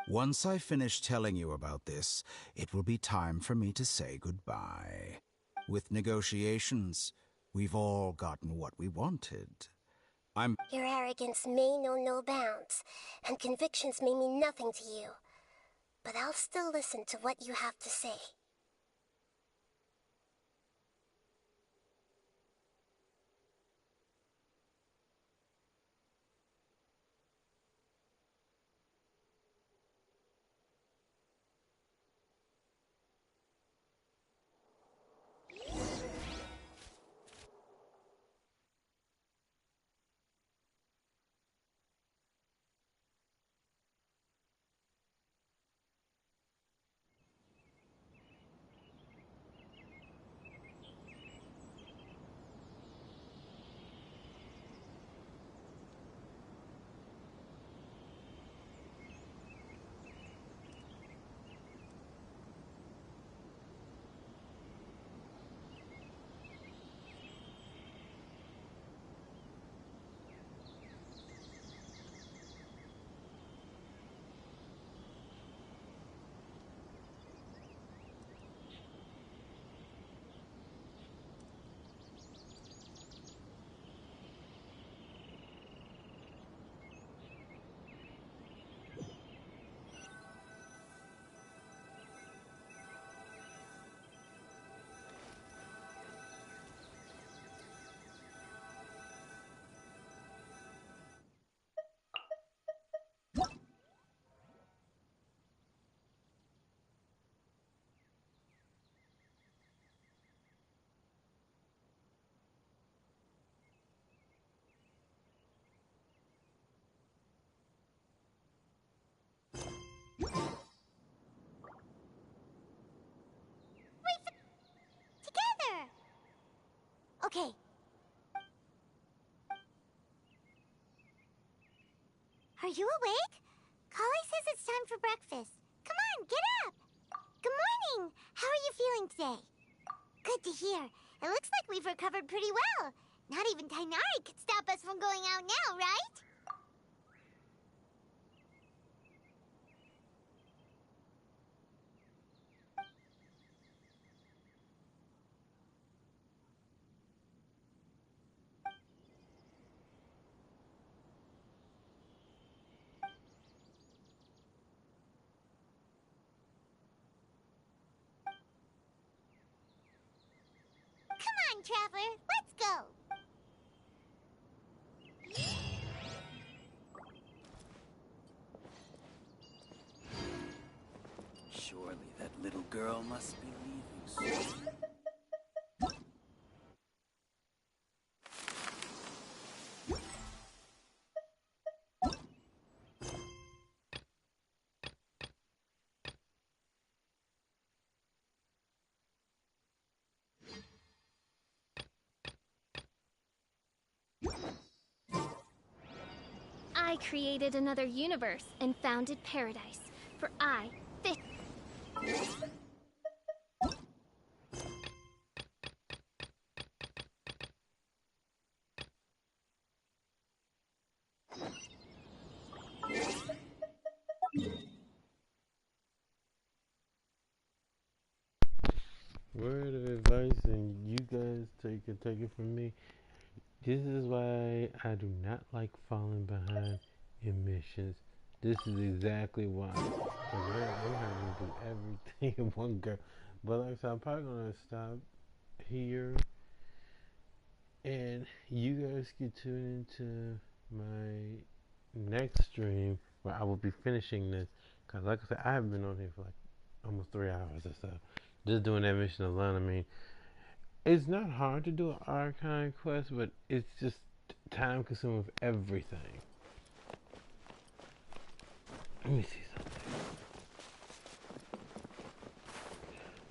Once I finish telling you about this, it will be time for me to say goodbye. With negotiations, we've all gotten what we wanted. Your arrogance may know no bounds, and convictions may mean nothing to you. But I'll still listen to what you have to say. Together! Okay. Are you awake? Kali says it's time for breakfast. Come on, get up! Good morning! How are you feeling today? Good to hear. It looks like we've recovered pretty well. Not even Tainari could stop us from going out now, right? Come on, Traveler, let's go! Surely that little girl must be leaving soon. I created another universe and founded paradise, for I fit. Word of advice, and you guys take it from me. This is why I do not like falling behind in missions. This is exactly why. 'Cause we're having to do everything in one go. But like I said, I'm probably gonna stop here, and you guys can tune into my next stream where I will be finishing this. Cause like I said, I have been on here for like almost 3 hours or so, just doing that mission alone. I mean, it's not hard to do an archive quest, but it's just time consuming with everything. Let me see something.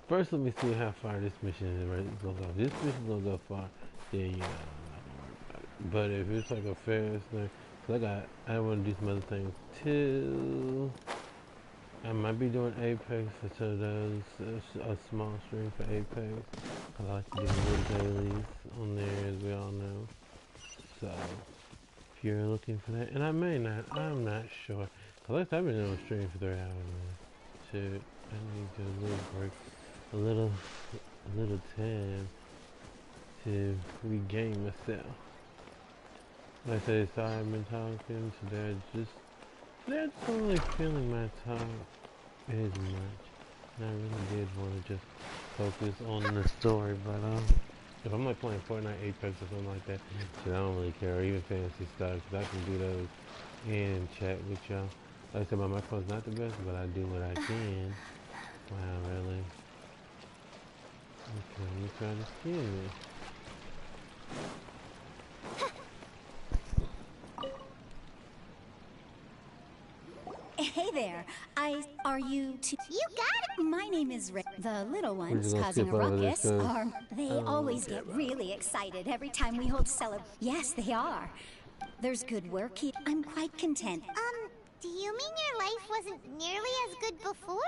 First, let me see how far this mission is. Right, it's gonna go. This mission gonna go far. Then you know, I'm not gonna worry about it. But if it's like a fast thing, cause I want to do some other things too. I might be doing Apex for those, a small stream for Apex. I like to do little dailies on there, as we all know. So, if you're looking for that, and I may not, I'm not sure. Cause I've been on stream for 3 hours, man. Shit, I need to do a little break, a little time to regain myself. Like I said, sorry I've been talking today. Today I just don't really feeling my talk as much. And I really did want to just focus on the story, but if I'm like playing Fortnite, Apex, or something like that, shit, I don't really care, or even fantasy stuff, because I can do those and chat with y'all. Like I said, my microphone's not the best, but I do what I can. Wow, really? Okay, let me try to skin this. Hey there. Are you two? You got it! My name is Rick. The little We're ones just gonna causing skip a over this, ruckus they always get really excited every time we hold Yes, they are. There's good work here. I'm quite content. Do you mean your life wasn't nearly as good before?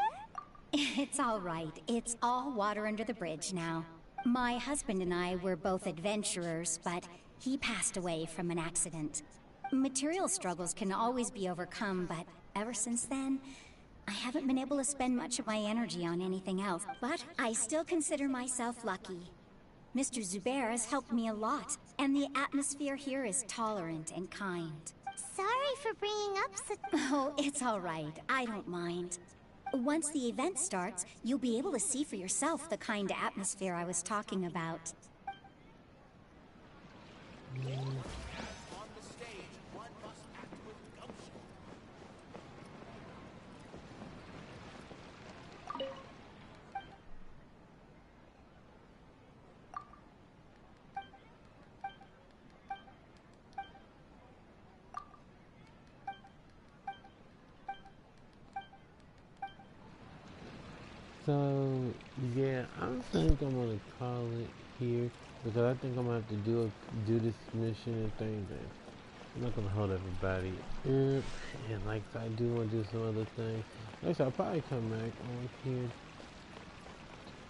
It's all right. It's all water under the bridge now. My husband and I were both adventurers, but he passed away from an accident. Material struggles can always be overcome, but ever since then, I haven't been able to spend much of my energy on anything else. But I still consider myself lucky. Mr. Zubair has helped me a lot, and the atmosphere here is tolerant and kind. Sorry for bringing up such... Oh, it's all right. I don't mind. Once the event starts, you'll be able to see for yourself the kind of atmosphere I was talking about. So, yeah, I think I'm gonna call it here because I think I'm gonna have to do this mission and things. And I'm not gonna hold everybody up. And like I do want to do some other things. Like I'll probably come back on here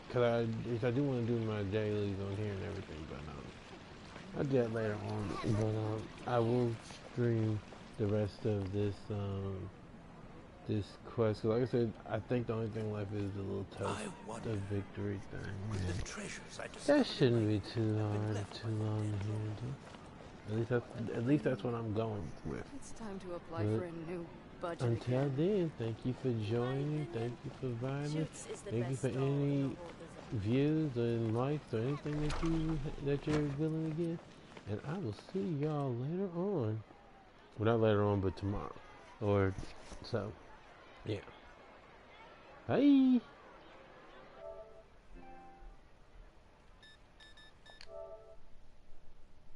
because I do want to do my dailies on here and everything. But I'll do that later on. But I will stream the rest of this this quest. Like I said, I think the only thing left is the little toast, the victory thing. That shouldn't be too hard, too long to handle. At least that's what I'm going with. It's time to apply for a new budget. Until then, thank you for joining. Thank you for vibing. Thank you for any views and likes or anything that you're willing to give. And I will see y'all later on. Well, not later on, but tomorrow. Or so. Yeah. Bye.